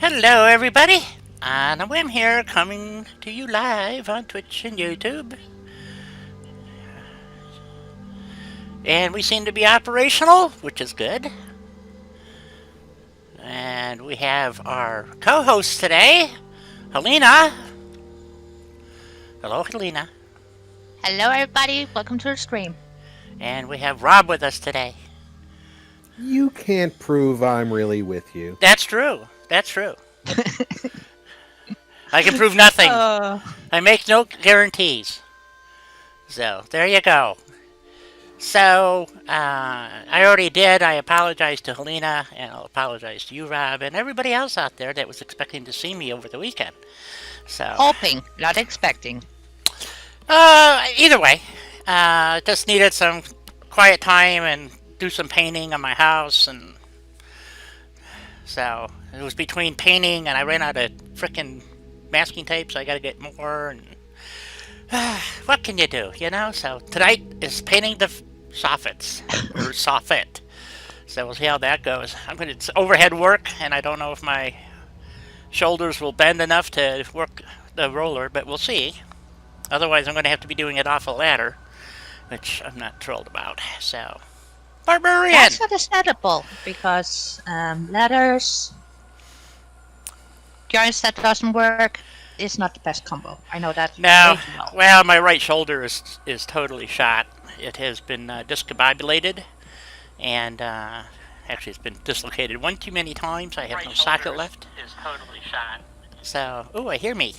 Hello, everybody. On a whim here, coming to you live on Twitch and YouTube. And we seem to be operational, which is good. And we have our co-host today, Helena. Hello, Helena. Hello, everybody. Welcome to the stream. And we have Rob with us today. You can't prove I'm really with you. That's true. That's true. I can prove nothing. I make no guarantees. So, there you go. So, I already did. I apologize to Helena, and I'll apologize to you, Rob, and everybody else out there that was expecting to see me over the weekend. So, Hoping, not expecting. either way, just needed some quiet time and do some painting on my house, and so it was between painting and I ran out of frickin' masking tape, so I got to get more. And what can you do, you know? So tonight is painting the soffits or soffit. So we'll see how that goes. It's overhead work, and I don't know if my shoulders will bend enough to work the roller, but we'll see. Otherwise, I'm going to have to be doing it off a ladder, which I'm not thrilled about. So, Barbarian! That's understandable, because ladders, joints that doesn't work is not the best combo. I know that. No, way too well. well, my right shoulder is totally shot. It has been discombobulated, and actually it's been dislocated one too many times. I have no socket left. Is totally shot. So, ooh, I hear me.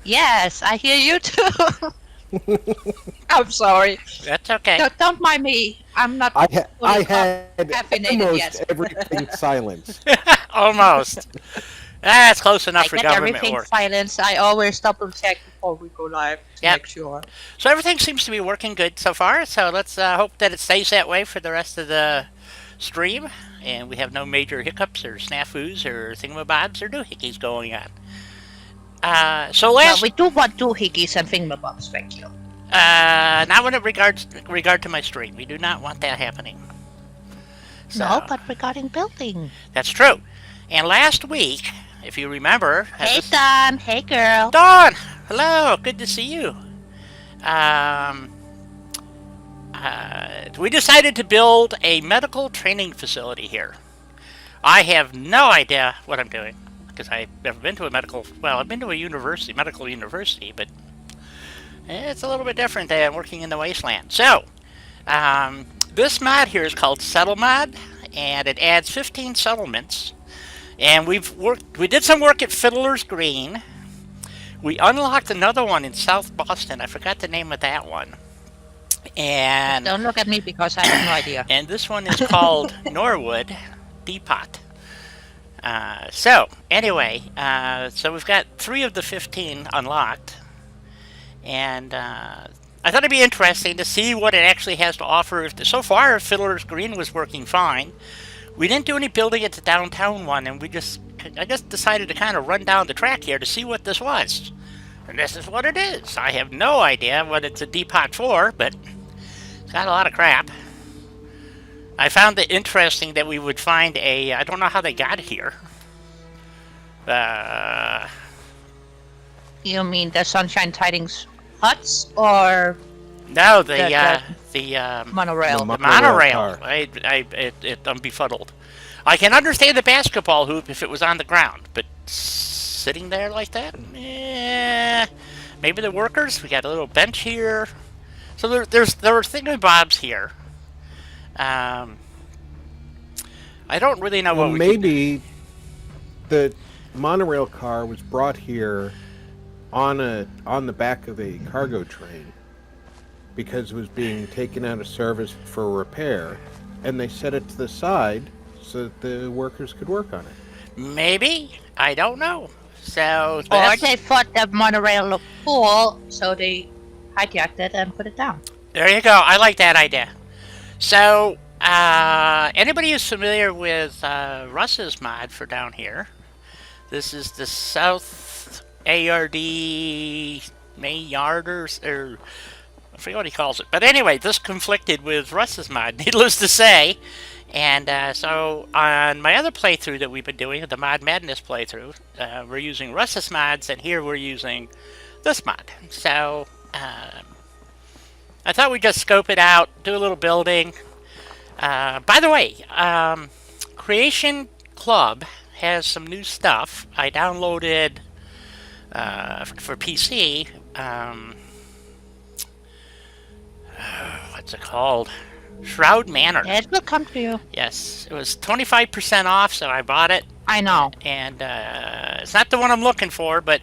Yes, I hear you too. I'm sorry. That's okay. Don't mind me. I'm not. I fully had caffeinated almost yet. everything silenced. Almost. That's close enough I for get government everything work. silenced. I always double check before we go live to Yep. make sure. So everything seems to be working good so far. So let's hope that it stays that way for the rest of the stream, and we have no major hiccups or snafus or thingamabobs or doohickeys going on. So Well, last, we do want doohickeys and thingamabobs, thank you. not when it regard to my stream. We do not want that happening. So, No, but regarding building. that's true. And last week, if you remember, Hey, Don. Hey, girl. Dawn, hello, good to see you. We decided to build a medical training facility here. I have no idea what I'm doing because I've never been to a I've been to a medical university, but it's a little bit different than working in the wasteland. So, this mod here is called Settlemod, and it adds 15 settlements. And we did some work at Fiddler's Green. We unlocked another one in South Boston. I forgot the name of that one. And Don't look at me because I have no idea. and this one is called Norwood Depot. So anyway, so we've got 3 of the 15 unlocked, and I thought it'd be interesting to see what it actually has to offer. So far, Fiddler's Green was working fine. We didn't do any building at the downtown one, and I just decided to kind of run down the track here to see what this was. And this is what it is. I have no idea what it's a depot for, but it's got a lot of crap. I found it interesting that we would find I don't know how they got here. You mean the Sunshine Tidings huts or No, the monorail? the monorail. car. I'm befuddled. I can understand the basketball hoop if it was on the ground, but sitting there like that? Maybe the workers? We got a little bench here. So there were thingamabobs here. I don't really know Well, what we maybe the monorail car was brought here on the back of a cargo train because it was being taken out of service for repair, and they set it to the side so that the workers could work on it. Maybe. I don't know. So Or that's- they thought the monorail looked cool, so they hijacked it and put it down. there you go. I like that idea. So, anybody who's familiar with Russ's mod for down here, this is the South ARD Mayyard or I forget what he calls it. But anyway, this conflicted with Russ's mod, needless to say. And so on my other playthrough that we've been doing, the Mod Madness playthrough, we're using Russ's mods, and here we're using this mod. So I thought we'd just scope it out, do a little building. By the way, Creation Club has some new stuff. I downloaded for PC. What's it called? Shroud Manor. It will come to you. Yes, it was 25% off, so I bought it. I know. And it's not the one I'm looking for, but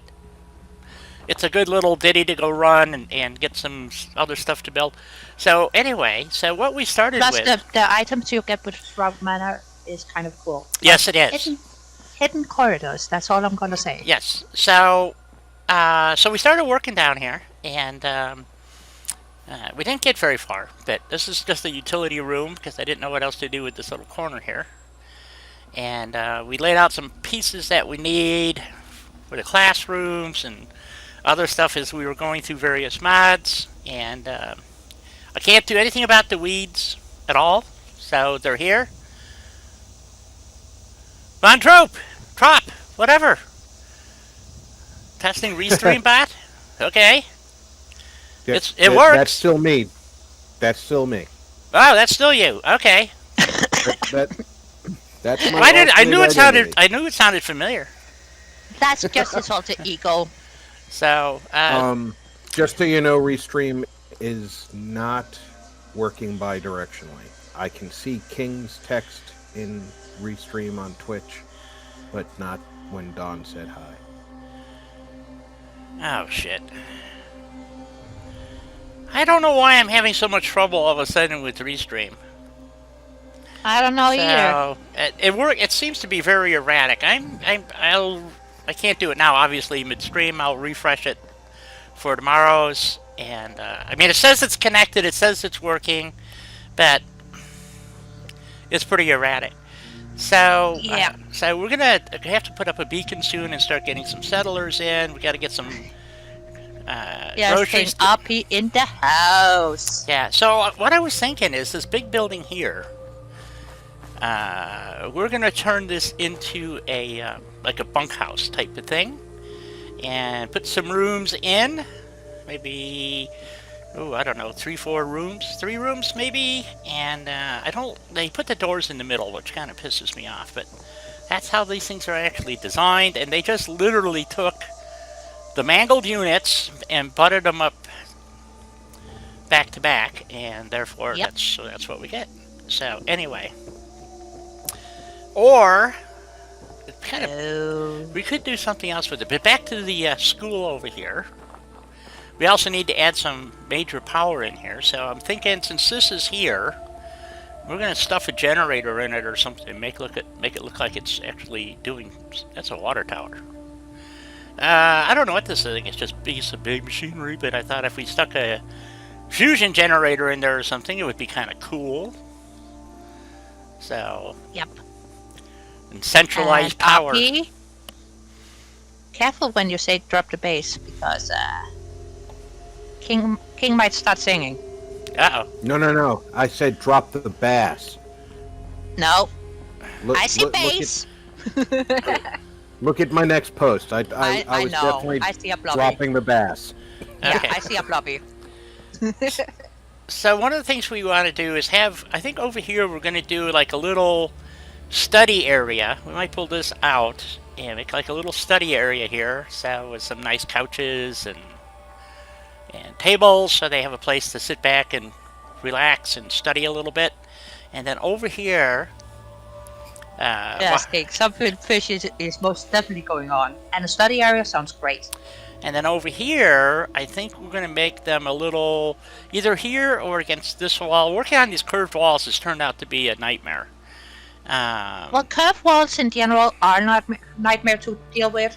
it's a good little ditty to go run and get some other stuff to build. So anyway, so what we started Plus, with... the items you get with Shroud Manor is kind of cool. Yes, it is. Hidden corridors, that's all I'm going to say. Yes, so we started working down here, and we didn't get very far, but this is just a utility room because I didn't know what else to do with this little corner here. And we laid out some pieces that we need for the classrooms and other stuff as we were going through various mods. And I can't do anything about the weeds at all, so they're here. Von Trop, whatever. Testing Restream bot? Okay. Yeah, It works. That's still me. That's still me. Oh, that's still you. Okay. That's my. I knew it sounded. identity. I knew it sounded familiar. That's just his alter ego. So. Just so you know, Restream is not working bi-directionally. I can see King's text in Restream on Twitch, but not when Dawn said hi. Oh shit. I don't know why I'm having so much trouble all of a sudden with Restream. I don't know either. It seems to be very erratic. I can't do it now. Obviously, midstream, I'll refresh it for tomorrow's. And I mean, it says it's connected. It says it's working, but it's pretty erratic. So Yeah. So we're gonna have to put up a beacon soon and start getting some settlers in. We got to get some. Yes, groceries up in the house. Yeah, so what I was thinking is this big building here, we're going to turn this into a like a bunkhouse type of thing and put some rooms in, maybe, I don't know, 3 rooms maybe, and they put the doors in the middle, which kind of pisses me off, but that's how these things are actually designed, and they just literally took the mangled units and butted them up back to back, and therefore that's what we get. So anyway, or we could do something else with it. But back to the school over here. We also need to add some major power in here. So I'm thinking, since this is here, we're going to stuff a generator in it or something, make it look like it's actually doing. That's a water tower. I don't know what this thing is. It's just piece of big machinery, but I thought if we stuck a fusion generator in there or something, it would be kind of cool. So. Yep. And centralized power. RP, careful when you say drop the bass, because King might start singing. Uh-oh. No. I said drop the bass. No. Look, I see bass. Look at my next post. I was know. definitely I see a blobby. dropping the bass. Yeah, Okay. I see a blobby. So one of the things we want to do is I think over here we're going to do like a little study area. We might pull this out and make like a little study area here. So with some nice couches and tables, so they have a place to sit back and relax and study a little bit. And then over here... yes, Cake. Some fish is most definitely going on. And the study area sounds great. And then over here, I think we're going to make them a little, either here or against this wall. Working on these curved walls has turned out to be a nightmare. Well, curved walls in general are not nightmare to deal with.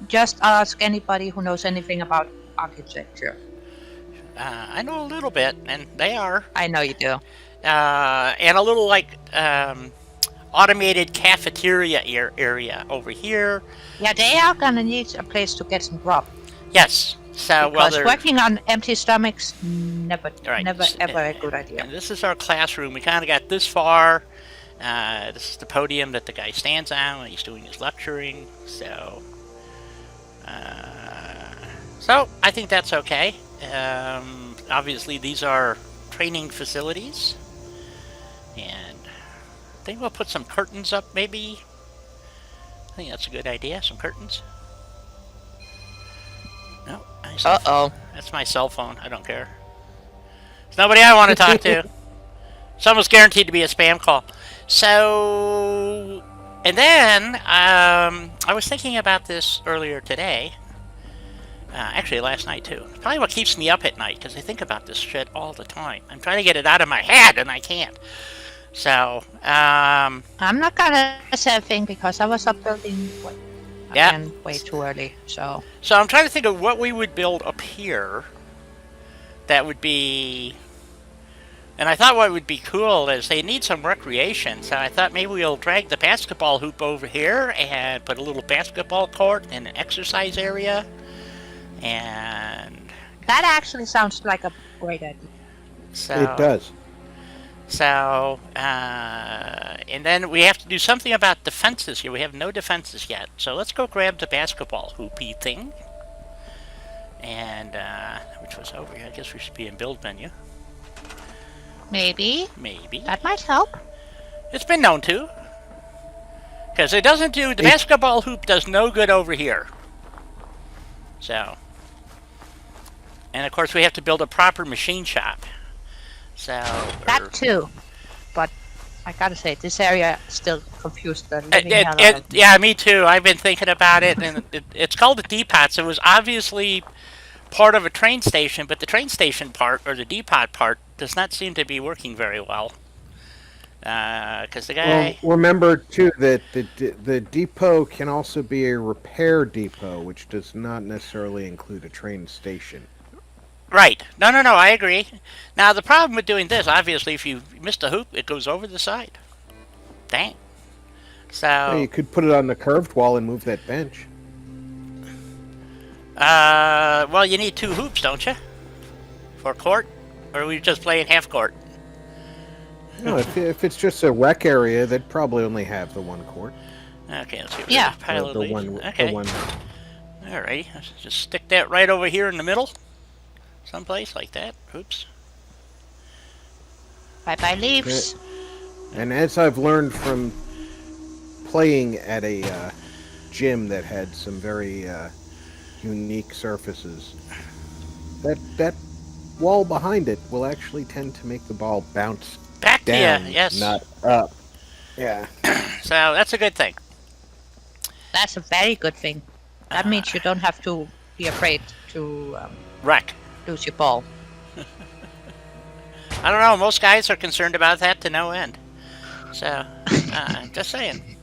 Just ask anybody who knows anything about architecture. I know a little bit, and they are. I know you do. And a little like automated cafeteria area over here. Yeah, they are gonna need a place to get some grub. Yes, So, Because they're working on empty stomachs, never, right. never, ever a good idea. And this is our classroom. We kind of got this far. This is the podium that the guy stands on when he's doing his lecturing. So I think that's okay. Obviously, these are training facilities, and I think we'll put some curtains up. Maybe I think that's a good idea. Some curtains. No, Uh-oh. that's my cell phone. I don't care. It's nobody I want to talk to. It's almost guaranteed to be a spam call. So, and then I was thinking about this earlier today. Actually, last night too. It's probably what keeps me up at night, because I think about this shit all the time. I'm trying to get it out of my head, and I can't. So, I'm not gonna say a thing because I was up building again way too early. So I'm trying to think of what we would build up here. That would be. And I thought what would be cool is they need some recreation, so I thought maybe we'll drag the basketball hoop over here and put a little basketball court and an exercise area. And that actually sounds like a great idea. So, it does. So, and then we have to do something about defenses here. We have no defenses yet. So let's go grab the basketball hoopy thing. And, which was over here. I guess we should be in build menu. Maybe. Maybe. That might help. It's been known to. Because it doesn't do, the basketball hoop does no good over here. So. And of course we have to build a proper machine shop. So. That too. But I gotta say, this area still confused the living hell out of me. Yeah, me too. I've been thinking about it, and it's called the depots. It was obviously part of a train station, but the train station part, or the depot part, does not seem to be working very well. Because the guy... Well, remember, too, that the depot can also be a repair depot, which does not necessarily include a train station. Right. No, I agree. Now, the problem with doing this, obviously, if you miss the hoop, it goes over the side. Dang. So... Well, you could put it on the curved wall and move that bench. Well, you need 2 hoops, don't you? For court? Or are we just playing half court? No, if it's just a rec area, they'd probably only have the one court. Okay, let's see. Yeah. Pile of The these. one. Okay. The one. Alrighty, let's just stick that right over here in the middle. Someplace like that. Oops. Bye-bye leaves. And as I've learned from playing at a gym that had some very unique surfaces, that wall behind it will actually tend to make the ball bounce Back down, to you, yes. not up. Yeah. So that's a good thing. That's a very good thing. That means you don't have to be afraid to Wreck. lose your ball. I don't know, most guys are concerned about that to no end. So, just saying.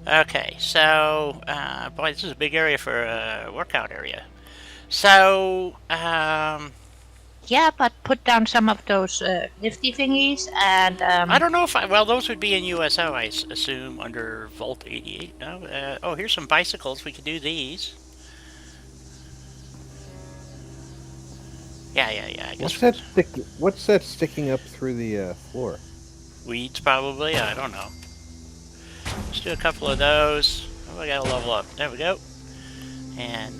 Okay, so, boy, this is a big area for a workout area. So, Yeah, but put down some of those nifty thingies and... I don't know if well, those would be in USO, I assume, under Volt 88. No? Oh, here's some bicycles. We could do these. Yeah, I guess. What's that sticking up through the floor? Weeds, probably. I don't know. Let's do a couple of those. Oh, I gotta level up. There we go. And,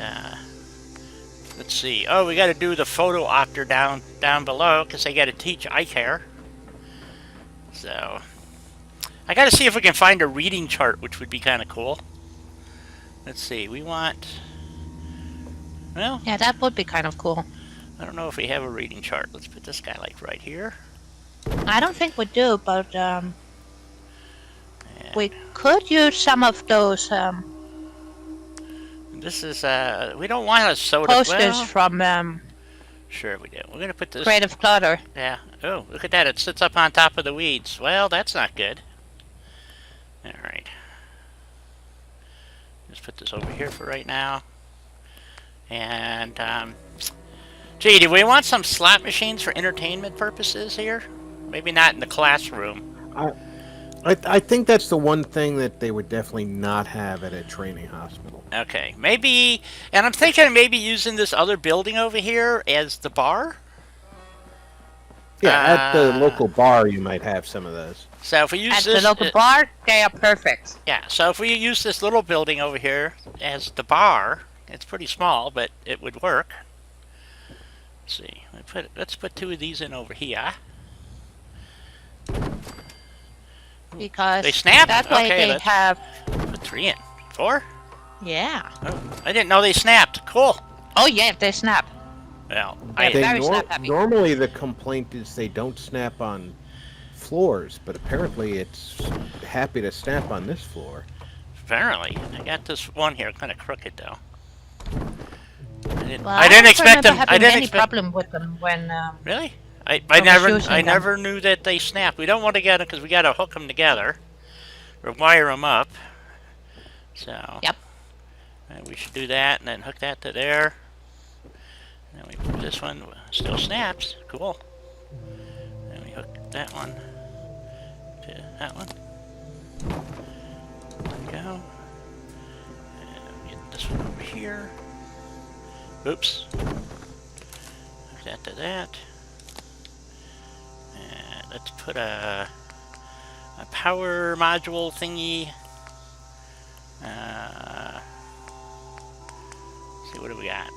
let's see. Oh, we gotta do the photo opter down below, because they gotta teach eye care. So, I gotta see if we can find a reading chart, which would be kind of cool. Let's see. We want... Well... Yeah, that would be kind of cool. I don't know if we have a reading chart. Let's put this guy, like, right here. I don't think we do, but we could use some of those This is, we don't want a soda... posters from Sure we do. We're gonna put this... Creative Clutter. Yeah. Oh, look at that. It sits up on top of the weeds. Well, that's not good. Alright. Just put this over here for right now. And, gee, do we want some slot machines for entertainment purposes here? Maybe not in the classroom. I think that's the one thing that they would definitely not have at a training hospital. Okay, maybe, and I'm thinking of maybe using this other building over here as the bar. Yeah, at the Uh, local bar, you might have some of those. so if we use At the this, local bar, they are perfect. yeah. So if we use this little building over here as the bar, it's pretty small, but it would work. Let's see. Let's put 2 of these in over here. Because They snap? that way Okay, they let's have. put 3 in. 4? Yeah. Oh, I didn't know they snapped. Cool. Oh yeah, they snap. Well, They- They very snap happy. normally the complaint is they don't snap on floors, but apparently it's happy to snap on this floor. apparently. I got this one here, kind of crooked though. Well, I didn't don't expect remember them. having I didn't any expect. problem with them when. Really? I was using them. never knew that they snapped. We don't want to get them because we got to hook them together or wire them up. So. Yep. We should do that and then hook that to there. And then we put this one, still snaps. Cool. Then we hook that one to that one. There we go. And get this one over here. Oops. Hook that to that. And let's put a power module thingy. See, what do we got?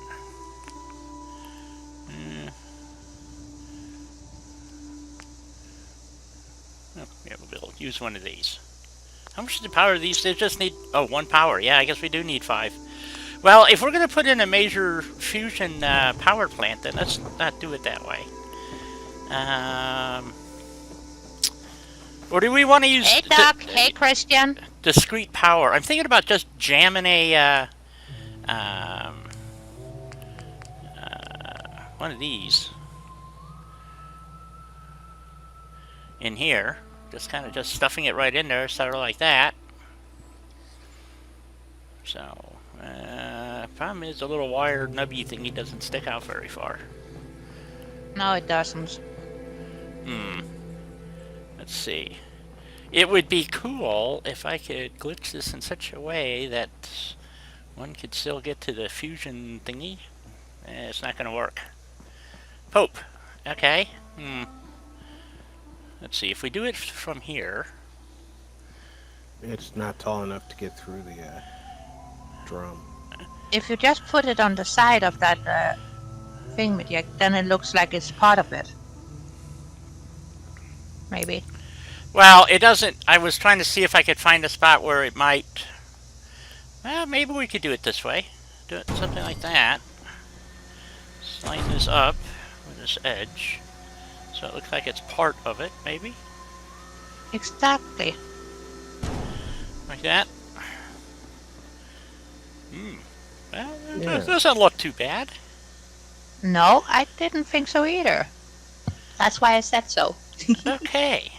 Oh, yeah, we'll be able to use one of these. How much is the power of these? They just need, 1 power. Yeah, I guess we do need 5. Well, if we're going to put in a major fusion power plant, then let's not do it that way. Or do we want to use... Hey Doc, hey Christian. discrete power? I'm thinking about just jamming a... one of these in here, just kind of stuffing it right in there, sort of like that. So, problem is the little wire nubby thingy doesn't stick out very far. No, it doesn't. Let's see. It would be cool if I could glitch this in such a way that one could still get to the fusion thingy. It's not going to work. Pope. Okay. Let's see. If we do it from here... It's not tall enough to get through the drum. If you just put it on the side of that thingamajig, then it looks like it's part of it. Maybe. Well, it doesn't... I was trying to see if I could find a spot where it might... Well, maybe we could do it this way. Do it something like that. Line this up with this edge. So it looks like it's part of it, maybe? Exactly. Like that. Well, Yeah. it doesn't look too bad. No, I didn't think so either. That's why I said so. Okay.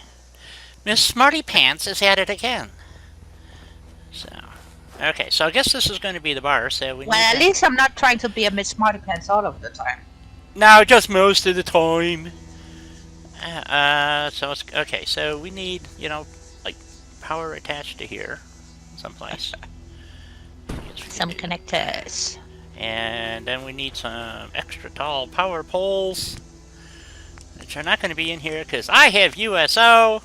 Miss Smarty Pants is at it again. So, okay, so I guess this is going to be the bar, so we Well, need at to... least I'm not trying to be a Miss Smarty Pants all of the time. No, just most of the time. So it's... Okay, so we need, like, power attached to here, someplace. Some connectors. And then we need some extra tall power poles, which are not going to be in here because I have USO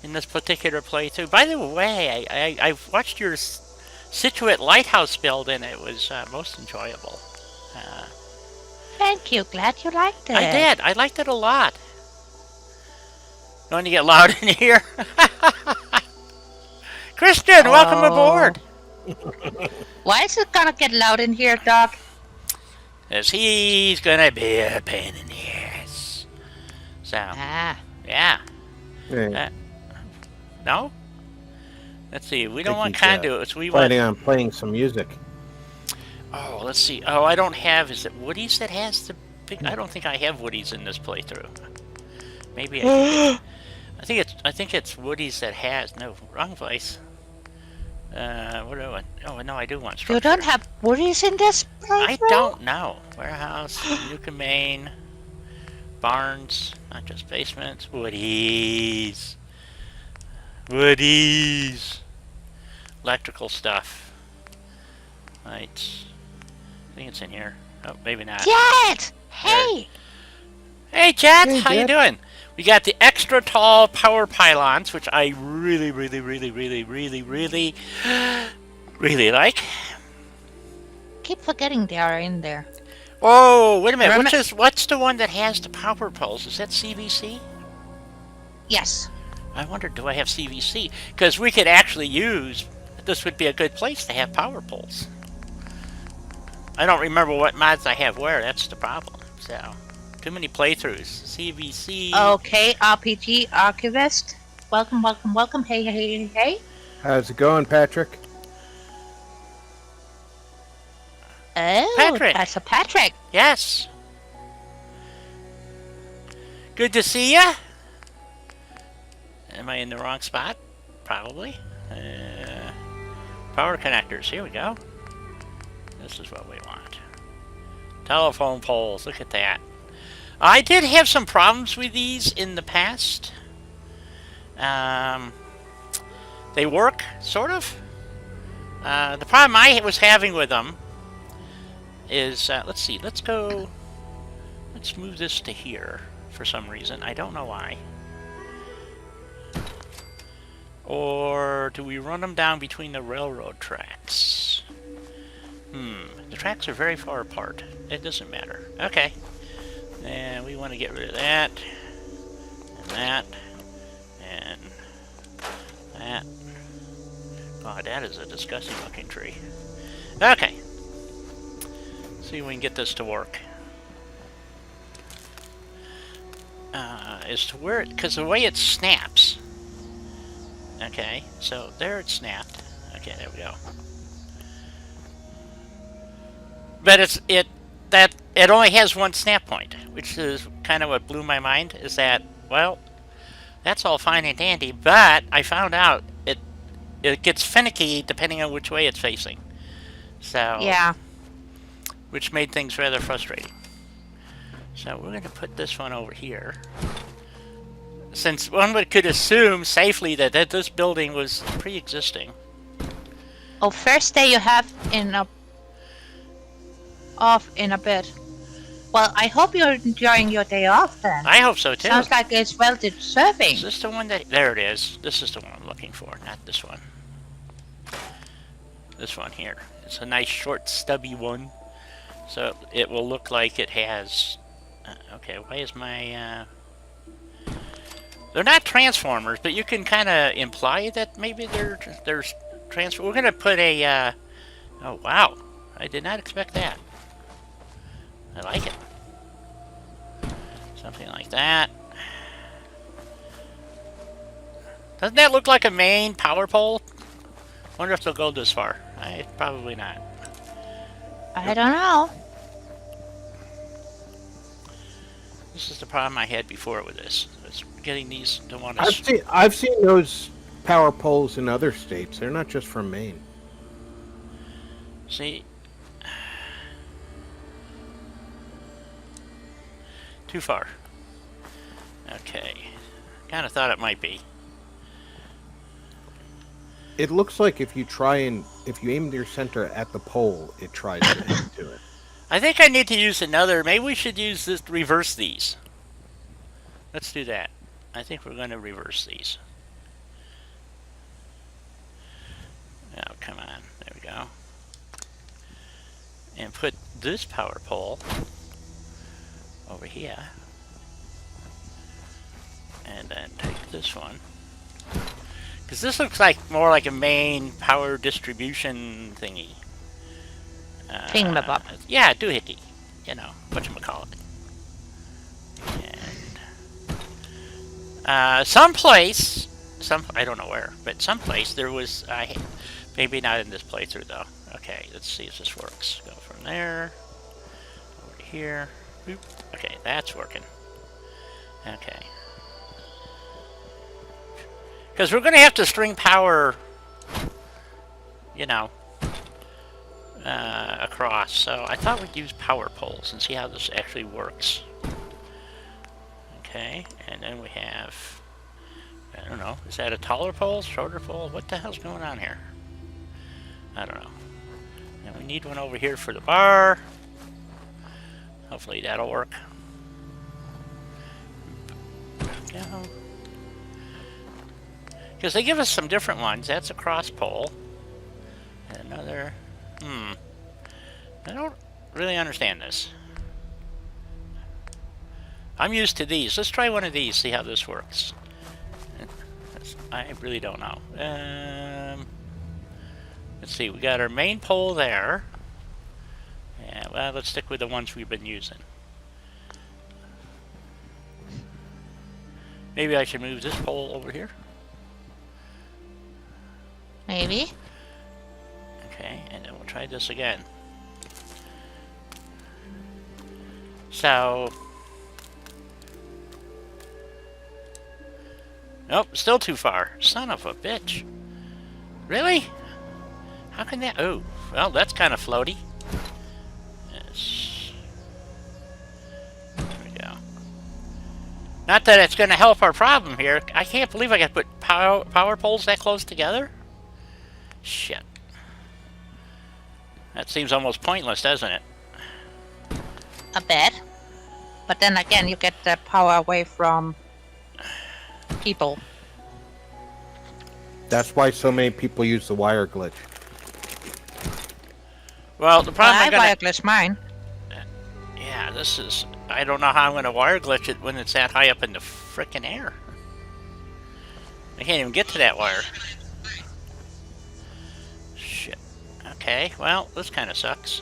in this particular playthrough. By the way, I watched your Situate Lighthouse build and it was most enjoyable. Thank you. Glad you liked it. I did. I liked it a lot. Going to get loud in here? Christian, welcome aboard. Why is it gonna get loud in here, Doc? Because he's going to be a pain in the ass. So, Ah. yeah. Yeah. No? Let's see. We don't want think he's, conduits. We want... Planning on playing some music. Oh, let's see. Oh, I don't have... Is it Woody's that has the big... I don't think I have Woody's in this playthrough. Maybe I think it's Woody's that has... No, wrong place. What do I want? Oh, no, I do want structure. You don't have Woodies in this I playthrough? don't know. Warehouse, Nuka Main, Barns, not just basements, Woody's. Woodies. Electrical stuff. Lights. I think it's in here. Oh, maybe not. Jet! Hey! Hey, Jet! Hey, How you Jet. doing? We got the extra tall power pylons, which I really like. Keep forgetting they are in there. Oh, wait a minute. What's the one that has the power poles? Is that CVC? Yes. I wonder, do I have CVC? Because we could actually use... This would be a good place to have power poles. I don't remember what mods I have where. That's the problem. So, too many playthroughs. CVC... Okay, RPG Archivist. Welcome, welcome, welcome. Hey, hey, hey, hey. How's it going, Patrick? Oh, Patrick. that's a Patrick. Yes. Good to see ya. Am I in the wrong spot? Probably. Power connectors. Here we go. This is what we want. Telephone poles. Look at that. I did have some problems with these in the past. They work, sort of. The problem I was having with them is, let's see, let's move this to here for some reason. I don't know why. Or do we run them down between the railroad tracks? The tracks are very far apart. It doesn't matter. Okay. And we want to get rid of that. And that. And that. Oh, that is a disgusting looking tree. Okay. See if we can get this to work. As to where it, because the way it snaps. Okay, so there it snapped. Okay, there we go. But it only has one snap point, which is kind of what blew my mind. Is that, well, that's all fine and dandy, but I found out it gets finicky depending on which way it's facing. So Yeah. which made things rather frustrating. So we're going to put this one over here. Since one could assume safely that this building was pre-existing. Oh, first day you have off in a bit. Well, I hope you're enjoying your day off then. I hope so too. Sounds like it's well deserving. Is this the one that... There it is. This is the one I'm looking for, not this one. This one here. It's a nice short stubby one. So it will look like it has... okay, why is my... They're not transformers, but you can kind of imply that maybe there's transform. We're gonna put a. Oh wow! I did not expect that. I like it. Something like that. Doesn't that look like a main power pole? Wonder if they'll go this far. Probably not. I don't know. This is the problem I had before with this. It's getting these to want to... I've seen those power poles in other states. They're not just from Maine. See? Too far. Okay. Kind of thought it might be. It looks like if you aim your center at the pole, it tries to hit to it. I think I need to use another. Maybe we should use this to reverse these. Let's do that. I think we're going to reverse these. Oh, come on. There we go. And put this power pole over here. And then take this one. Because this looks like more like a main power distribution thingy. Thingamabob. Yeah, doohickey. You know, whatchamacallit. And someplace, I don't know where, but someplace there was, maybe not in this playthrough though. Okay, let's see if this works. Go from there, over to here. Boop. Okay, that's working. Okay. Because we're going to have to string power, you know, across. So I thought we'd use power poles and see how this actually works. Okay, and then we have I don't know. Is that a taller pole, shorter pole? What the hell's going on here? I don't know. And we need one over here for the bar. Hopefully that'll work. Because they give us some different ones. That's a cross pole. And another... I don't really understand this. I'm used to these. Let's try one of these, see how this works. I really don't know. Let's see, we got our main pole there. Yeah, well, let's stick with the ones we've been using. Maybe I should move this pole over here. Maybe. Okay, and then we'll try this again. So... Nope, still too far. Son of a bitch. Really? How can that... Oh, well, that's kind of floaty. Yes. There we go. Not that it's going to help our problem here. I can't believe I got to put power poles that close together. Shit. That seems almost pointless, doesn't it? A bit. But then again, you get the power away from people. That's why so many people use the wire glitch. Well, the problem I wire glitch mine. Yeah, this is... I don't know how I'm going to wire glitch it when it's that high up in the frickin' air. I can't even get to that wire. Shit. Okay, well, this kind of sucks.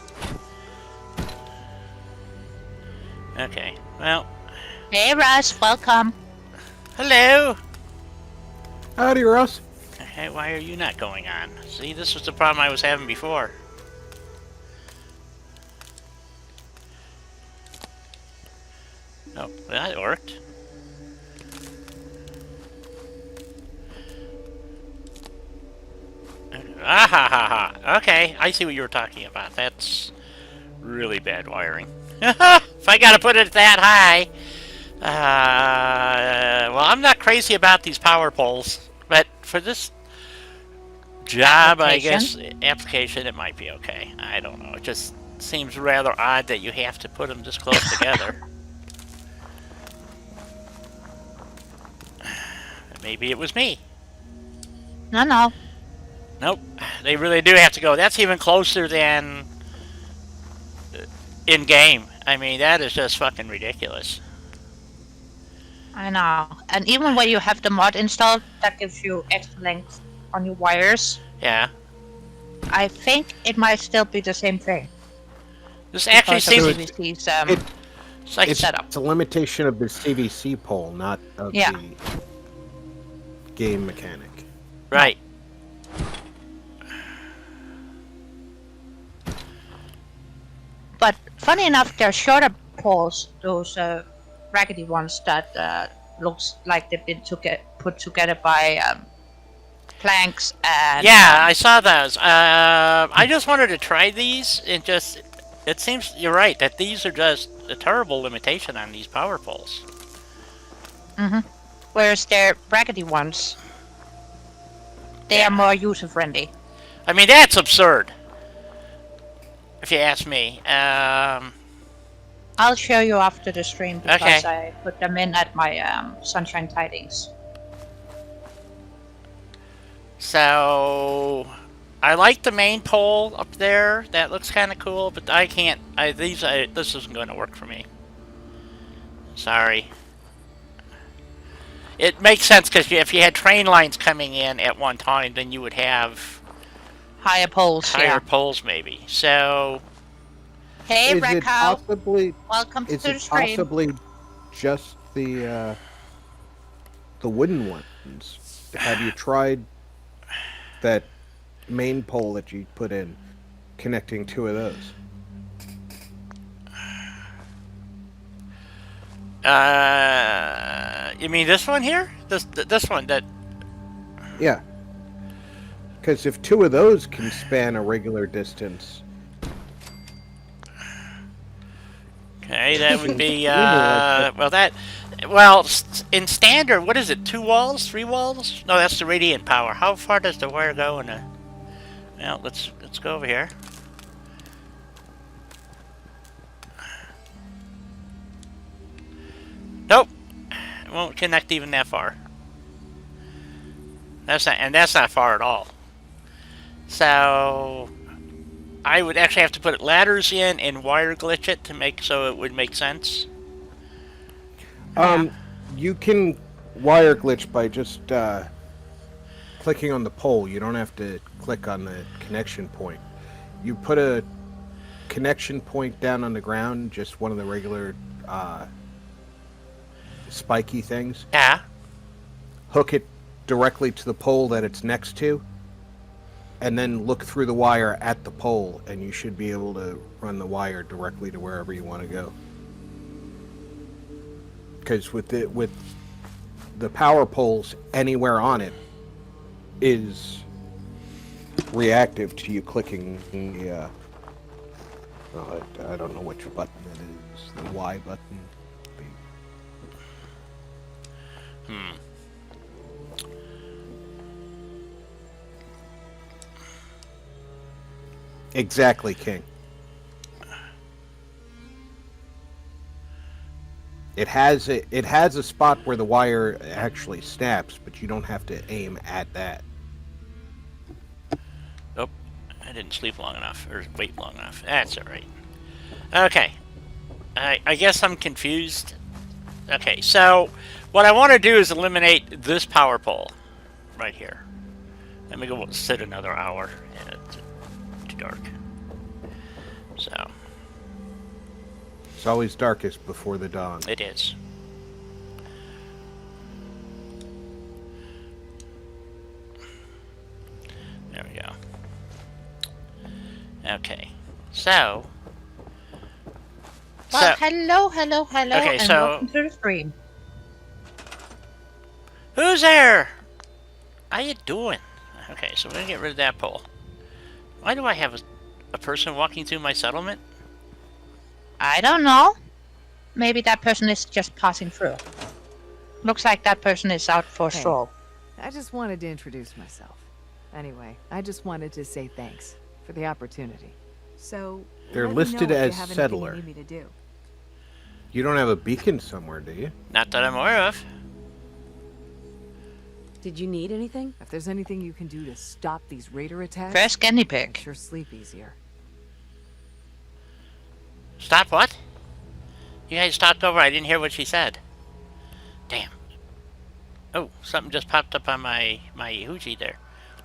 Okay, well... Hey, Russ, welcome. Hello! Howdy, Russ. Okay, why are you not going on? See, this was the problem I was having before. Oh, that worked. Ah ha ha ha! Okay, I see what you were talking about. That's really bad wiring. If I gotta put it that high... well, I'm not crazy about these power poles, but for this job, I guess, application, it might be okay. I don't know. It just seems rather odd that you have to put them this close together. Maybe it was me. No. Nope. They really do have to go. That's even closer than in-game. I mean, that is just fucking ridiculous. I know. And even when you have the mod installed, that gives you extra length on your wires. Yeah. I think it might still be the same thing. This actually seems... It's like setup. It's a limitation of the CVC pole, not of the game mechanic. Right. But funny enough, they're shorter poles, those raggedy ones that looks like they've been put together by planks and... Yeah, I saw those. I just wanted to try these, and just... It seems you're right, that these are just a terrible limitation on these power poles. Mm-hmm. Whereas their raggedy ones, they are more user-friendly. I mean, that's absurd, if you ask me. I'll show you after the stream, because I put them in at my Sunshine Tidings. So, I like the main pole up there. That looks kind of cool, but I can't. This isn't going to work for me. Sorry. It makes sense, because if you had train lines coming in at one time, then you would have higher poles. Higher poles, maybe. So. Hey, is it possibly? Welcome to the stream. Is it possibly just the wooden ones? Have you tried that main pole that you put in, connecting two of those? You mean this one here? This one that... Yeah. Because if two of those can span a regular distance... Okay, that would be, well, that... Well, in standard, what is it? 2 walls? 3 walls? No, that's the radiant power. How far does the wire go in a... Well, let's go over here. Nope. It won't connect even that far. That's not far at all. So I would actually have to put ladders in and wire glitch it to make so it would make sense. You can wire glitch by just clicking on the pole. You don't have to click on the connection point. You put a connection point down on the ground, just one of the regular spiky things. Yeah. Hook it directly to the pole that it's next to, and then look through the wire at the pole, and you should be able to run the wire directly to wherever you want to go. Because with the power poles, anywhere on it is reactive to you clicking the I don't know which button it is, the Y button. Exactly, King. It has a spot where the wire actually snaps, but you don't have to aim at that. Oh, I didn't sleep long enough, or wait long enough. That's alright. Okay. I guess I'm confused. Okay, so what I want to do is eliminate this power pole right here. Let me go sit another hour. Yeah, it's too dark. So. It's always darkest before the dawn. It is. There we go. Okay. So. Well, hello, okay, and so welcome to the stream. Who's there? How you doing? Okay, so we're gonna get rid of that pole. Why do I have a person walking through my settlement? I don't know. Maybe that person is just passing through. Looks like that person is out for a stroll. I just wanted to introduce myself. Anyway, I just wanted to say thanks for the opportunity. So, they're let me listed know if as you have anything settler. you need me to do. You don't have a beacon somewhere, do you? Not that I'm aware of. Did you need anything? If there's anything you can do to stop these raider attacks, First guinea I'd pig. sure sleep easier. Stop what? You guys talked over. I didn't hear what she said. Damn. Oh, something just popped up on my hoochie there.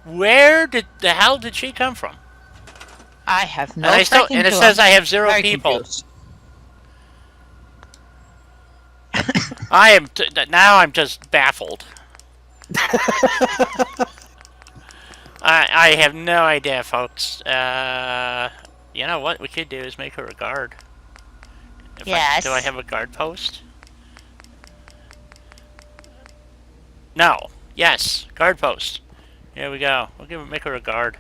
Where the hell did she come from? I have no And it freaking says clue. I have 0 Very people. confused. Now I'm just baffled. I have no idea, folks. You know what we could do is make her a guard. Yes. Do I have a guard post? No. Yes. Guard post. Here we go. We'll make her a guard.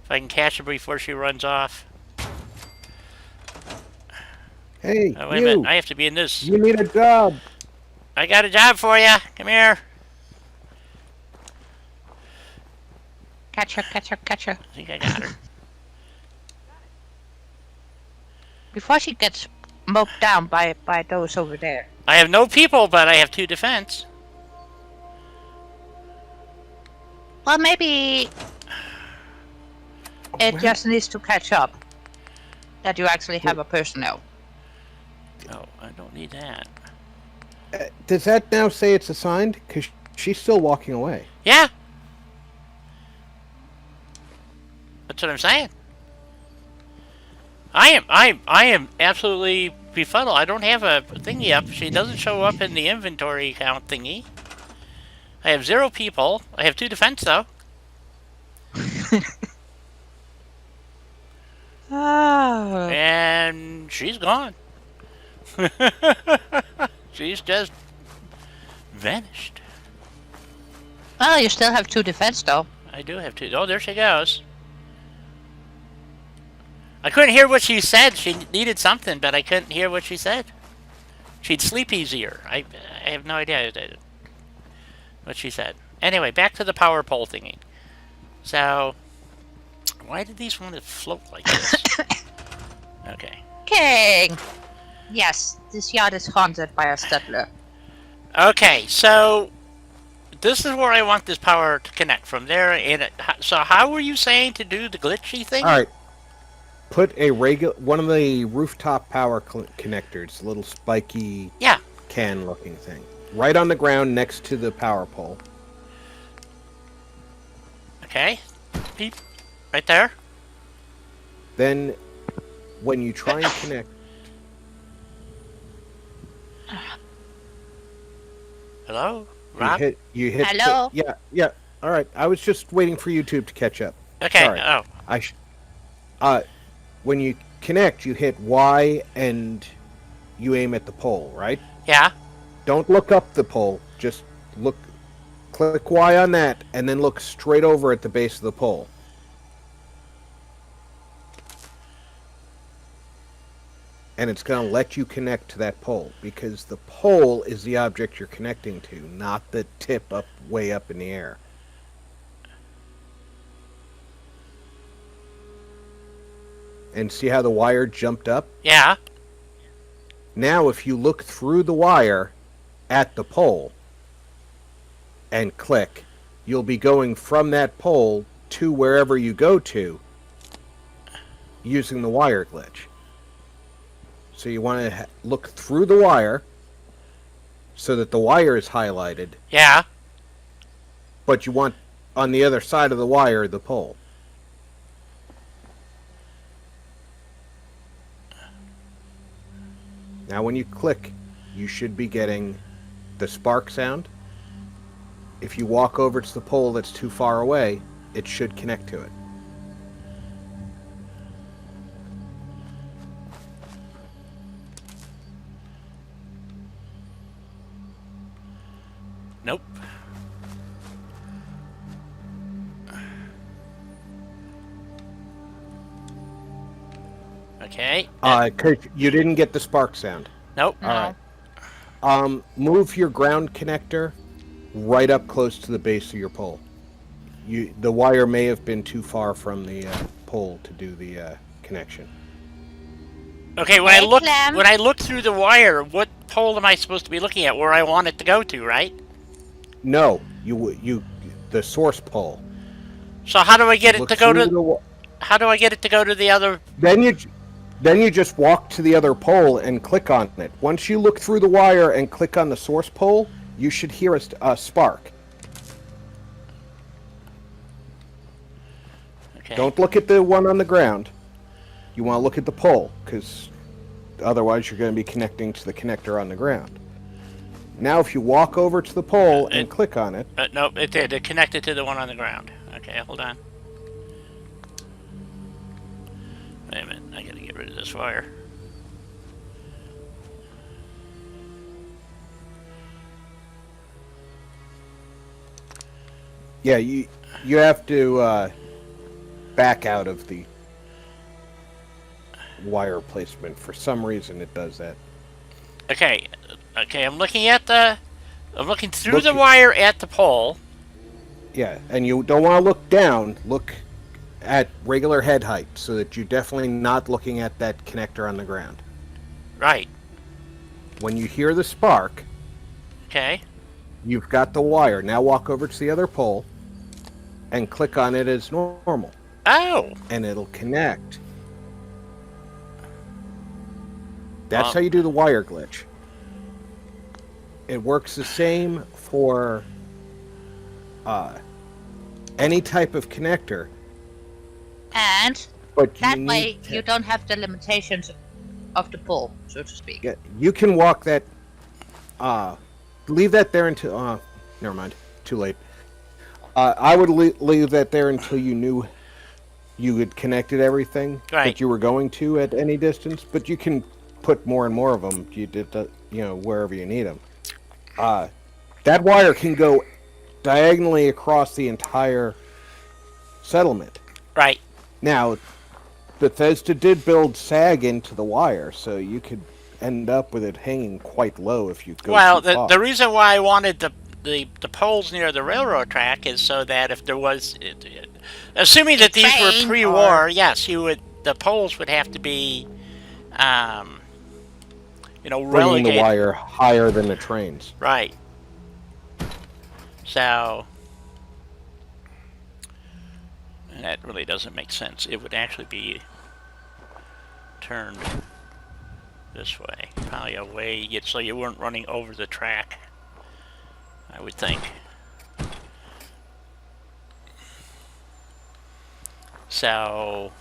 If I can catch her before she runs off. Hey, Oh, wait a minute. I have to be in this. You need a job. I got a job for you. Come here. Catch her, catch her, catch her. I think I got her. Before she gets mowed down by those over there. I have no people, but I have 2 defense. Well, maybe it just needs to catch up. That you actually have a personnel. Oh, I don't need that. Does that now say it's assigned? Because she's still walking away. Yeah. That's what I'm saying. I am absolutely befuddled. I don't have a thingy up. She doesn't show up in the inventory count thingy. I have 0 people. I have 2 defense though. Oh. And she's gone. She's just vanished. Well, you still have 2 defense though. I do have 2. Oh, there she goes. I couldn't hear what she said. She needed something, but I couldn't hear what she said. She'd sleep easier. I have no idea what she said. Anyway, back to the power pole thingy. So, why did these want to float like this? Okay. King! Yes, this yard is haunted by a settler. Okay, so this is where I want this power to connect from there. So how were you saying to do the glitchy thing? All right. Put a one of the rooftop power connectors, little spiky Yeah. can-looking thing, right on the ground next to the power pole. Okay. Beep. Right there. Then, when you try and connect, Hello, Rob. you hit. Hello? Yeah. All right. I was just waiting for YouTube to catch up. Okay. Sorry. Oh. When you connect, you hit Y and you aim at the pole, right? Yeah. Don't look up the pole. Just click Y on that, and then look straight over at the base of the pole. And it's going to let you connect to that pole, because the pole is the object you're connecting to, not the tip way up in the air. And see how the wire jumped up? Yeah. Now, if you look through the wire at the pole and click, you'll be going from that pole to wherever you go to using the wire glitch. So you want to look through the wire so that the wire is highlighted, Yeah. but you want on the other side of the wire the pole. Now when you click, you should be getting the spark sound. If you walk over to the pole that's too far away, it should connect to it. Nope. Okay. Cause you didn't get the spark sound. Nope. No. Alright. Move your ground connector right up close to the base of your pole. The wire may have been too far from the pole to do the connection. Okay. Hey, Clem. When I look through the wire, what pole am I supposed to be looking at? Where I want it to go to, right? No, the source pole. So how do I get it Look to go through to? the How do I get it to go to the other? Then you just walk to the other pole and click on it. Once you look through the wire and click on the source pole, you should hear a spark. Okay. Don't look at the one on the ground. You want to look at the pole, because otherwise you're going to be connecting to the connector on the ground. Now if you walk over to the pole and click on it... Nope, it did. It connected to the one on the ground. Okay, hold on. Wait a minute, I gotta get rid of this wire. Yeah, you have to back out of the wire placement. For some reason it does that. Okay, I'm looking through the wire at the pole. Yeah, and you don't want to look down. Look at regular head height, so that you're definitely not looking at that connector on the ground. Right. When you hear the spark, Okay. you've got the wire. Now walk over to the other pole and click on it as normal, Oh. and it'll connect. That's how you do the wire glitch. It works the same for any type of connector. And But that way you don't have the limitations of the pole, so to speak. Yeah, you can walk that. Leave that there until. Never mind. Too late. I would leave that there until you knew you had connected everything that you were going to at any distance. But you can put more and more of them. You did, wherever you need them. That wire can go diagonally across the entire settlement. Right. Now, Bethesda did build sag into the wire, so you could end up with it hanging quite low if you go Well, too far. the reason why I wanted the poles near the railroad track is so that if there was, assuming that these were train pre-war, or- yes, the poles would have to be, um, Bringing the relegated. wire higher than the trains. Right. So that really doesn't make sense. It would actually be turned this way, probably away, so you weren't running over the track, I would think. So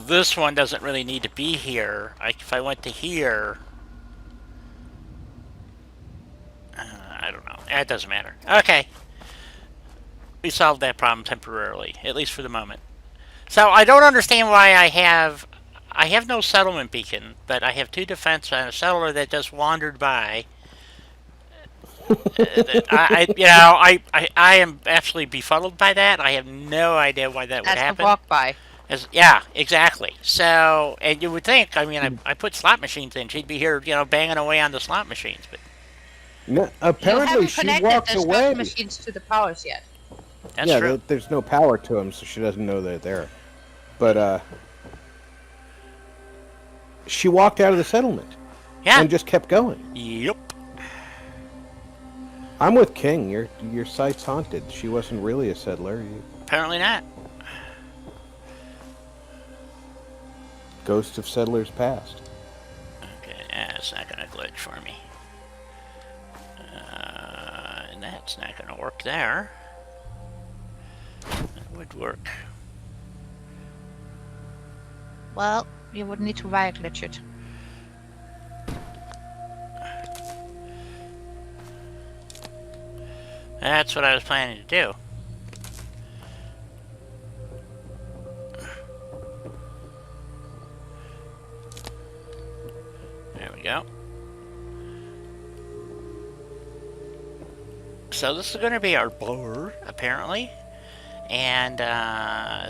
this one doesn't really need to be here. If I went to here, I don't know. It doesn't matter. Okay. We solved that problem temporarily, at least for the moment. So I don't understand why I have no settlement beacon, but I have 2 defense and a settler that just wandered by. I am absolutely befuddled by that. I have no idea why that would That's happen. the walk by. Yeah, exactly. So, and you would think, I mean, I put slot machines in. She'd be here, banging away on the slot machines. But No, You apparently haven't she connected walked the away. slot machines to the powers yet. that's Yeah, true. there's no power to them, so she doesn't know they're there. But she walked out of the settlement Yeah. and just kept going. Yep. I'm with King. Your site's haunted. She wasn't really a settler. Apparently not. Ghost of settlers past. Okay, that's not going to glitch for me. And that's not going to work there. That would work. Well, you would need to wire glitch it. That's what I was planning to do. There we go. So this is going to be our blower, apparently. And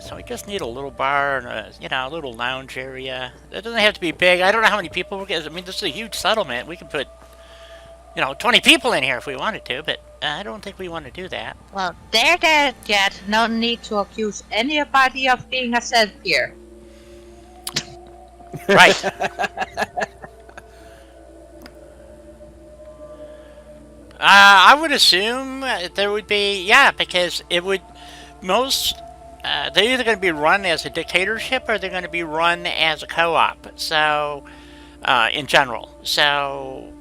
so we just need a little bar and a little lounge area. It doesn't have to be big. I don't know how many people we get. I mean, this is a huge settlement. We could put 20 people in here if we wanted to, but I don't think we want to do that. Well, they're dead yet. No need to accuse anybody of being a set here. Right. I would assume there would be, because it would, they're either going to be run as a dictatorship or they're going to be run as a co-op, so, in general. So,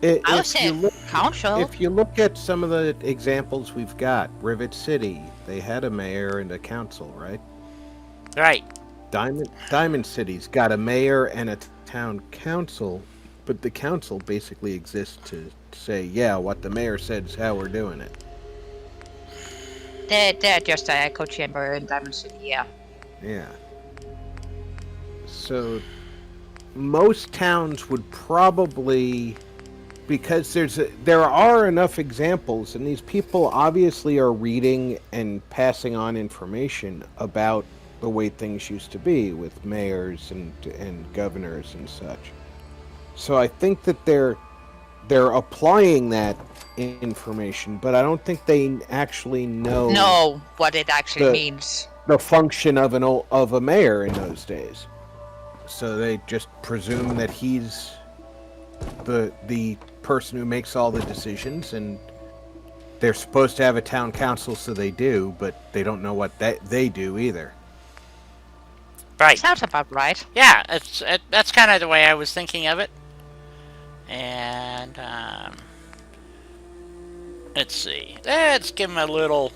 I would say council. If you look at some of the examples we've got, Rivet City, they had a mayor and a council, right? right. Diamond City's got a mayor and a town council, but the council basically exists to say, yeah, what the mayor said is how we're doing it. They're just an echo chamber in Diamond City, yeah. Yeah. So most towns would probably, because there are enough examples, and these people obviously are reading and passing on information about the way things used to be with mayors and governors and such. So I think that they're applying that information, but I don't think they actually know what it actually means. the function of a mayor in those days. So they just presume that he's the person who makes all the decisions, and they're supposed to have a town council, so they do, but they don't know what they do either. Right. Sounds about right. Yeah, that's kind of the way I was thinking of it. And let's see. Let's give him a little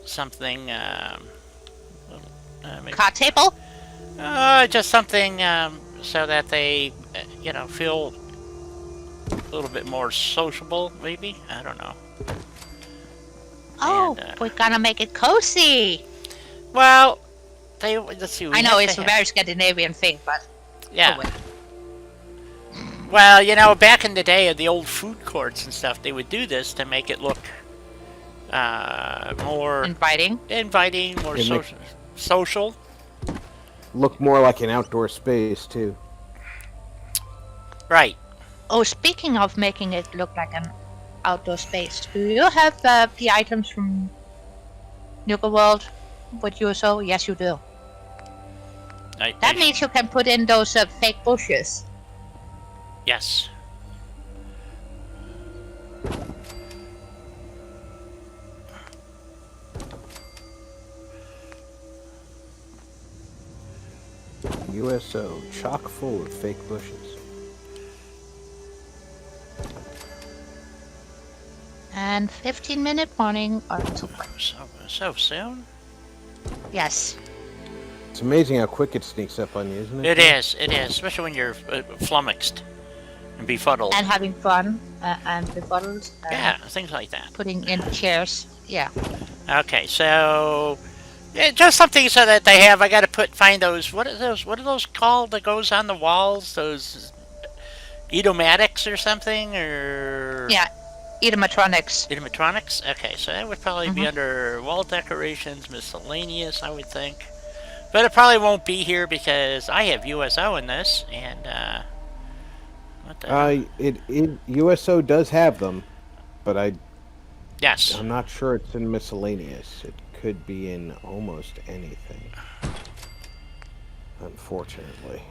something. Maybe, Card table? just something so that they, feel a little bit more sociable. Maybe, I don't know. Oh, And, we're gonna make it cozy. Well, let's see. I know it's a very Scandinavian thing, but yeah. oh, well. Well, back in the day of the old food courts and stuff, they would do this to make it look more Inviting. more social. look more like an outdoor space too. Right. Oh, speaking of making it look like an outdoor space, do you have the items from Nuka World with USO? Yes, you do. That means you can put in those fake bushes. Yes. USO, chock full of fake bushes. And 15-minute warning on super. So soon? Yes. It's amazing how quick it sneaks up on you, isn't it? It is, especially when you're flummoxed and befuddled. And having fun and befuddled. Yeah, things like that. Putting in chairs. Yeah. Okay, so just something so that they have. I got to find those. What are those called? That goes on the walls? Those edomatics or something, or Yeah. Edomatronics. Edomatronics. Okay, so that would probably be under wall decorations, miscellaneous, I would think. But it probably won't be here because I have USO in this, and what the? USO does have them, but Yes. I'm not sure it's in miscellaneous. It could be in almost anything. Unfortunately.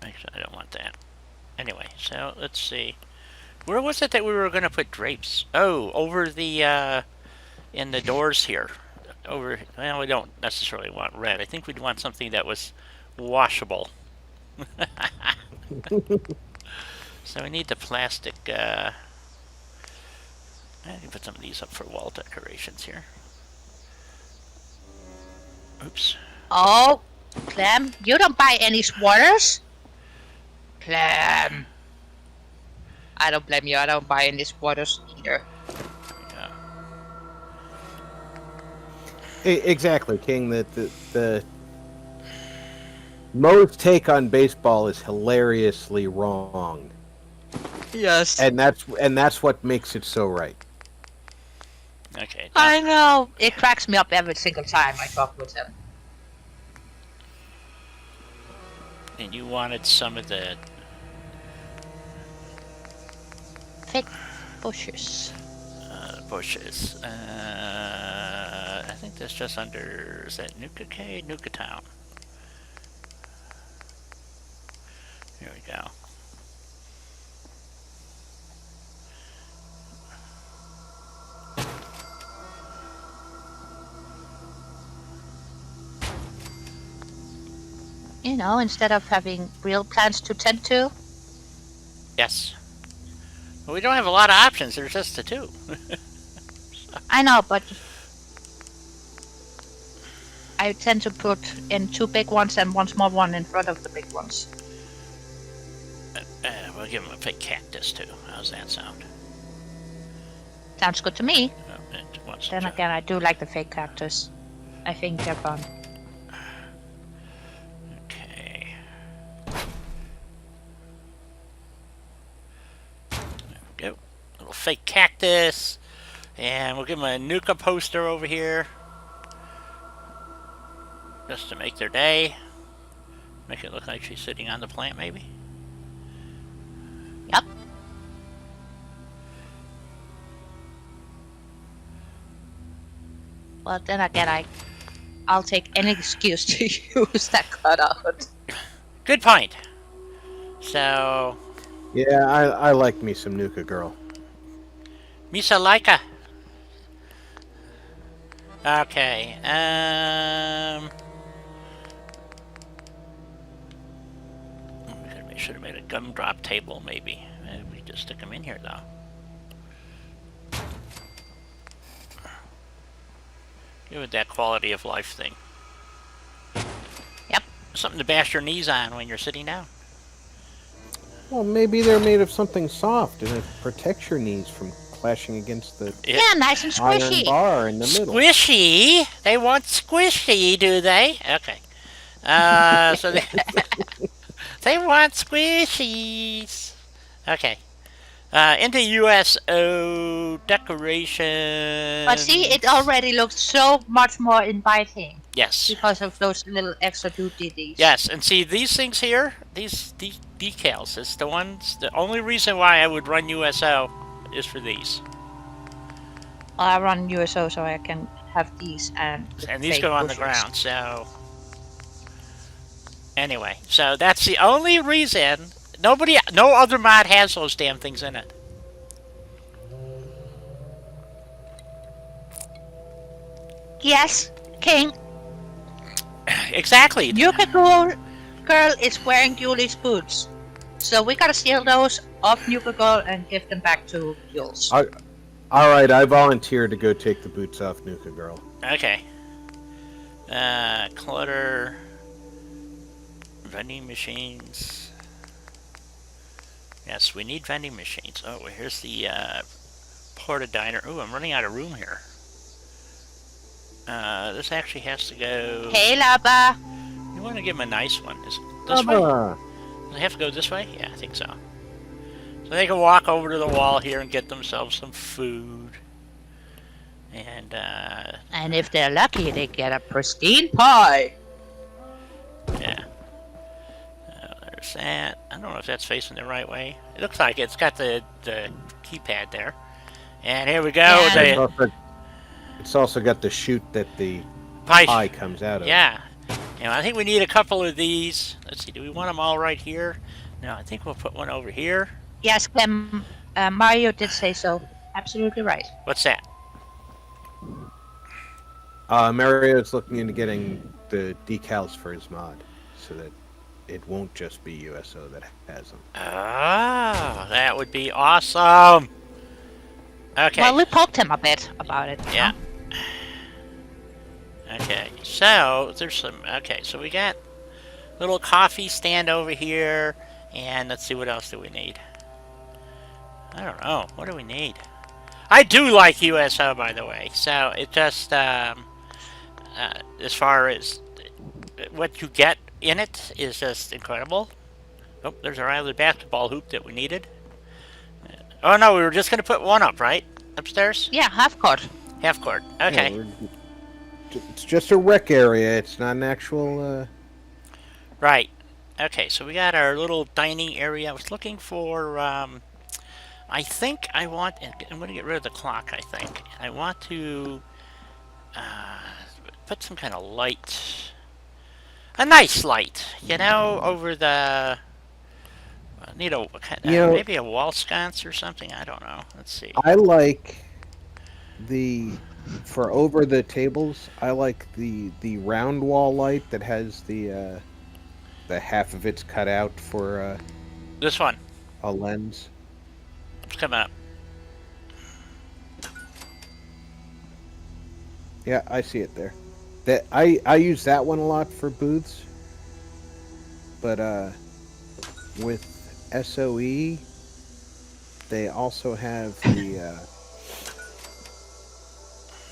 Actually, I don't want that. Anyway, so let's see. Where was it that we were going to put drapes? Oh, over the in the doors here. Over. Well, we don't necessarily want red. I think we'd want something that was washable. So we need the plastic. I can put some of these up for wall decorations here. Oops. Oh, Clem, you don't buy any sweaters? Clem. I don't blame you. I don't buy any sweaters either. Yeah. Exactly, King. The Moe's take on baseball is hilariously wrong. Yes. And that's what makes it so right. Okay. I know. It cracks me up every single time I talk with him. And you wanted some of the Fake bushes. bushes. I think that's just under. Is that Nuka K? Nuka Town. Here we go. You know, instead of having real plants to tend to. Yes. Well, we don't have a lot of options. There's just the two. I know, but I tend to put in 2 big ones and 1 small one in front of the big ones. We'll give him a fake cactus too. How's that sound? Sounds good to me. Oh, it wants Then to- again, I do like the fake cactus. I think they're fun. Okay. There we go. Little fake cactus. And we'll give him a Nuka poster over here. Just to make their day. Make it look like she's sitting on the plant, maybe. Yep. Well, then again, I'll take any excuse to use that cutout. Good point. So, Yeah, I like me some Nuka Girl. Misa Laika. Okay. We should have made a gumdrop table, maybe. We just stick them in here, though. Give it that quality of life thing. Yep. Something to bash your knees on when you're sitting down. Well, maybe they're made of something soft and it protects your knees from clashing against the Yeah. Yeah, nice and iron squishy. bar in the middle. Squishy? They want squishy, do they? Okay. So they want squishies. Okay. Into USO decoration. But see, it already looks so much more inviting Yes. because of those little extra doodlies. Yes, and see these things here, these decals. It's the ones. The only reason why I would run USO is for these. I run USO so I can have these and These fake go on the bushes. ground. So anyway, so that's the only reason. No other mod has those damn things in it. Yes, King. Exactly. Yuka girl is wearing Julie's boots. So we gotta steal those off Yuka girl and give them back to Jules. All right, I volunteer to go take the boots off Nuka Girl. Okay. Clutter. Vending machines. Yes, we need vending machines. Oh, well, here's the Porta Diner. Ooh, I'm running out of room here. This actually has to go... Hey, Laba. You want to give him a nice one. Is it this way? Does it have to go this way? Yeah, I think so. So they can walk over to the wall here and get themselves some food. And if they're lucky, they get a pristine pie. Yeah. There's that. I don't know if that's facing the right way. It looks like it's got the keypad there. And here we go. Yeah. It's also got the chute that the Pie pie comes out of. Yeah. And I think we need a couple of these. Let's see. Do we want them all right here? No, I think we'll put one over here. Yes, Mario did say so. Absolutely right. What's that? Mario's looking into getting the decals for his mod, so that it won't just be USO that has them. Oh, that would be awesome. Okay. Well, we poked him a bit about it. Yeah. Okay, so there's some. Okay, so we got a little coffee stand over here, and let's see what else do we need. I don't know. What do we need? I do like USO, by the way. So it just as far as what you get in it is just incredible. Oh, there's our other basketball hoop that we needed. Oh no, we were just gonna put one up, right? Upstairs? Yeah, half court. Half court. Okay. Yeah, it's just a rec area. It's not an actual. Right. Okay, so we got our little dining area. I was looking for. I think I want. I'm going to get rid of the clock. I think I want to put some kind of light. A nice light, you know, over the. Need a maybe a wall sconce or something. I don't know. Let's see. I like for over the tables. I like the round wall light that has the half of it's cut out for This one. a lens. It's coming up. Yeah, I see it there. That I use that one a lot for booths, but with SOE, they also have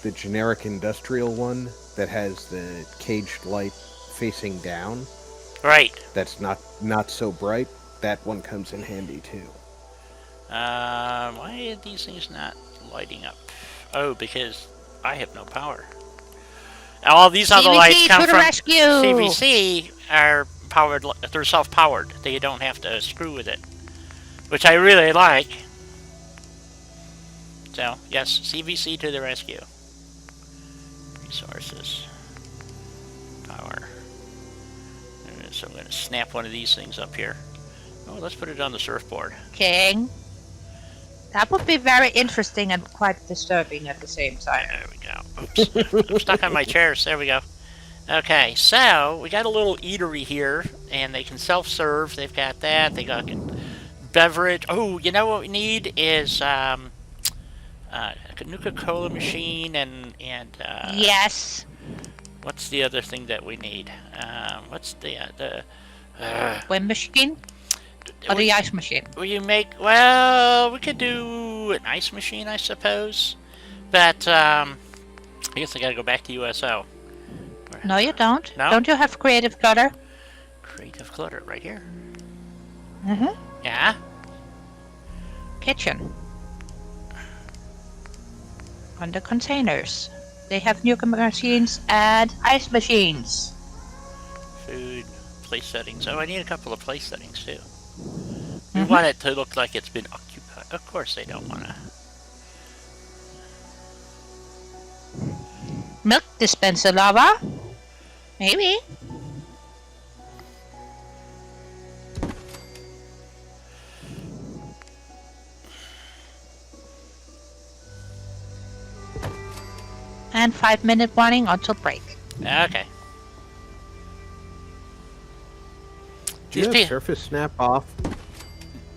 the generic industrial one that has the caged light facing down. Right. That's not so bright. That one comes in handy too. Why are these things not lighting up? Oh, because I have no power. All these other CVC lights come to the from rescue! CVC are powered. They're self-powered. They don't have to screw with it, which I really like. So yes, CVC to the rescue. Resources, power. So I'm going to snap one of these things up here. Oh, let's put it on the surfboard. King. That would be very interesting and quite disturbing at the same time. There we go. Oops. I'm stuck on my chairs. There we go. Okay, so we got a little eatery here, and they can self-serve. They've got that. They got beverage. Oh, you know what we need is a Nuka-Cola machine and Yes. what's the other thing that we need? What's the Wind machine? Or the ice machine? Will you make? Well, we could do an ice machine, I suppose. But I guess I gotta go back to USO. No, you don't. No? Don't you have creative clutter? Creative clutter right here. Mm-hmm. Yeah. kitchen. On the containers. They have nuke machines and ice machines. Food, place settings. Oh, I need a couple of place settings too. We want it to look like it's been occupied. Of course they don't want to. Milk dispenser lava? Maybe. And 5-minute warning until break. Okay. Do you have surface snap off?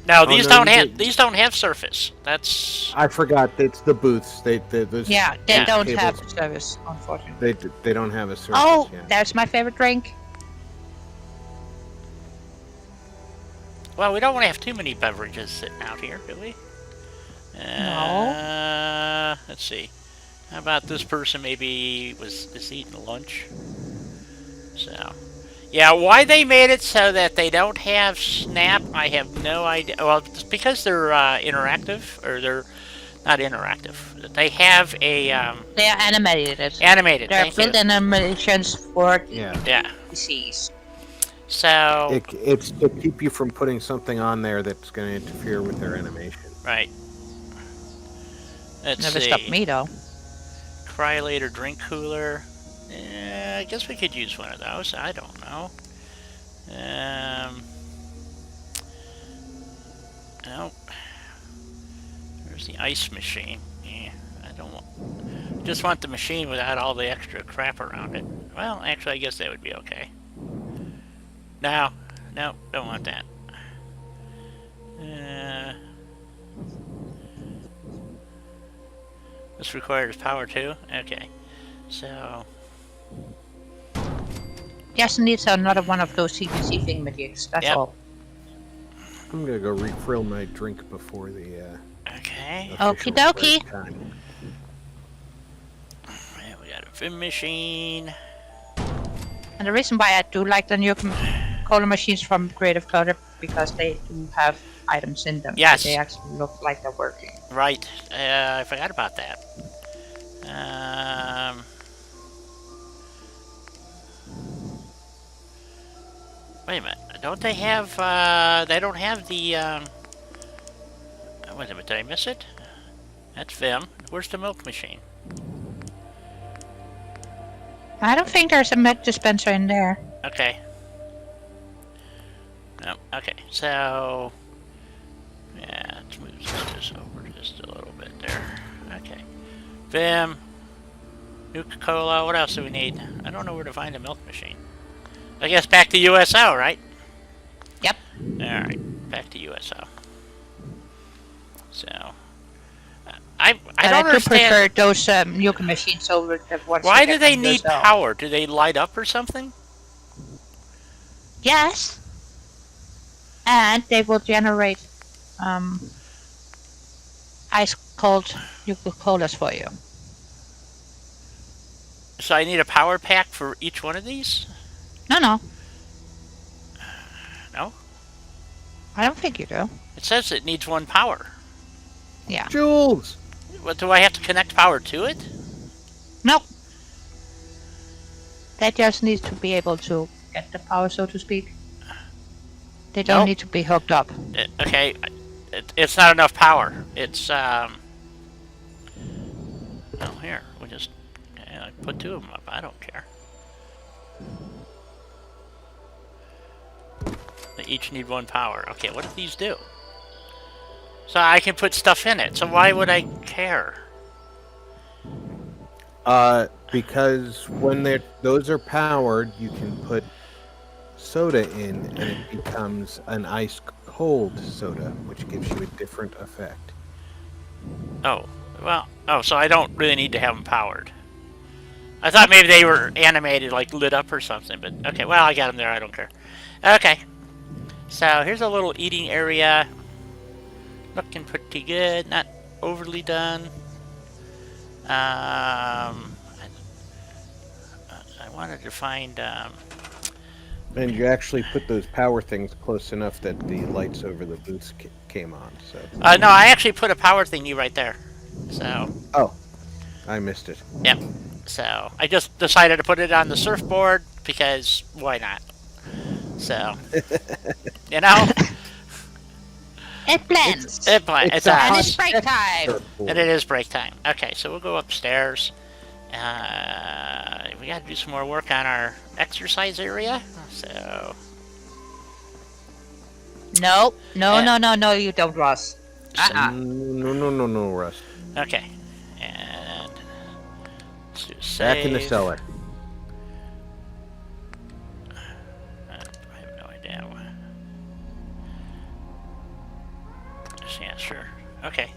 No, Oh, these no, don't you have did- these don't have surface. That's I forgot. It's the booths. Those Yeah, they Yeah. don't tables, have service, unfortunately. They don't have a surface. Oh, yeah. there's my favorite drink. well, we don't want to have too many beverages sitting out here, do we? Let's see. How about this person maybe was eating lunch? So, yeah, why they made it so that they don't have snap, I have no idea. Well, it's because they're interactive, or they're not interactive. They have a They are animated. animated. There are Thank you. built-in animations for Yeah. Yeah. PCs. So It's to keep you from putting something on there that's going to interfere with their animation. right. Let's Never see. stopped me though. Cryolator drink cooler. I guess we could use one of those. I don't know. Oh, there's the ice machine. Yeah, I don't want. Just want the machine without all the extra crap around it. Well, actually, I guess that would be okay. No, don't want that. This requires power too. Okay, so. Just needs another one of those CPC thingamajigs. That's Yep. all. I'm going to go refill my drink before the Okay. official Okie dokie. break time. Yeah, we got a film machine. And the reason why I do like the new cola machines from Creative Clutter because they do have items in them. Yes. They actually look like they're working. Right. I forgot about that. Wait a minute. Don't they have? They don't have the. Wait a minute. Did I miss it? That's Vim. Where's the milk machine? I don't think there's a milk dispenser in there. Okay. No. Okay. So. Yeah. Let's move this over just a little bit there. Okay. Vim. Nuka-Cola. What else do we need? I don't know where to find a milk machine. I guess back to USO, right? Yep. Alright, back to USO. So, I But don't I do prefer understand. those nuke machines over the ones. Why you do get they from need USO. power? Do they light up or something? Yes. And they will generate ice cold Nuka-Colas for you. So I need a power pack for each one of these? No. No? I don't think you do. It says it needs one power. Yeah. Jules! What, do I have to connect power to it? No. They just need to be able to get the power, so to speak. They don't Nope. need to be hooked up. Okay, it's not enough power. It's, oh, here, we just, yeah, I put two of them up. I don't care. They each need one power. Okay, what do these do? So I can put stuff in it. So why would I care? Because when those are powered, you can put soda in, and it becomes an ice cold soda, which gives you a different effect. Oh, well, oh, so I don't really need to have them powered. I thought maybe they were animated, like lit up or something, but okay, well, I got them there, I don't care. Okay, so here's a little eating area. Looking pretty good, not overly done. I wanted to find And you actually put those power things close enough that the lights over the booths came on. So. No, I actually put a power thingy right there. So. Oh, I missed it. Yep. So I just decided to put it on the surfboard because why not? So. You know. It blends. It and it's break time. And it is break time. Okay, so we'll go upstairs. We got to do some more work on our exercise area. So. No, you don't, Ross. No, Russ. Okay. And let's do Back in the save. cellar. I have no idea. Yeah, sure. Okay.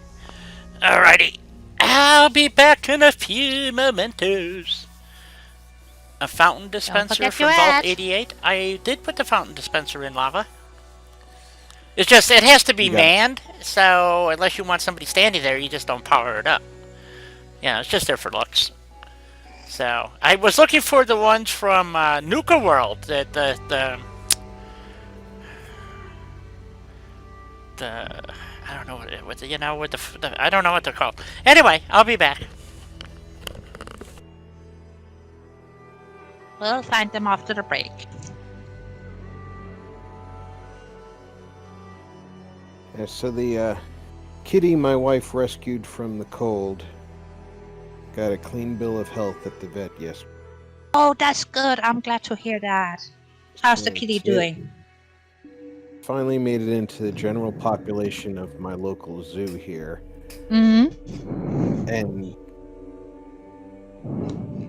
Alrighty. I'll be back in a few mementos. A fountain dispenser from Vault 88. I did put the fountain dispenser in lava. It's just, it has to be manned, so unless you want somebody standing there, you just don't power it up. Yeah, it's just there for looks. So, I was looking for the ones from Nuka World, the I don't know what you know, with the I don't know what they're called. Anyway, I'll be back. We'll find them after the break. Yeah, so the kitty my wife rescued from the cold got a clean bill of health at the vet yesterday. Oh, that's good. I'm glad to hear that. How's the kitty doing? Finally made it into the general population of my local zoo here. Mm-hmm. And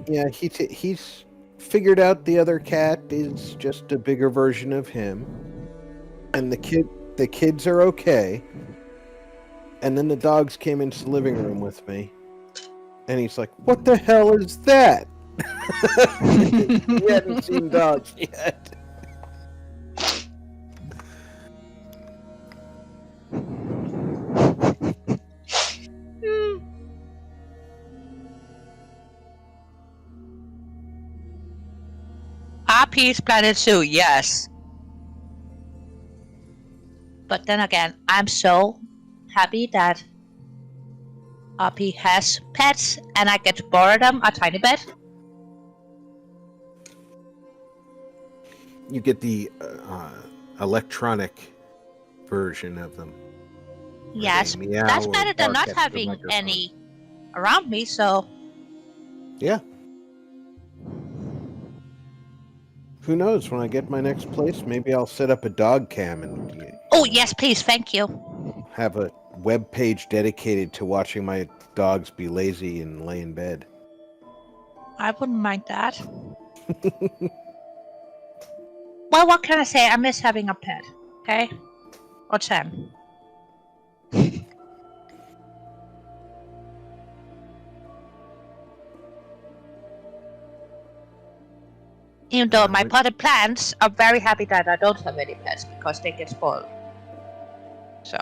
yeah, he's figured out the other cat is just a bigger version of him. And the kids are okay. And then the dogs came into the living room with me. And he's like, "What the hell is that?" We hadn't seen dogs yet. RP's Planet Zoo, yes. But then again, I'm so happy that RP has pets and I get to borrow them a tiny bit. You get the electronic version of them. Yes, that's better than not having any around me, so... Yeah. Who knows, when I get my next place, maybe I'll set up a dog cam and... Oh, yes, please, thank you. Have a web page dedicated to watching my dogs be lazy and lay in bed. I wouldn't mind that. Well, what can I say? I miss having a pet, okay? Or 10. Even though my potted plants are very happy that I don't have any pets because they get spoiled. So.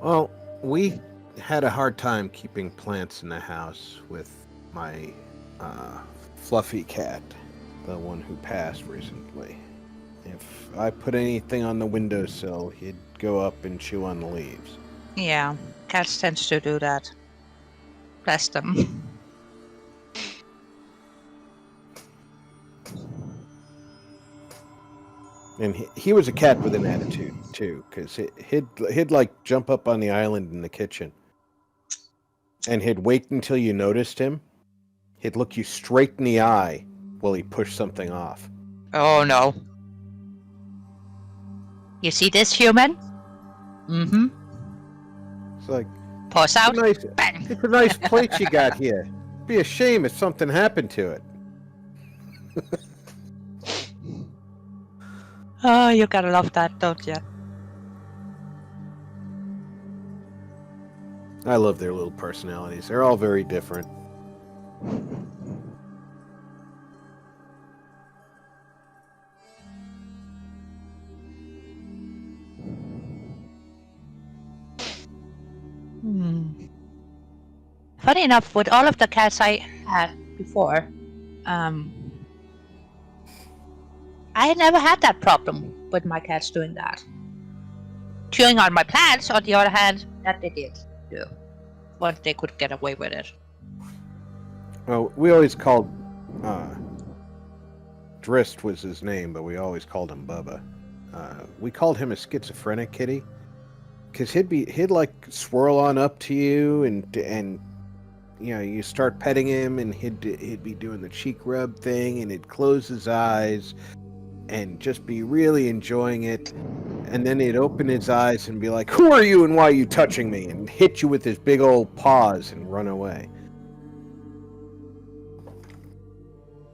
Well, we had a hard time keeping plants in the house with my fluffy cat, the one who passed recently. If I put anything on the windowsill, he'd go up and chew on the leaves. Yeah, cats tend to do that. Bless them. And he was a cat with an attitude too, because he'd like jump up on the island in the kitchen, and he'd wait until you noticed him. He'd look you straight in the eye while he pushed something off. Oh no! You see this, human? Mm-hmm. It's like, pause out. It's a nice plate you got here. It'd be a shame if something happened to it. Oh, you gotta love that, don't you? I love their little personalities. They're all very different. Funny enough, with all of the cats I had before, I never had that problem with my cats doing that. Chewing on my plants, on the other hand, that they did do. Once they could get away with it. Well, we always called Drist was his name, but we always called him Bubba. We called him a schizophrenic kitty because he'd like swirl on up to you and you know, you start petting him and he'd be doing the cheek rub thing and he'd close his eyes and just be really enjoying it, and then he'd open his eyes and be like, "Who are you and why are you touching me?" and hit you with his big old paws and run away.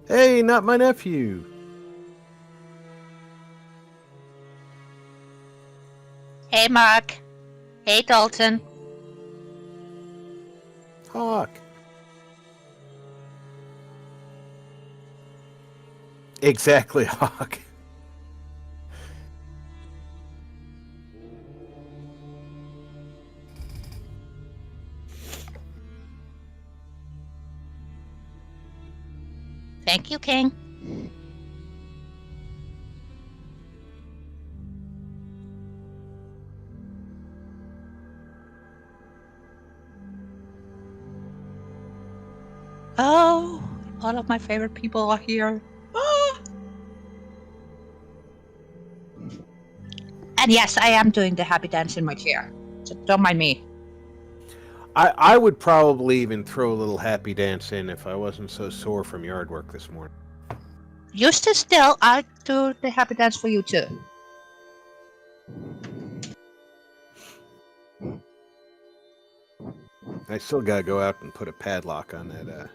Hey, not my nephew. Hey, Mark. Hey, Dalton. Hawk. Exactly, Hawk. Thank you, King. Oh, all of my favorite people are here. And yes, I am doing the happy dance in my chair. So don't mind me. I would probably even throw a little happy dance in if I wasn't so sore from yard work this morning. You sit still, I'll do the happy dance for you too. I still gotta go out and put a padlock on that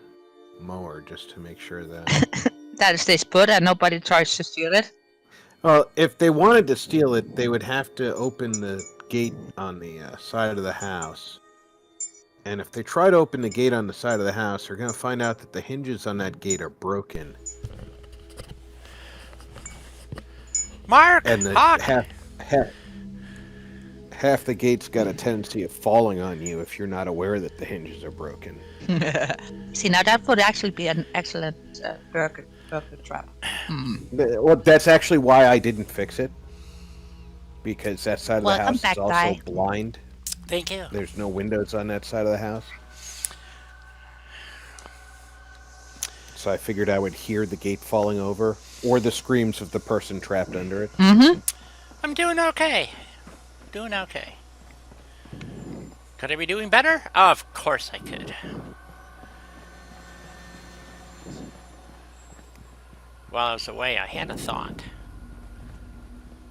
mower just to make sure that... That stays put and nobody tries to steal it. Well, if they wanted to steal it, they would have to open the gate on the side of the house. And if they try to open the gate on the side of the house, they're going to find out that the hinges on that gate are broken. Mark! And the Hawk! half the gate's got a tendency of falling on you if you're not aware that the hinges are broken. See, now that would actually be an excellent burger trap. Well, that's actually why I didn't fix it. Because that side of the Welcome house back, is also Di. blind. Thank you. There's no windows on that side of the house. So I figured I would hear the gate falling over or the screams of the person trapped under it. Mm-hmm. I'm doing okay. Doing okay. Could I be doing better? Oh, of course I could. While I was away, I had a thought.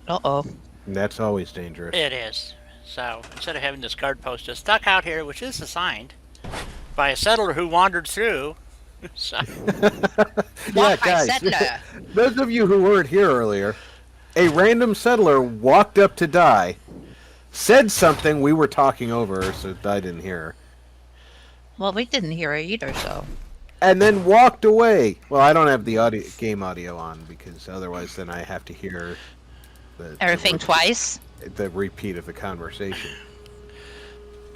Uh-oh. And that's always dangerous. It is. So, instead of having this guard post just stuck out here, which is assigned by a settler who wandered through. So, Yeah, Walk by guys, settler. those of you who weren't here earlier, a random settler walked up to Di, said something we were talking over, so Di didn't hear her, Well, we didn't hear it either, so. and then walked away. Well, I don't have the game audio on, because otherwise then I have to hear Everything twice. the repeat of the conversation.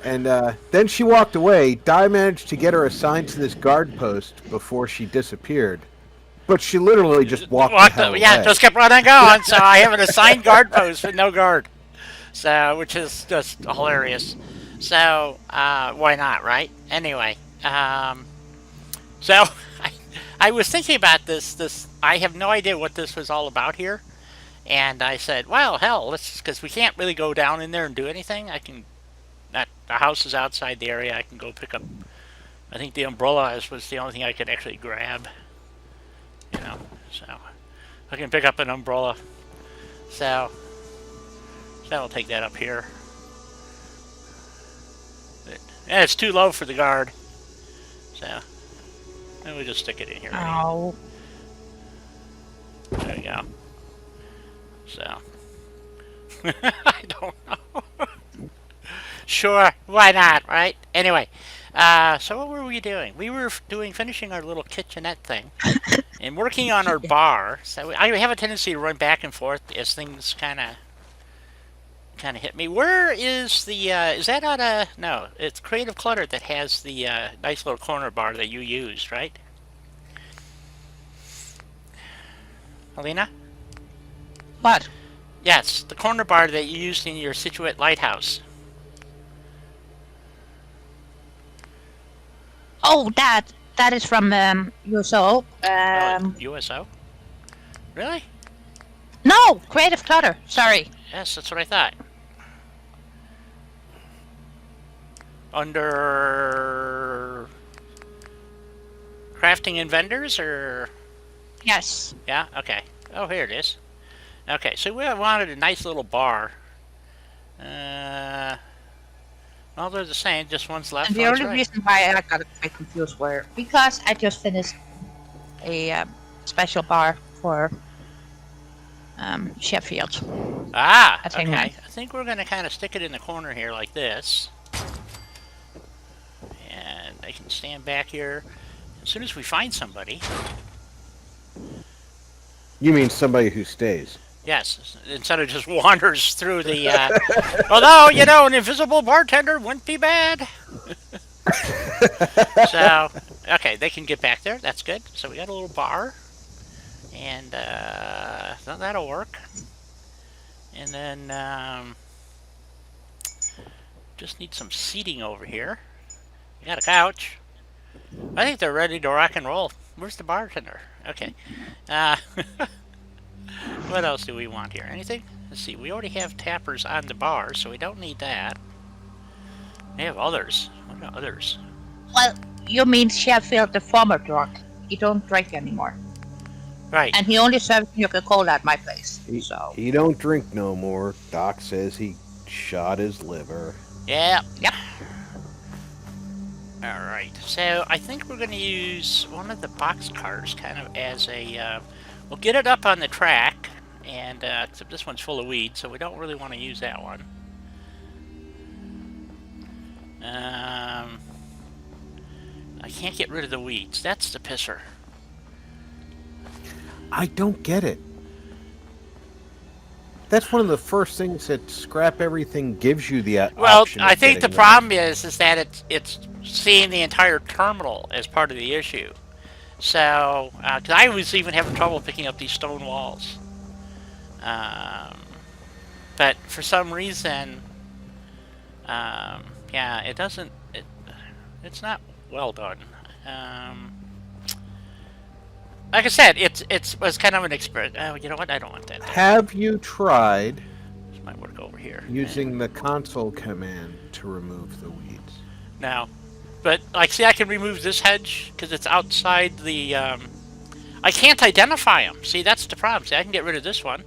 And then she walked away. Di managed to get her assigned to this guard post before she disappeared. But she literally just walked the hell away. yeah, just kept running going. So I have an assigned guard post with no guard. So, which is just hilarious. So, why not, right? Anyway, so I was thinking about this. I have no idea what this was all about here. And I said, well, hell, because we can't really go down in there and do anything. The house is outside the area. I can go pick up, I think the umbrella was the only thing I could actually grab. You know, so I can pick up an umbrella. So I'll take that up here. And it's too low for the guard. So, and we'll just stick it in here. Ow. There we go. So, I don't know. Sure, why not, right? Anyway, so what were we doing? We were finishing our little kitchenette thing and working on our bar. So I have a tendency to run back and forth as things kind of hit me. Where is the, is that on a, no, it's Creative Clutter that has the nice little corner bar that you used, right? Alina? What? Yes, the corner bar that you used in your Situate lighthouse. Oh, that is from USO. USO? Really? No, Creative Clutter. Sorry. Yes, that's what I thought. Under crafting and vendors, or Yes. yeah, okay. Oh, here it is. Okay, so we wanted a nice little bar. Well, they're the same. Just one's left, And the one's only right. reason why I got quite confused were because I just finished a special bar for Sheffield. Ah, I think okay. that- I think we're going to kind of stick it in the corner here like this. And I can stand back here. As soon as we find somebody, You mean somebody who stays? yes, instead of just wanders through the, although, you know, an invisible bartender wouldn't be bad. So, okay, they can get back there. That's good. So we got a little bar. And, so that'll work. And then, just need some seating over here. We got a couch. I think they're ready to rock and roll. Where's the bartender? Okay. What else do we want here? Anything? Let's see. We already have tappers on the bar, so we don't need that. We have others. What are others? Well, you mean Sheffield, the former drunk. He don't drink anymore, Right. and he only serves Coca-Cola at my place. So He don't drink no more. Doc says he shot his liver. Yeah. Yep. Alright. So I think we're going to use one of the box cars kind of as a... we'll get it up on the track. And except this one's full of weeds, so we don't really want to use that one. I can't get rid of the weeds. That's the pisser. I don't get it. That's one of the first things that Scrap Everything gives you the Well, option of I think the getting rid of. problem is that it's seeing the entire terminal as part of the issue. So, 'cause I was even having trouble picking up these stone walls. But for some reason, yeah, it doesn't. It's not well done. Like I said, it was kind of an experiment. Oh, you know what? I don't want that. Have you tried This might work over here. using the console command to remove the weeds? No. But, like, see, I can remove this hedge because it's outside the, I can't identify them. See, that's the problem. See, I can get rid of this one.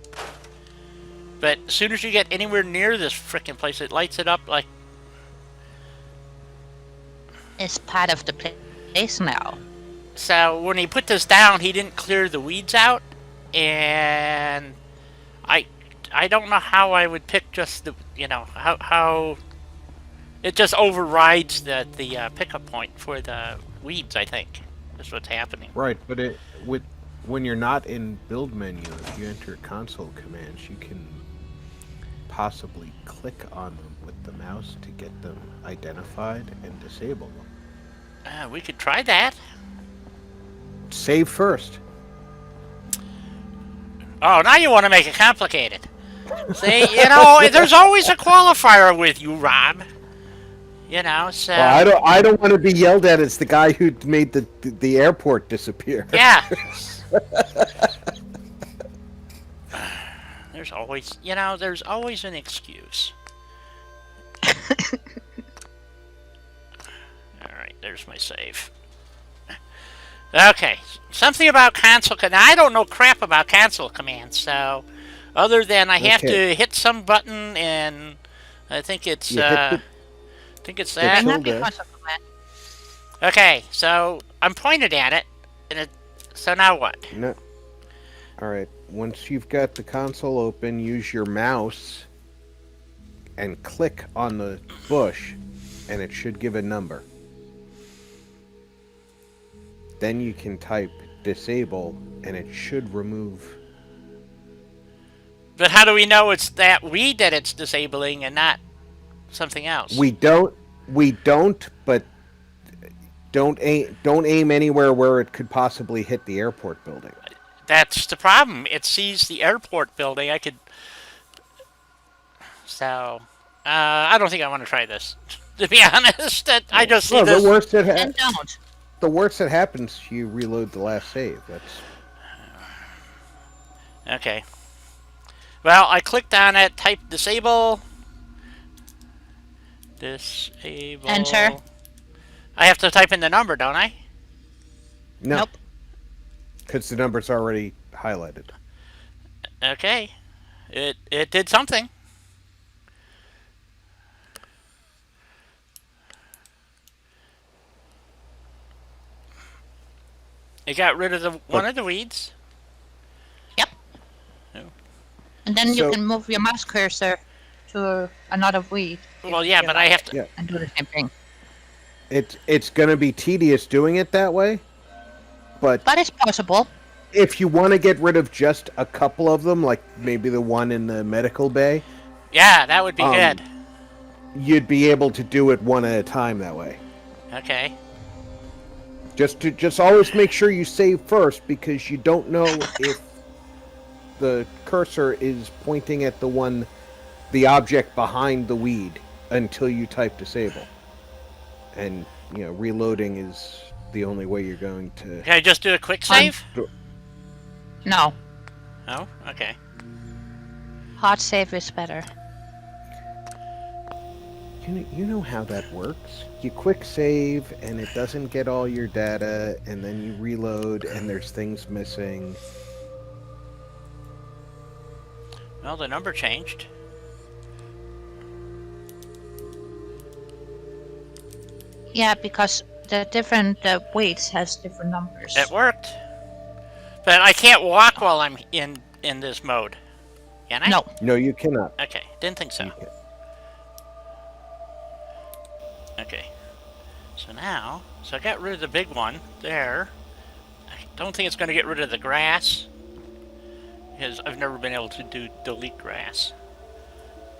But as soon as you get anywhere near this frickin' place, it lights it up like... it's part of the place now. So, when he put this down, he didn't clear the weeds out. And... I don't know how I would pick just the, you know, how it just overrides the pickup point for the weeds, I think. That's what's happening. Right, but when you're not in build menu, if you enter console commands, you can possibly click on them with the mouse to get them identified and disable them. We could try that. Save first. Oh, now you want to make it complicated. See, you know, there's always a qualifier with you, Rob. You know, so... Well, I don't want to be yelled at as the guy who made the airport disappear. Yeah. There's always, you know, there's always an excuse. Alright, there's my save. Okay, something about console... Now, I don't know crap about console commands, so... Other than I have to hit some button, and I think it's... I think it's that. Not because of that. Okay, so I'm pointed at it, and so now what? No. All right. Once you've got the console open, use your mouse and click on the bush, and it should give a number. Then you can type disable, and it should remove. But how do we know it's that weed that it's disabling and not something else? We don't, but don't aim anywhere where it could possibly hit the airport building. That's the problem. It sees the airport building. I could. So, I don't think I want to try this. To be honest, I just see Well, this. Then don't. the worst that happens, you reload the last save. That's Okay. Well, I clicked on it, typed disable. Disable. Enter. I have to type in the number, don't I? no, Nope. because the number's already highlighted. Okay. It did something. It got rid of one of the weeds. Yep. Oh. And then you So- can move your mouse cursor to another weed. Well, yeah, but I have to. Yeah. And do the same thing. It's going to be tedious doing it that way, but But it's possible. if you want to get rid of just a couple of them, like maybe the one in the medical bay, Yeah, that would be good. you'd be able to do it one at a time that way. Okay. Just always make sure you save first, because you don't know if the cursor is pointing at the object behind the weed until you type disable. And, reloading is the only way you're going to... Can I just do a quick save? No. Oh, okay. Hard save is better. You know how that works. You quick save, and it doesn't get all your data, and then you reload, and there's things missing. Well, the number changed. Yeah, because the different weights has different numbers. It worked. But I can't walk while I'm in this mode. Can I? No. No, you cannot. Okay, didn't think so. You can- Okay. So now, I got rid of the big one there. I don't think it's going to get rid of the grass, because I've never been able to delete grass.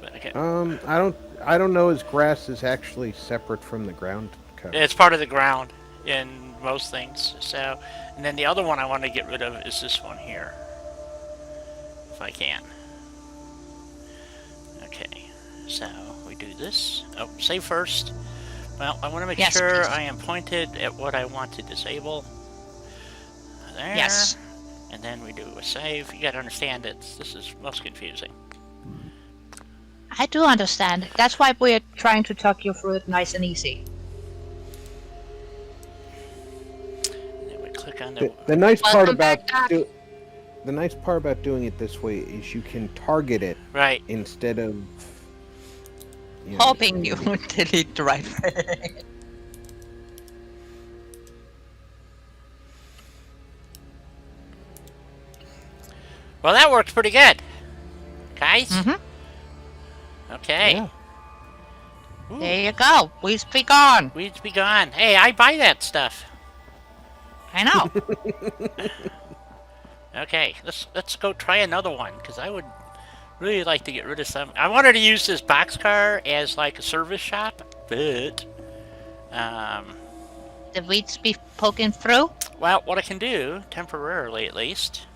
But okay, I don't know as grass is actually separate from the ground cover. it's part of the ground in most things. So, and then the other one I want to get rid of is this one here, if I can. Okay, so we do this. Oh, save first. Well, I want to make Yes, sure please. I am pointed at what I want to disable. There. Yes. And then we do a save. You gotta understand this is most confusing. I do understand. That's why we're trying to talk you through it nice and easy. And then we click on the... The nice part Welcome about back, Doc. the nice part about doing it this way is you can target it Right. instead of Hoping you would delete the right thing. Well, that worked pretty good. Guys? Okay. Yeah. Ooh, There you go. Weeds be gone. weeds be gone. Hey, I buy that stuff. I know. Okay, let's go try another one, because I would really like to get rid of some. I wanted to use this boxcar as like a service shop, but The weeds be poking through. well, what I can do temporarily, at least,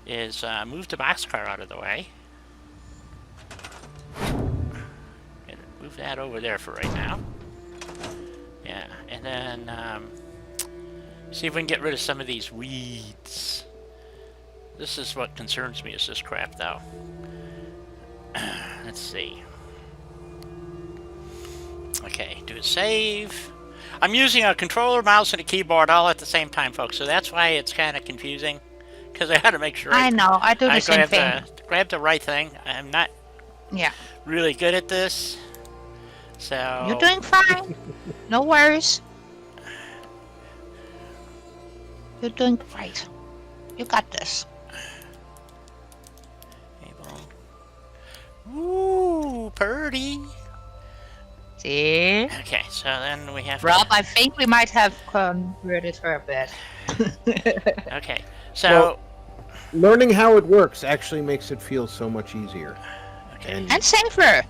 is move the boxcar out of the way. And move that over there for right now. Yeah, and then see if we can get rid of some of these weeds. This is what concerns me, is this crap, though. Let's see. Okay, do a save. I'm using a controller, mouse, and a keyboard all at the same time, folks, so that's why it's kind of confusing. Because I had to make sure I know. I do the same grab the right thing. I'm not Yeah. really good at this. So You're doing fine. No worries. You're doing great. You got this. Ooh, purdy. See? Okay, so then we have Rob, I think we might have converted her a bit. to... Okay, so... Well, learning how it works actually makes it feel so much easier. okay, And safer.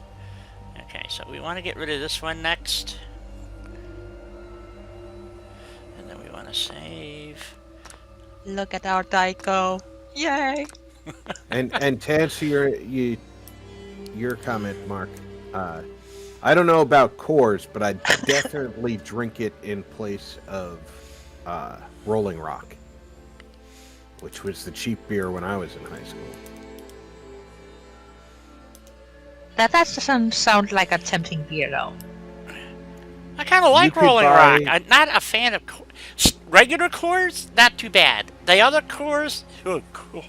okay, so we want to get rid of this one next. And then we want to save. Look at our die go. Yay! And to answer your comment, Mark, I don't know about Coors, but I definitely drink it in place of Rolling Rock, which was the cheap beer when I was in high school. That doesn't sound like a tempting beer, though. I kind of like could Rolling buy- Rock. I'm not a fan of regular Coors. Not too bad. The other Coors, oh, God.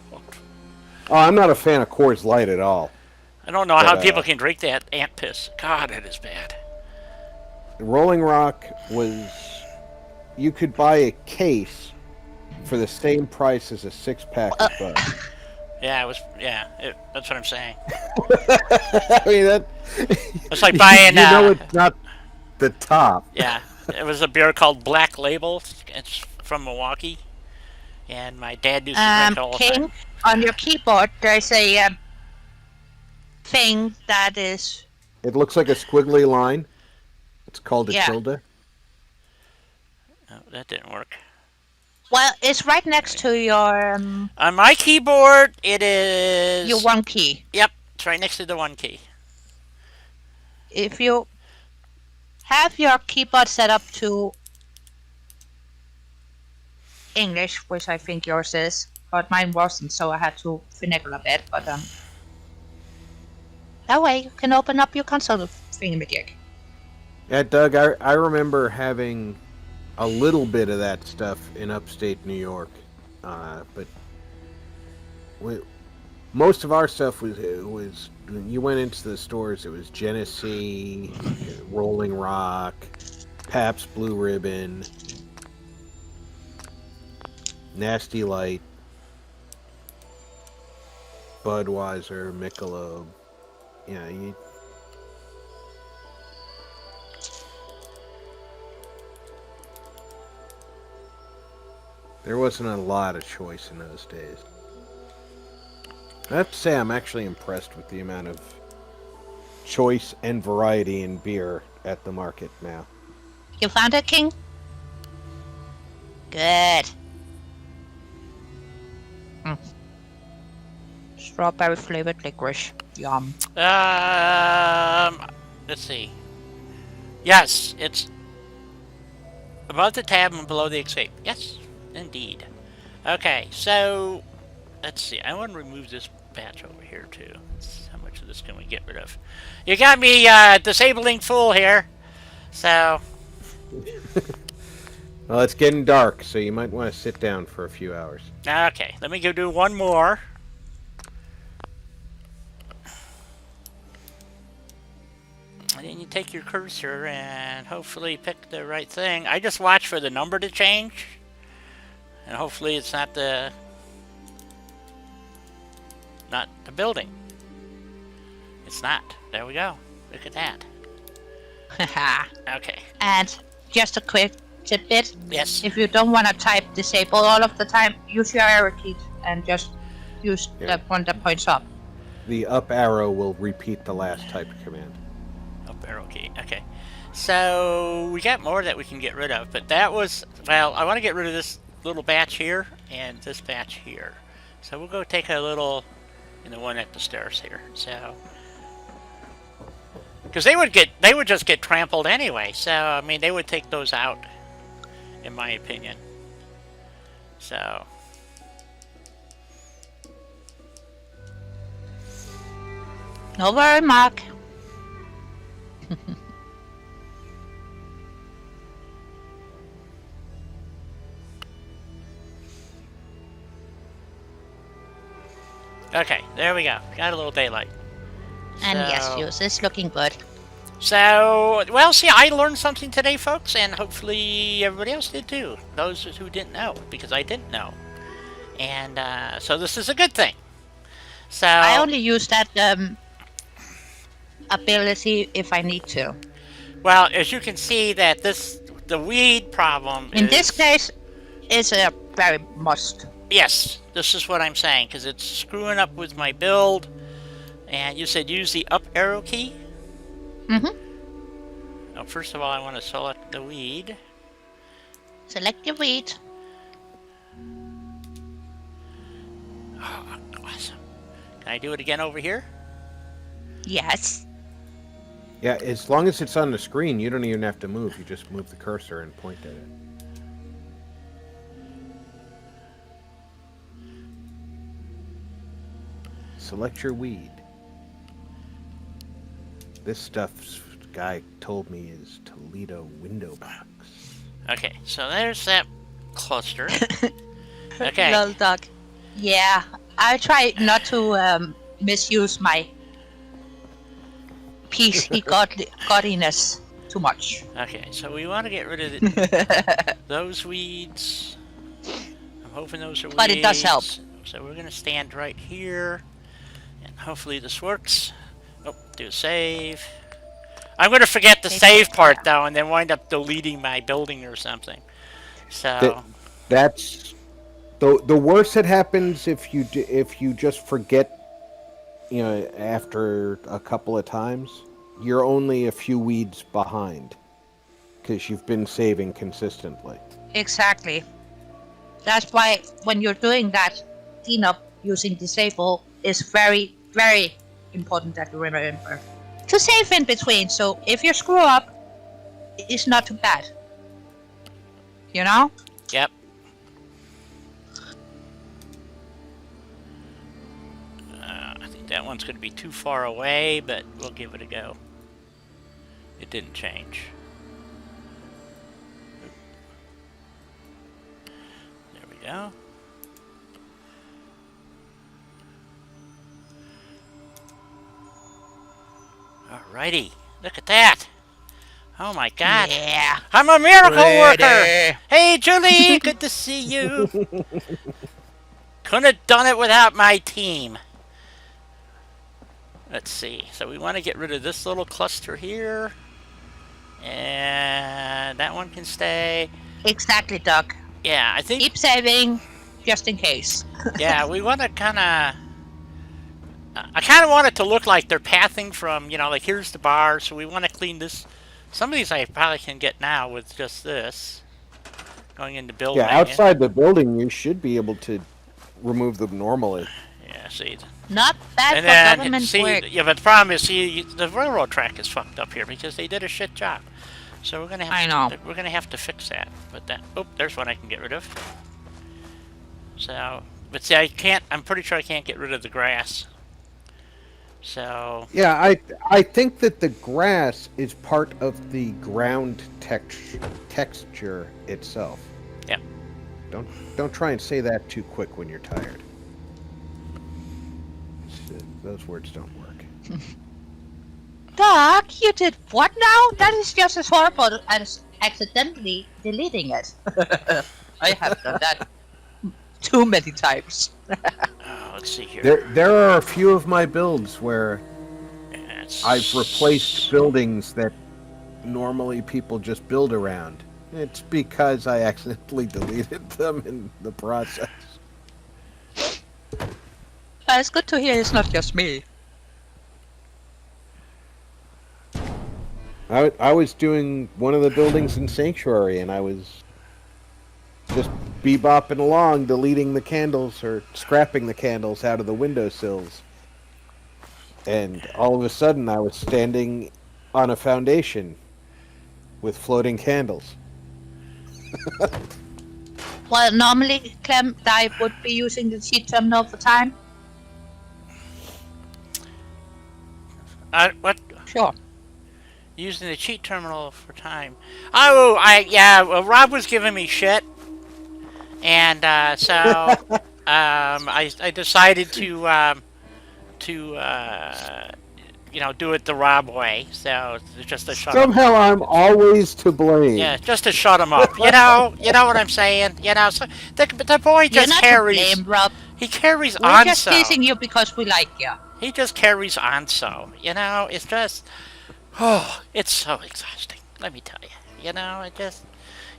Oh, I'm not a fan of Coors Light at all. I don't know how But, people can drink that ant piss. God, it is bad. Rolling Rock was... You could buy a case for the same price as a 6-pack of Bud. Yeah, it was. Yeah, that's what I'm saying. I mean, that... It's like buying. You know it's not the top. Yeah, it was a beer called Black Label. It's from Milwaukee, and my dad used to drink it all the King, time. on your keyboard, there's a thing that is... It looks like a squiggly line. It's called a Yeah. tilde. Oh, that didn't work. Well, it's right next to your On my keyboard, it is. your one key. Yep, it's right next to the one key. If you have your keyboard set up to English, which I think yours is, but mine wasn't, so I had to finagle a bit. But that way you can open up your console thingamajig. Yeah, Doug, I remember having a little bit of that stuff in upstate New York, but most of our stuff was when you went into the stores. It was Genesee, Rolling Rock, Pabst Blue Ribbon, Nasty Light, Budweiser, Michelob. Yeah, there wasn't a lot of choice in those days. I have to say, I'm actually impressed with the amount of choice and variety in beer at the market now. You found it, King? Good. Strawberry flavored licorice. Yum. Let's see. Yes, it's above the tab and below the escape. Yes, indeed. Okay, so let's see. I want to remove this batch over here too. How much of this can we get rid of? You got me disabling full here. So Well, it's getting dark, so you might want to sit down for a few hours. okay, let me go do one more. And then you take your cursor and hopefully pick the right thing. I just watch for the number to change. And hopefully it's not the building. It's not. There we go. Look at that. Haha. Okay. And just a quick tidbit. Yes. If you don't want to type disable all of the time, use your arrow key and just use the one that points up. The up arrow will repeat the last typed command. Up arrow key. Okay. So we got more that we can get rid of, but that was, well, I want to get rid of this little batch here and this batch here. So we'll go take a little in the one at the stairs here. So because they would just get trampled anyway. So I mean they would take those out, in my opinion. So No worry, Mark. okay, there we go. Got a little daylight. And yes, So- yours is looking good. So, well, see, I learned something today, folks, and hopefully everybody else did too. Those who didn't know, because I didn't know. And so this is a good thing. So I only use that ability if I need to. well, as you can see, that the weed problem. In is, this case, it's a very must. yes, this is what I'm saying because it's screwing up with my build. And you said use the up arrow key. Now, first of all, I want to select the weed. Select your weed. Can I do it again over here? Yes. Yeah, as long as it's on the screen, you don't even have to move. You just move the cursor and point at it. Select your weed. This stuff, guy told me, is Toledo window box. Okay, so there's that cluster. Okay. Lol, dog. Yeah, I try not to misuse my PC godliness too much. Okay, so we want to get rid of those weeds. I'm hoping those are weeds. But it does help. So we're going to stand right here. And hopefully this works. Oh, do a save. I'm going to forget the save part, though, and then wind up deleting my building or something. So... That's... The worst that happens if you just forget, you know, after a couple of times, you're only a few weeds behind because you've been saving consistently. Exactly. That's why when you're doing that cleanup using disable is very, very important that you remember to save in between. So if you screw up, it's not too bad. You know? Yep. I think that one's going to be too far away, but we'll give it a go. It didn't change. There we go. Alrighty. Look at that. Oh my god. Yeah. I'm a miracle Ready. worker. Hey Julie, good to see you. Couldn't have done it without my team. Let's see. So we want to get rid of this little cluster here. And that one can stay. Exactly, Doc. Yeah, I think... Keep saving, just in case. Yeah, we want to kind of... I kind of want it to look like they're pathing from, you know, like here's the bar, so we want to clean this. Some of these I probably can get now with just this. Going into building. Yeah, outside the building, you should be able to remove them normally. Yeah, see. Not bad And for then, government see, work. yeah, but the problem is, see, the railroad track is fucked up here because they did a shit job. So we're gonna have I know. we're gonna have to fix that. But that, oh, there's one I can get rid of. So, but see, I can't. I'm pretty sure I can't get rid of the grass. So Yeah, I think that the grass is part of the ground texture itself. yeah, Don't try and say that too quick when you're tired. Those words don't work. Doc, you did what now? That is just as horrible as accidentally deleting it. I have done that too many times. oh, let's see here. There are a few of my builds where It's- I've replaced buildings that normally people just build around. It's because I accidentally deleted them in the process. It's good to hear it's not just me. I was doing one of the buildings in Sanctuary, and I was just bebopping along, deleting the candles or scrapping the candles out of the windowsills. And all of a sudden, I was standing on a foundation with floating candles. Well, normally, Clem, I would be using the cheat terminal for time. What? Sure. Using the cheat terminal for time. Oh, well, Rob was giving me shit, and so I decided to you know, do it the Rob way. So it's just to shut him. Somehow, I'm always to blame. Yeah, just to shut him up. You know what I'm saying. You know, so the boy You're just not carries. to blame, Rob. He carries We're on just so. teasing you because we like you. He just carries on so. You know, it's just. Oh, it's so exhausting. Let me tell you. You know, it just.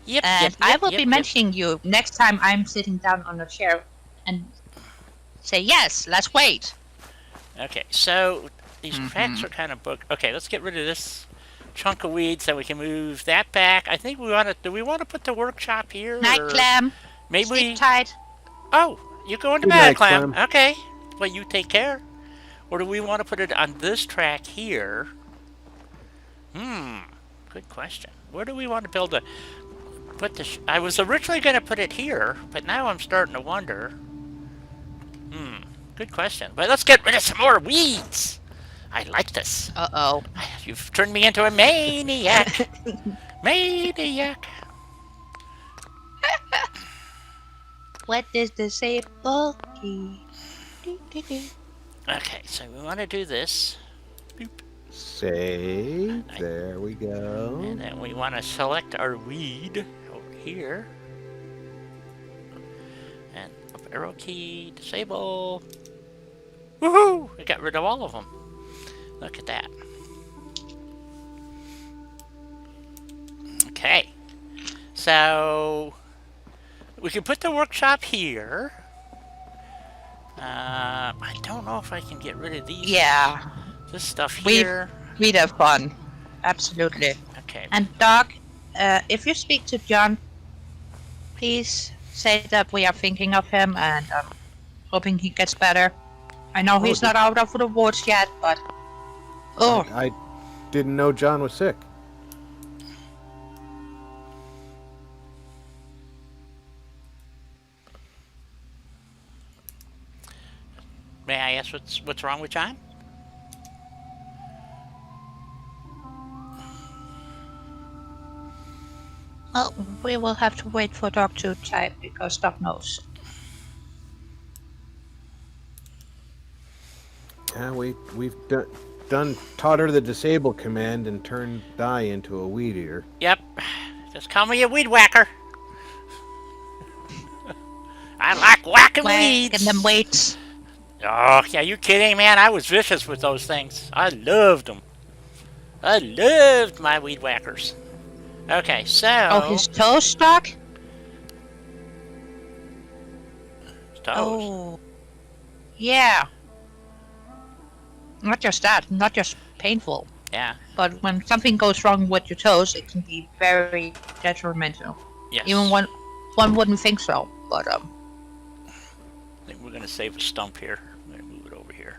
Yep. And yep, I yep, will yep, be yep. mentioning you next time I'm sitting down on a chair and say, yes, let's wait. Okay, so these cracks are kind of booked. Okay, let's get rid of this chunk of weeds so we can move that back. I think we want to. Do we want to put the workshop here? Night, or Clam. Maybe Sleep we. tight. Oh, you're going to Good bed, night, Clam. Clem. Okay. Well, you take care. Or do we want to put it on this track here? Good question. Where do we want to build put the... I was originally going to put it here, but now I'm starting to wonder. Good question. But let's get rid of some more weeds. I like this. Uh-oh. You've turned me into a maniac. Maniac. What is the disabled key? Okay, so we want to do this. Boop. Save. There we go. And then we want to select our weed over here. And up arrow key, disable. Woohoo! We got rid of all of them. Look at that. Okay. So we can put the workshop here. I don't know if I can get rid of these. Yeah. This stuff here. We'd have fun. Absolutely. Okay. And Doc, if you speak to John, please say that we are thinking of him and hoping he gets better. I know he's not out of the woods yet, but... Oh. I didn't know John was sick. May I ask what's wrong with John? Well, we will have to wait for Doc to type because Doc knows. Yeah, we've taught her the disable command and turned Di into a weed eater. Yep. Just call me a weed whacker. I like whacking weeds. And them weights. Oh, yeah, you kidding, man? I was vicious with those things. I loved them. I loved my weed whackers. Okay, so... Oh, his toes, Doc? Toes. Oh. Yeah. Not just that, not just painful. Yeah. But when something goes wrong with your toes, it can be very detrimental. Yes. Even one wouldn't think so, but I think we're going to save a stump here. I'm going to move it over here.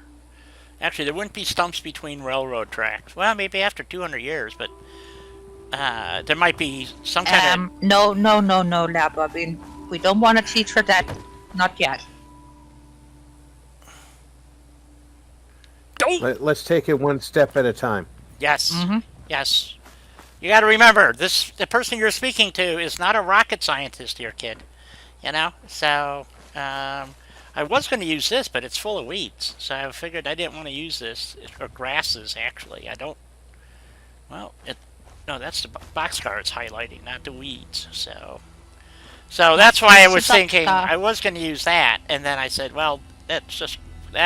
Actually, there wouldn't be stumps between railroad tracks. Well, maybe after 200 years, but there might be some kind of... No, Lab. I mean, we don't want to teach her that. Not yet. Don't! Let's take it one step at a time. Yes. Mm-hmm. Yes. You got to remember, the person you're speaking to is not a rocket scientist here, kid. You know? So, I was going to use this, but it's full of weeds. So I figured I didn't want to use this. Or grasses, actually. I don't... Well, no, that's the boxcar it's highlighting, not the weeds. So that's why I was thinking I was going to use that. And then I said, well, that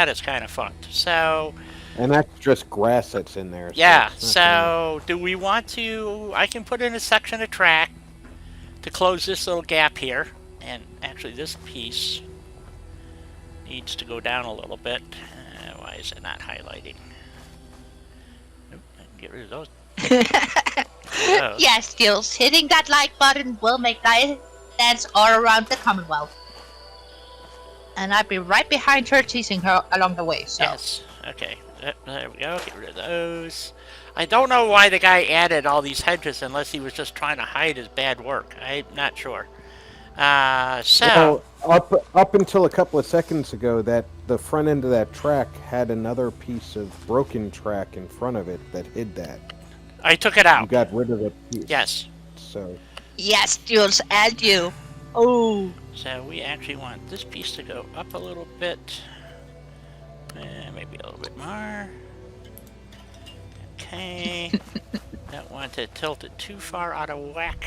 is kind of fucked. So... And that's just grass that's in there. Yeah, so do we want to... I can put in a section of track to close this little gap here. And actually this piece needs to go down a little bit. Why is it not highlighting? Nope, I can get rid of those. Yes, Jules. Hitting that like button will make that dance all around the Commonwealth. And I'd be right behind her, teasing her along the way. So. Yes, okay. There we go, get rid of those. I don't know why the guy added all these hedges unless he was just trying to hide his bad work. I'm not sure. Well, up until a couple of seconds ago, that the front end of that track had another piece of broken track in front of it that hid that. I took it out. You got rid of the piece. Yes. So. Yes, Jules, and you. Oh. So we actually want this piece to go up a little bit. Maybe a little bit more. Okay. Don't want to tilt it too far out of whack.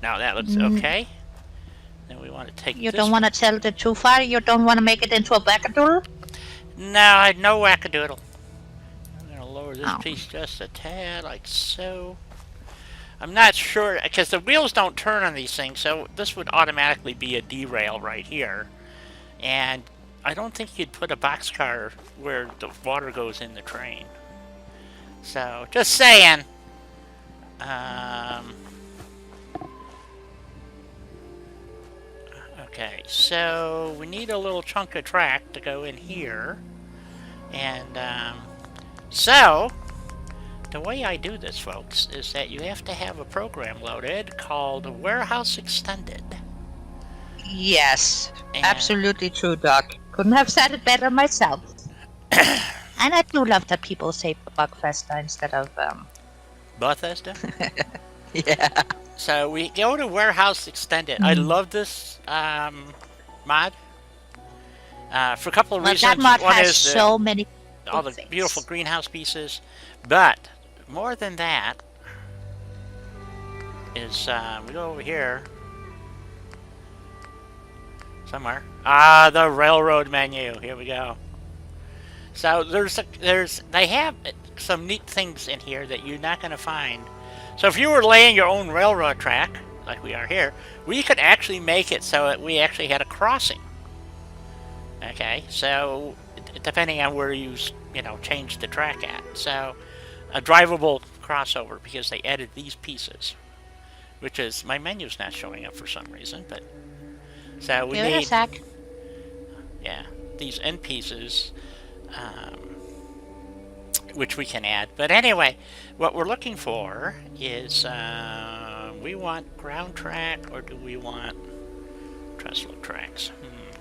Now that looks okay. Then we want to take You this... don't want to tilt it too far? You don't want to make it into a wackadoodle? No, no wackadoodle. I'm going to lower this piece just a tad, like so. I'm not sure, because the wheels don't turn on these things, so this would automatically be a derail right here. And I don't think you'd put a boxcar where the water goes in the train. So, just saying. Okay, so we need a little chunk of track to go in here. And so, the way I do this, folks, is that you have to have a program loaded called Warehouse Extended. Yes, And- absolutely true, Doc. Couldn't have said it better myself. And I do love that people say Bugfesta instead of Bethesda. yeah. So we go to Warehouse Extended. I love this mod for a couple of Well, reasons. that mod One has is so many all the things. beautiful greenhouse pieces, but more than that is we go over here somewhere. The railroad menu. Here we go. So they have some neat things in here that you're not going to find. So if you were laying your own railroad track, like we are here, we could actually make it so that we actually had a crossing. Okay, so depending on where you change the track at, so a drivable crossover because they added these pieces, which is my menu's not showing up for some reason, but so we Give it a need sec. these end pieces, which we can add. But anyway, what we're looking for is we want ground track or do we want trestle tracks?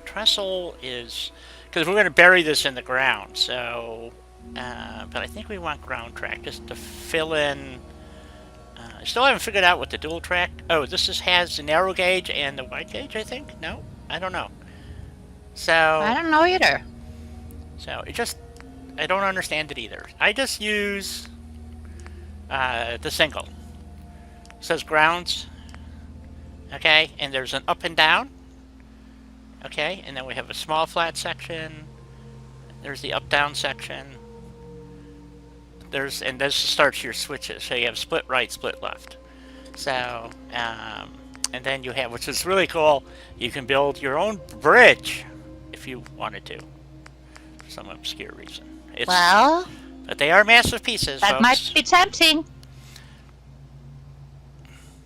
Trestle is because we're going to bury this in the ground, so but I think we want ground track just to fill in. I still haven't figured out what the dual track. Oh, this has the narrow gauge and the wide gauge, I think. No, I don't know. So I don't know either. So I don't understand it either. I just use the single. It says grounds, okay, and there's an up and down, okay, and then we have a small flat section. There's the up down section. And this starts your switches. So you have split right, split left. So and then you have, which is really cool, you can build your own bridge if you wanted to, for some obscure reason. But they are massive pieces, That folks. might be tempting.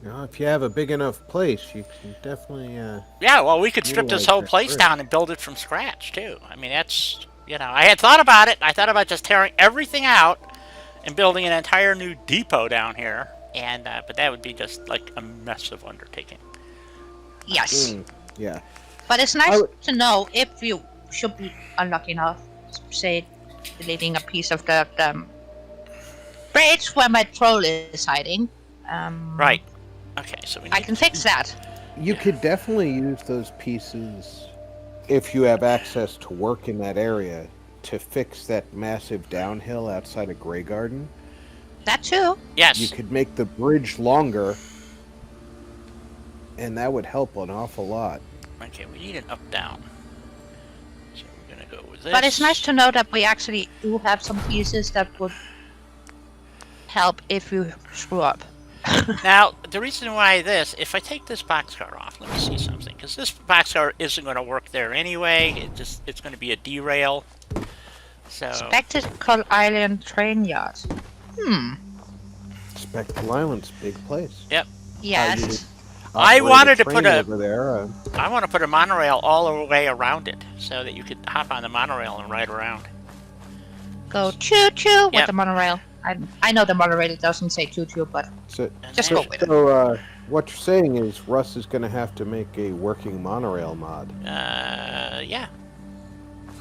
If you have a big enough place, you can definitely. Yeah, well, we could strip this utilize whole that place bridge. down and build it from scratch, too. I mean, that's, I had thought about it. I thought about just tearing everything out and building an entire new depot down here. And but that would be just like a massive undertaking. Yes. Yeah. But it's nice to know if you should be unlucky enough, say, deleting a piece of the bridge where my troll is hiding. Right. Okay, so we need I can fix that. You could definitely use those pieces if you have access to work in that area to fix that massive downhill outside of Grey Garden. That too. Yes. You could make the bridge longer, and that would help an awful lot. Okay, we need an up-down. So we're going to go with this. But it's nice to know that we actually do have some pieces that would help if you screw up. Now, the reason why if I take this boxcar off, let me see something, because this boxcar isn't going to work there anyway. It's going to be a derail. So Spectacle Island train yard. Spectral Island's a big place. Yep. Yes. I wanted to put train a- over there. I want to put a monorail all the way around it so that you could hop on the monorail and ride around. Go choo choo with Yep. the monorail. I know the monorail doesn't say choo choo, but So, just then- go with it. so what you're saying is Russ is going to have to make a working monorail mod Yeah.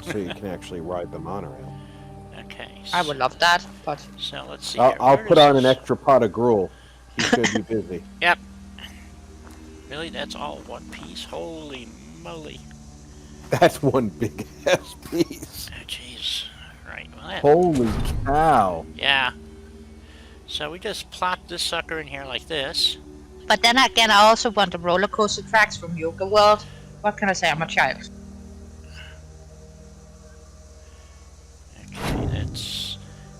so you can actually ride the monorail. Okay. I would love that, but So let's see. I'll Where put is on an this? extra pot of gruel. He's going to be busy. Yep. Really, that's all one piece? Holy moly! That's one big ass piece. Oh, jeez. Right. Well, that, Holy cow. yeah. So we just plop this sucker in here like this. But then again, I also want the roller coaster tracks from Yoga World. What can I say? I'm a child. Okay, that's...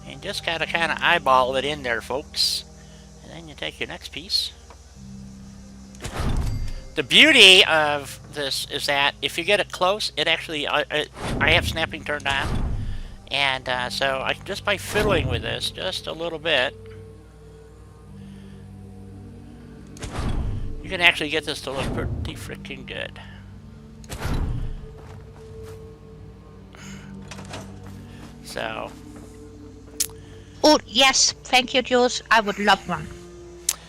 And just gotta kind of eyeball it in there, folks. And then you take your next piece. The beauty of this is that if you get it close, it actually... I have snapping turned on. And so just by fiddling with this just a little bit, you can actually get this to look pretty freaking good. So, Oh, yes. Thank you, Jules. I would love one.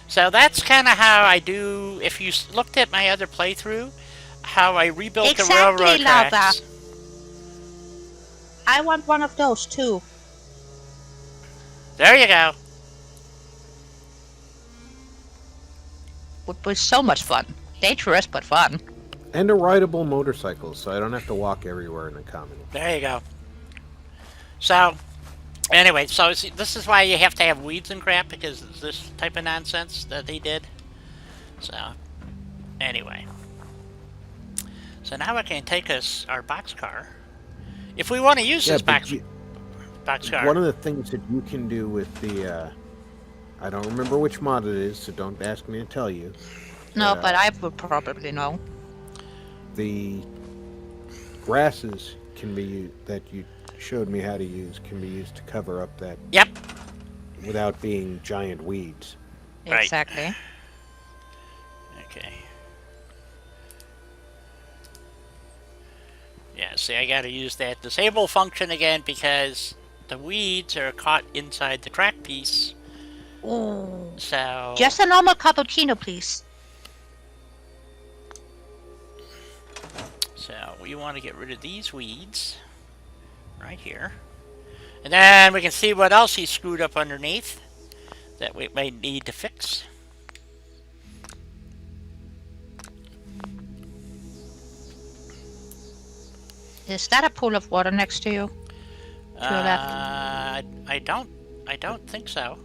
so that's kind of how I do. If you looked at my other playthrough, how I rebuilt the Exactly, railroad Lava. tracks. I want one of those too. There you go. Would be so much fun. Dangerous, but fun. And a rideable motorcycle, so I don't have to walk everywhere in a common. There you go. So, anyway, so this is why you have to have weeds and crap, because it's this type of nonsense that they did. So, anyway. So now we can take our boxcar. If we want to use this boxcar. One of the things that you can do with the, I don't remember which mod it is, so don't ask me to tell you. No, but I would probably know. The grasses can be used, that you showed me how to use, can be used to cover up that. Yep. Without being giant weeds. Right. Exactly. Okay. Yeah, see, I gotta use that disable function again because the weeds are caught inside the track piece. Ooh. So... Just a normal cappuccino, please. So, we want to get rid of these weeds. Right here. And then we can see what else he screwed up underneath that we may need to fix. Is that a pool of water next to you? To your left? I don't think so.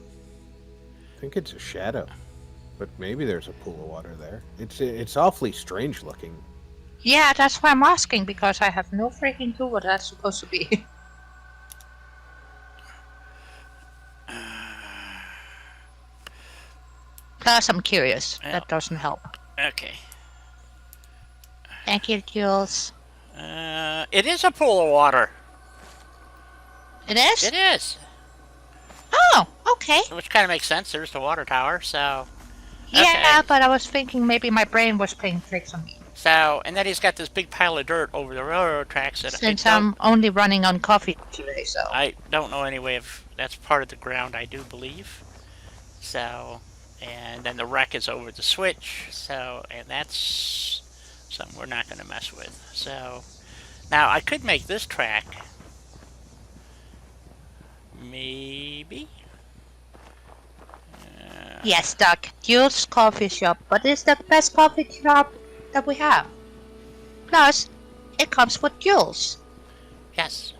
I think it's a shadow, but maybe there's a pool of water there. It's awfully strange looking. Yeah, that's why I'm asking, because I have no freaking clue what that's supposed to be. Plus, I'm curious. Yeah. That doesn't help. Okay. Thank you, Jules. It is a pool of water. It is? It is. Oh, okay. Which kind of makes sense. There's the water tower, so... Yeah, Okay. but I was thinking maybe my brain was playing tricks on me. So, and then he's got this big pile of dirt over the railroad tracks that Since I'm only running on coffee today, so... I don't know any way if that's part of the ground, I do believe. So, and then the wreck is over the switch, so, and that's something we're not going to mess with. So, now I could make this track, maybe? Yes, Doc. Jules' coffee shop, but it's the best coffee shop that we have. Plus, it comes with Jules. Yes.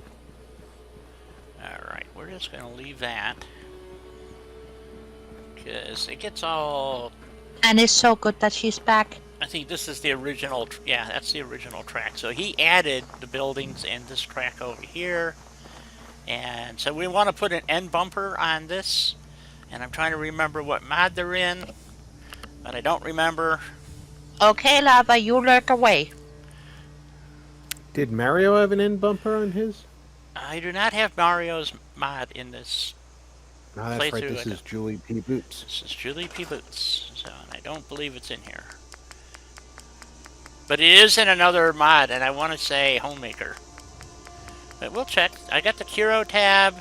Alright, we're just going to leave that. Because it gets all... And it's so good that she's back. I think this is the original... Yeah, that's the original track. So he added the buildings and this track over here. And so we want to put an end bumper on this. And I'm trying to remember what mod they're in. But I don't remember. Okay, Lava, you lurk away. Did Mario have an end bumper on his? I do not have Mario's mod in this. No, that's right. playthrough. This is Julie P. Boots. This is Julie P. Boots. So I don't believe it's in here. But it is in another mod, and I want to say Homemaker. But we'll check. I got the Curo tab,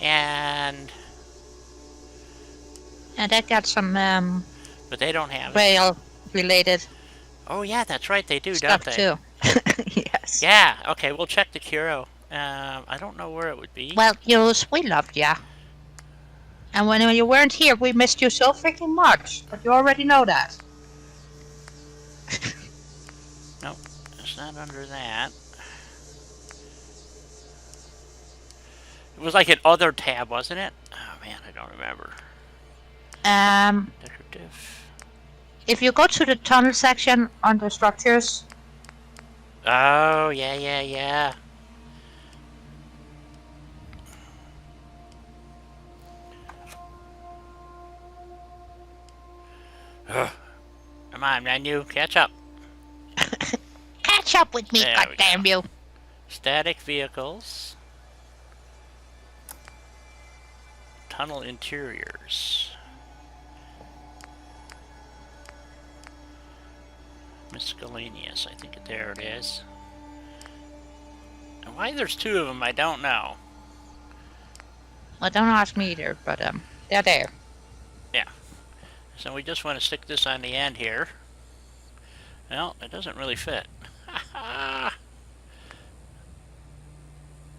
and And I got some but they don't have it. rail-related Oh yeah, that's right. They do, stuff don't they? too. Yes. Yeah. Okay, we'll check the Curo. I don't know where it would be. Well, Jules, we loved ya. And when you weren't here, we missed you so freaking much. But you already know that. Nope, it's not under that. It was like an other tab, wasn't it? Oh man, I don't remember. Decorative. If you go to the tunnel section under structures, Oh, yeah. Ugh. Come on, menu, catch up. catch up with me, There we goddamn you. Static vehicles. Tunnel interiors. Miscellaneous, I think there it is. And why there's two of them, I don't know. Well, don't ask me either, but they're there. Yeah. So we just want to stick this on the end here. Well, it doesn't really fit. Wow,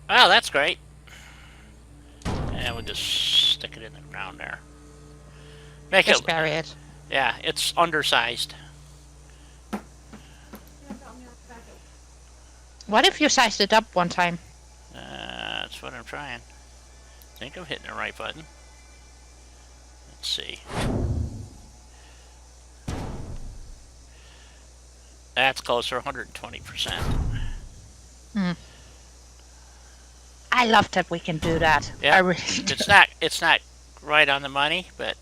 that's great. And we'll just stick it in the ground there. Make Just it. bury it. Yeah, it's undersized. What if you sized it up one time? That's what I'm trying. Think I'm hitting the right button. Let's see. That's closer, 120%. I love that we can do that. Yeah, I really do. it's not right on the money, but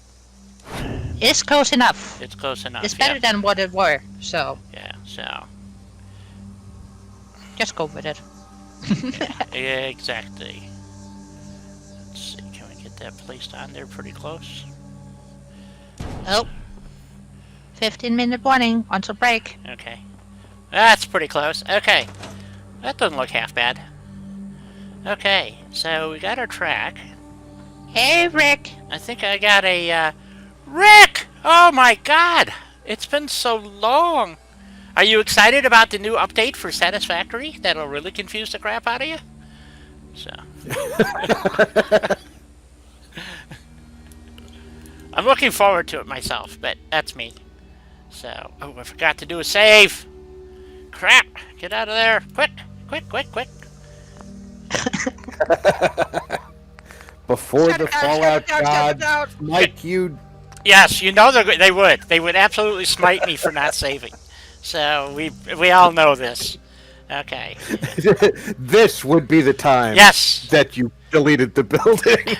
It's close enough. it's close enough. It's better than what it were, so Yeah, so just go with it. yeah, exactly. Let's see, can we get that placed on there pretty close? Oh. 15-minute warning until break. Okay. That's pretty close. Okay. That doesn't look half bad. Okay, so we got our track. Hey, Rick. I think I got a, Rick! Oh my god! It's been so long! Are you excited about the new update for Satisfactory? That'll really confuse the crap out of you? So. I'm looking forward to it myself, but that's me. So, oh, I forgot to do a save! Crap! Get out of there! Quick! Quick, quick, quick! Before the Fallout gods smite you. Yes, you know they would. They would absolutely smite me for not saving. So we all know this. Okay. This would be the time. Yes. That you deleted the building.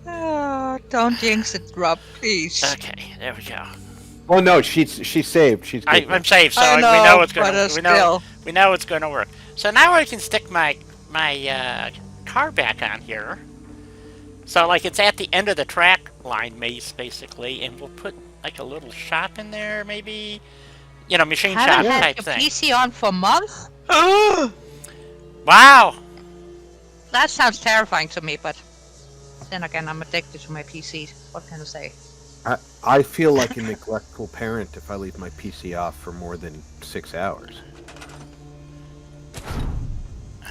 Oh, don't jinx it, Rob, please. Okay, there we go. Well, no, she's saved. She's good. I'm safe, so I know, we know it's but gonna we know it's gonna work. So now I can stick my car back on here. So like it's at the end of the track line, basically, and we'll put like a little shop in there, maybe, you know, machine shop Haven't had type your thing. PC on for a month? Wow. That sounds terrifying to me, but then again, I'm addicted to my PC. What can I say? I feel like a neglectful parent if I leave my PC off for more than 6 hours.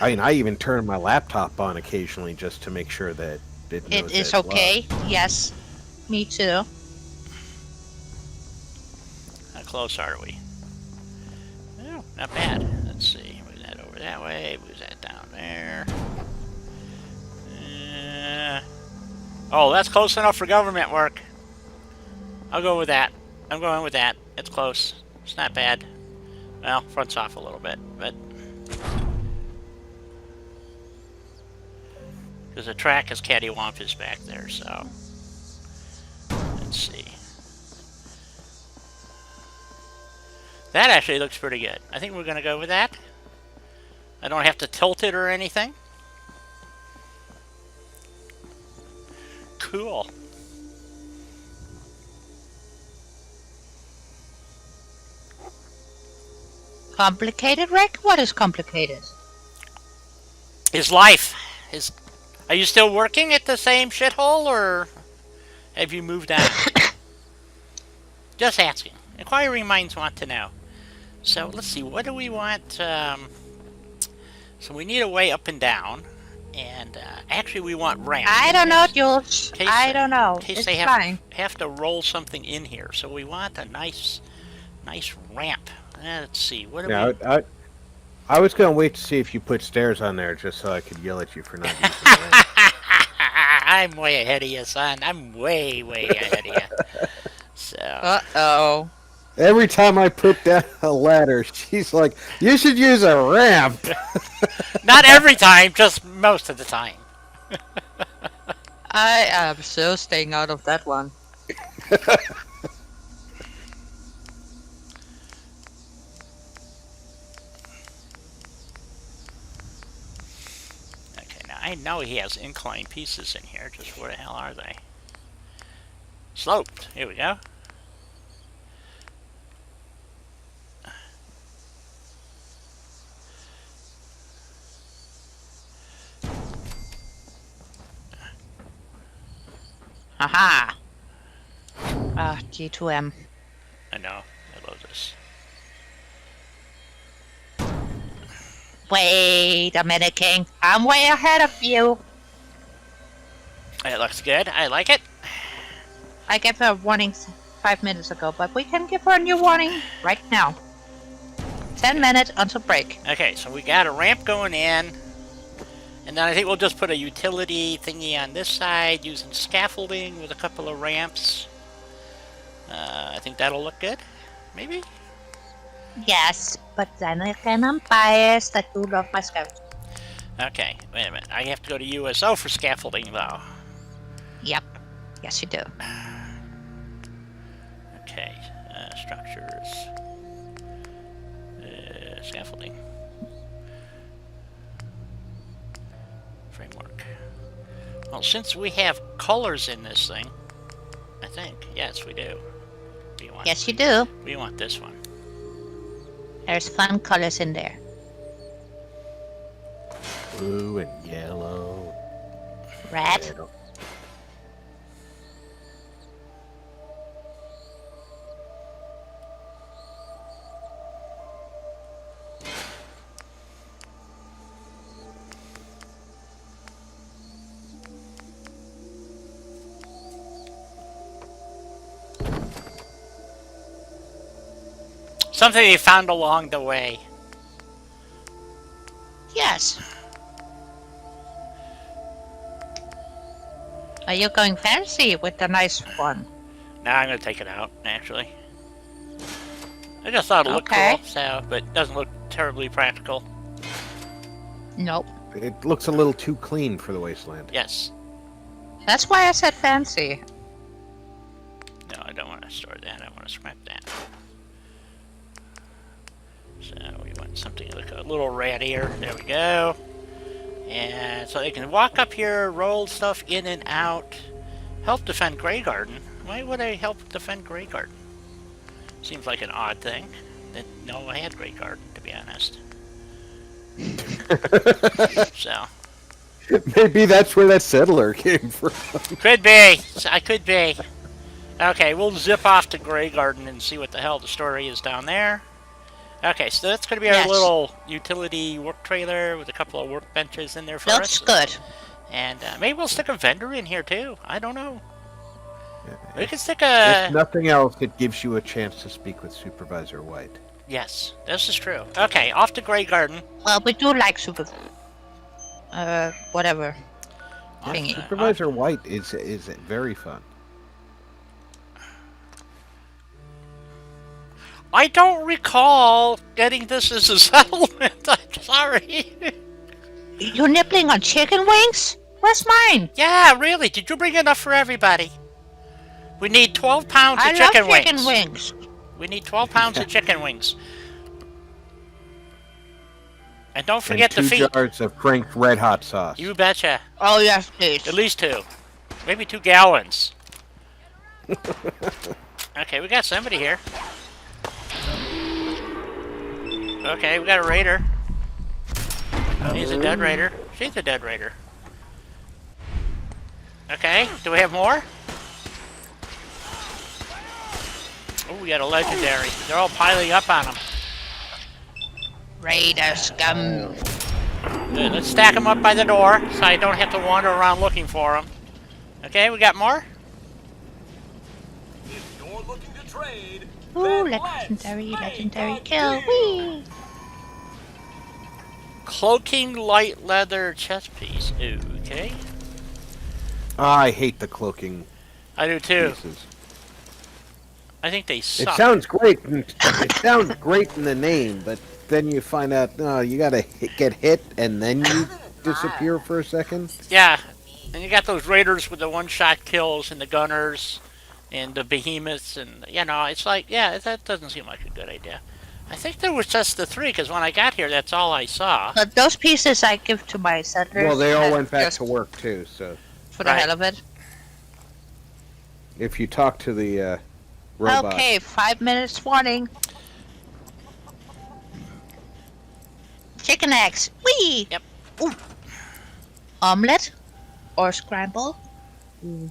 I mean, I even turn my laptop on occasionally just to make sure that it knows It is that it's okay. Yes, me too. How close are we? Oh, not bad. Let's see. Move that over that way. Move that down there. Oh, that's close enough for government work. I'll go with that. I'm going with that. It's close. It's not bad. Well, front's off a little bit, but because the track is cattywampus back there, so let's see. That actually looks pretty good. I think we're gonna go with that. I don't have to tilt it or anything. Cool. Complicated, Rick? What is complicated? His life. Are you still working at the same shithole, or have you moved on? Just asking. Inquiring minds want to know. So let's see. What do we want? So we need a way up and down, and actually we want ramps. I don't know, Jules. I don't know. In case It's they fine. have to roll something in here. So we want a nice ramp. Let's see. What do we? I was going to wait to see if you put stairs on there just so I could yell at you for not using the ramp. I'm way ahead of you, son. I'm way ahead of you. So. Uh-oh. Every time I put down a ladder, she's like, you should use a ramp. Not every time, just most of the time. I am so staying out of that one. I know he has inclined pieces in here, just where the hell are they? Sloped. Here we go. Haha. G2M. I know. I love this. Wait a minute, King. I'm way ahead of you. It looks good. I like it. I gave her a warning 5 minutes ago, but we can give her a new warning right now. 10 minutes until break. Okay, so we got a ramp going in. And then I think we'll just put a utility thingy on this side using scaffolding with a couple of ramps. I think that'll look good. Maybe? Yes, but then again, I'm biased. I do love my scouts. Okay, wait a minute. I have to go to USO for scaffolding, though. Yep. Yes, you do. Okay, structures. Scaffolding. Framework. Well, since we have colors in this thing, I think, yes, we do. Yes, you do. We want this one. There's fun colors in there. Blue and yellow. Red. Something they found along the way. Yes. Are you going fancy with the nice one? Now I'm going to take it out, actually. I just thought it looked Okay. cool, so, but it doesn't look terribly practical. Nope. It looks a little too clean for the wasteland. Yes. That's why I said fancy. No, I don't want to store that. I want to scrap that. So we want something like a little rattier. There we go. And so they can walk up here, roll stuff in and out. Help defend Grey Garden. Why would I help defend Grey Garden? Seems like an odd thing. Didn't know I had Grey Garden, to be honest. So. Maybe that's where that settler came from. Could be. I could be. Okay, we'll zip off to Grey Garden and see what the hell the story is down there. Okay, so that's going to be our Yes. little utility work trailer with a couple of workbenches in there for Looks us. good. And maybe we'll stick a vendor in here too. I don't know. We could stick a... If nothing else, it gives you a chance to speak with Supervisor White. Yes, this is true. Okay, off to Grey Garden. Well, we do like whatever. Thingy. Supervisor White is very fun. I don't recall getting this as a settlement. I'm sorry. You nibbling on chicken wings? Where's mine? Yeah, really. Did you bring enough for everybody? We need 12 pounds I of love chicken chicken wings. wings. We need 12 pounds of chicken wings. And don't forget and the 2 feet. jars of cranked red hot sauce. You betcha. Oh, yes, please. At least 2. Maybe 2 gallons. Okay, we got somebody here. Okay, we got a raider. He's a dead raider. She's a dead raider. Okay, do we have more? Oh, we got a legendary. They're all piling up on him. Raider scum. Good, let's stack them up by the door so I don't have to wander around looking for them. Okay, we got more? If you're looking to trade, Ooh, then let's legendary make a kill. deal. Whee! Cloaking light leather chest piece. Okay. I hate the cloaking I do too. pieces. I think they It suck. sounds great. It sounds great in the name, but then you find out, no, you gotta get hit and then you disappear for a second. Yeah, and you got those raiders with the one-shot kills and the gunners and the behemoths, and you know, it's like, yeah, that doesn't seem like a good idea. I think there was just the 3 because when I got here, that's all I saw. But those pieces I give to my settlers. Well, they all and went back just to work too. So for the Right. hell of it. if you talk to the robot, Okay, 5 minutes warning. Chicken eggs. Whee! Yep. Ooh. Omelette or scramble. Ooh.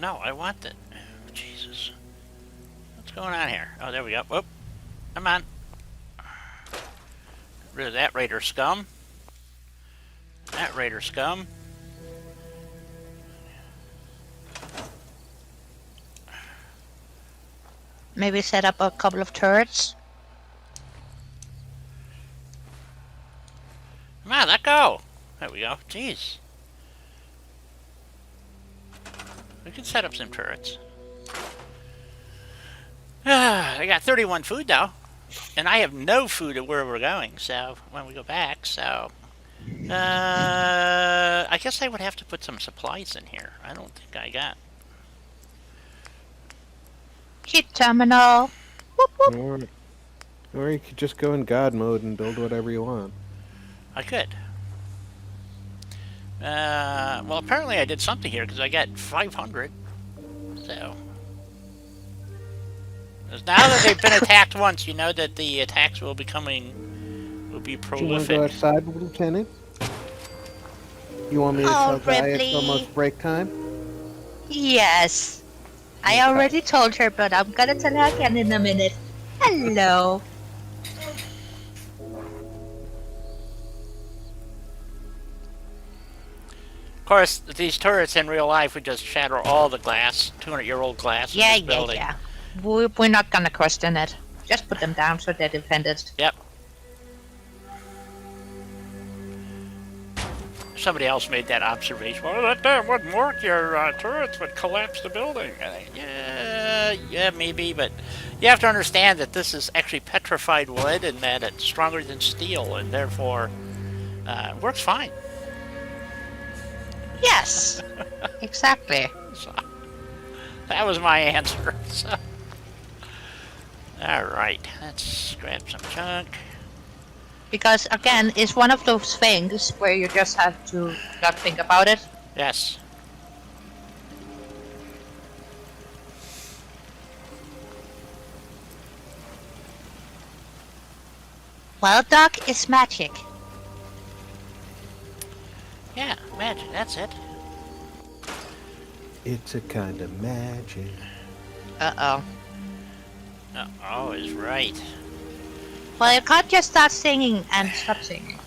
No, I want it. Oh, Jesus. What's going on here? Oh, there we go. Whoop. Come on. Get rid of that raider scum. That raider scum. Maybe set up a couple of turrets. Come on, let go. There we go. Jeez. We can set up some turrets. I got 31 food though, and I have no food at where we're going. So when we go back, so I guess I would have to put some supplies in here. I don't think I got. Heat terminal. Whoop, whoop. Or you could just go in God mode and build whatever you want. I could. Well, apparently I did something here because I got 500. So. 'Cause now that they've been attacked once, you know that the attacks will be Do you want to prolific. go outside, Lieutenant? You want me to Oh, tell Di it's Ripley. almost break time? Yes. I already told her, but I'm gonna tell her again in a minute. Hello. Of course, these turrets in real life would just shatter all the glass, 200-year-old glass Yeah, in this building. yeah. We're not gonna question it. Just put them down so they're defended. Yep. Somebody else made that observation. Well, that wouldn't work. Your turrets would collapse the building. Yeah, maybe, but you have to understand that this is actually petrified wood and that it's stronger than steel, and therefore works fine. Yes. Exactly. So, that was my answer. So. All right, let's grab some junk. Because again, it's one of those things where you just have to not think about it. Yes. Well, Doc, it's magic. Yeah, magic. That's it. It's a kind of magic. Uh-oh. Always right. Well, you can't just start singing and stop singing.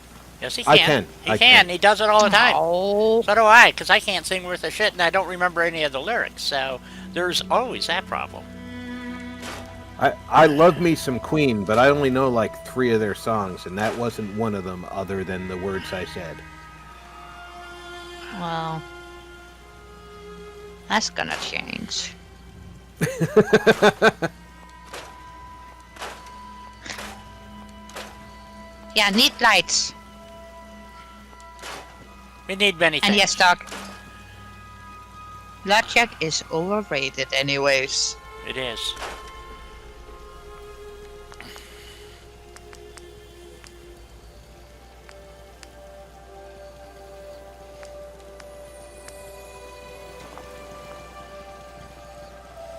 Yes, he I can. can. He I can. can. He does it all the time. Oh. So do I, because I can't sing worth a shit, and I don't remember any of the lyrics. So there's always that problem. I love me some Queen, but I only know like 3 of their songs, and that wasn't one of them other than the words I said. Well, that's gonna change. Yeah, need lights. We need many things. And yes, Doc. Logic is overrated anyways. It is.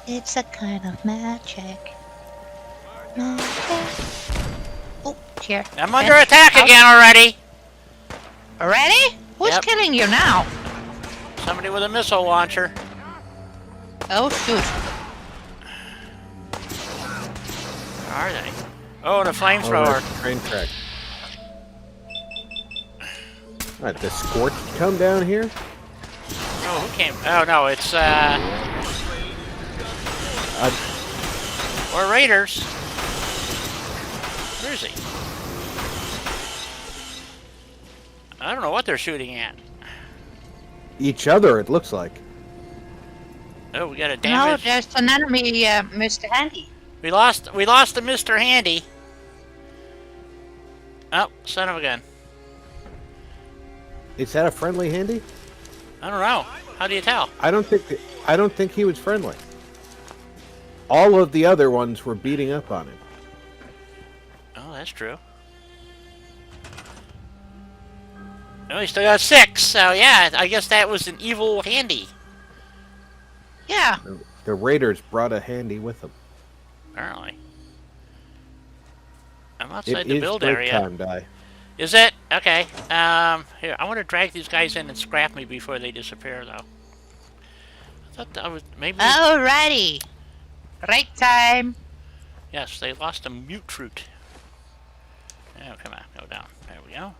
It's a kind of magic. Magic. Oh, here. I'm under attack again already. Already? Who's Yep. killing you now? Somebody with a missile launcher. Oh, shoot. Where are they? Oh, the Oh, flamethrower. that's a train track. Alright, the Scorch come down here? Oh, who came? Oh, no, it's, or raiders. Where is he? I don't know what they're shooting at. Each other, it looks like. Oh, we got a No, damage. there's an enemy, Mr. Handy. We lost the Mr. Handy. Oh, son of a gun. Is that a friendly handy? I don't know. How do you tell? I don't think he was friendly. All of the other ones were beating up on him. Oh, that's true. Oh, he still got 6, so yeah, I guess that was an evil Handy. Yeah. The raiders brought a handy with them. Apparently. I'm It outside the is build break area. time, Di. Is it? Okay. Here, I want to drag these guys in and scrap me before they disappear, though. thought that was maybe. Alrighty. Break time. Yes, they lost a mute fruit. Oh, come on, go down. There we go.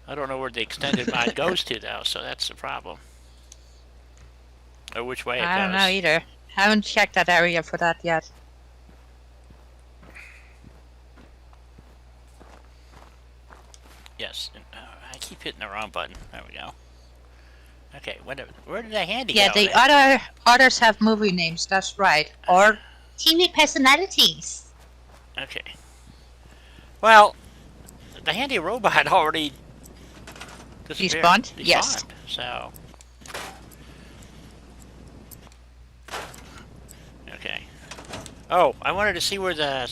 I don't know where the extended mod goes to, though, so that's the problem. Or which way it goes. I don't know either. Haven't checked that area for that yet. Yes, I keep hitting the wrong button. There we go. Okay, where did the handy Yeah, go? the others have movie names, that's right. Or TV personalities. Okay. Well, the handy robot already disappeared. Despawned? Yes. So. Okay. Oh, I wanted to see where the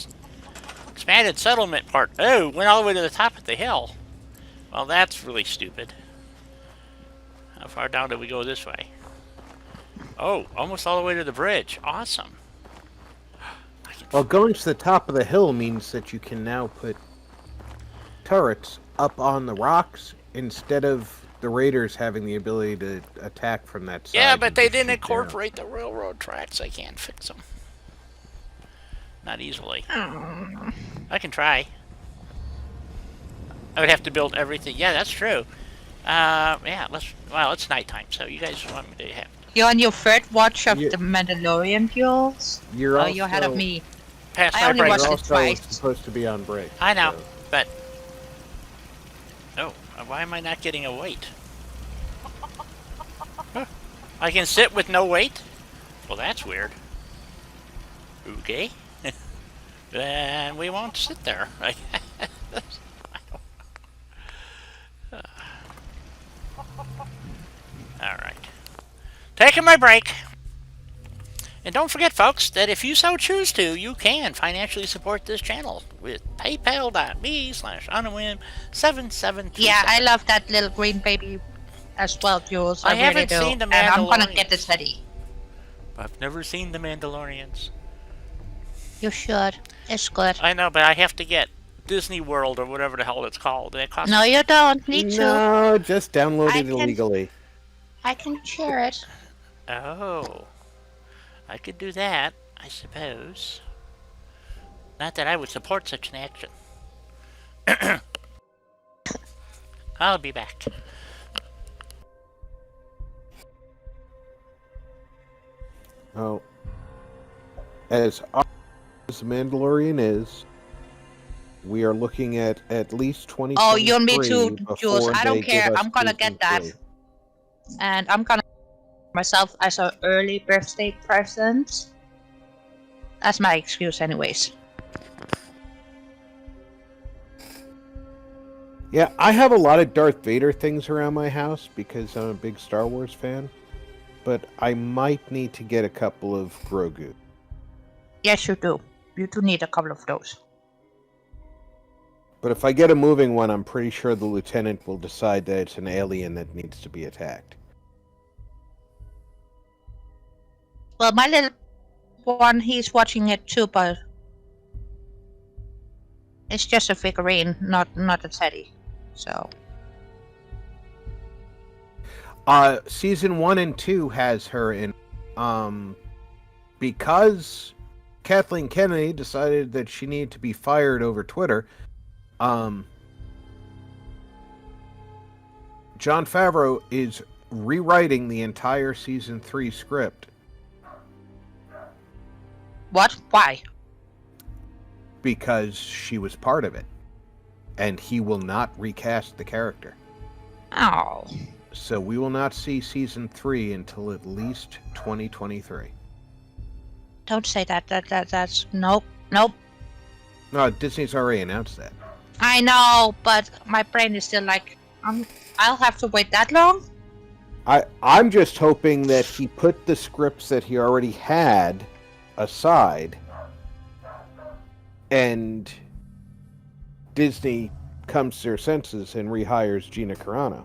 expanded settlement part. Oh, went all the way to the top of the hill. Well, that's really stupid. How far down did we go this way? Oh, almost all the way to the bridge. Awesome. Well, going to the top of the hill means that you can now put turrets up on the rocks instead of the raiders having the ability to attack from that side. Yeah, but they just didn't shoot down. incorporate the railroad tracks. I can't fix them. Not easily. I can try. I would have to build everything. Yeah, that's true. Yeah, well, it's nighttime, so you guys want me to have... You're on your third watch of You- the Mandalorian duels? You're Oh, also, you're ahead of me. Pass I my only break. watched You're it also twice. supposed to be on break. I know, so- but... Oh, why am I not getting a weight? Huh. I can sit with no weight? Well, that's weird. Okay. Then we won't sit there. Alright. Taking my break. And don't forget, folks, that if you so choose to, you can financially support this channel with paypal.me/onawhim7737. Yeah, I love that little green baby as well, Jules. I really haven't do. seen The And I'm gonna Mandalorian. get the teddy. I've never seen The Mandalorians. You should. It's good. I know, but I have to get Disney World or whatever the hell it's called. It costs... No, you don't need to. No, just download I it can- illegally. I can share it. Oh. I could do that, I suppose. Not that I would support such an action. I'll be back. Oh. As awesome as The Mandalorian is, we are looking at least 2023 Oh, you and me too, before Jules. I don't they care. give us I'm gonna season get that. 3. And I'm gonna myself as an early birthday present. That's my excuse anyways. Yeah, I have a lot of Darth Vader things around my house because I'm a big Star Wars fan, but I might need to get a couple of Grogu. Yes, you do. You do need a couple of those. But if I get a moving one, I'm pretty sure the lieutenant will decide that it's an alien that needs to be attacked. Well, my little one, he's watching it too, but it's just a figurine, not a teddy. So Season 1 and 2 has her in, because Kathleen Kennedy decided that she needed to be fired over Twitter. John Favreau is rewriting the entire Season 3 script what? Why? because she was part of it, and he will not recast the character. Oh, So we will not see Season 3 until at least 2023. don't say that. That's nope. Nope. No, Disney's already announced that. I know, but my brain is still like, I'll have to wait that long? I'm just hoping that he put the scripts that he already had aside, and Disney comes to their senses and rehires Gina Carano.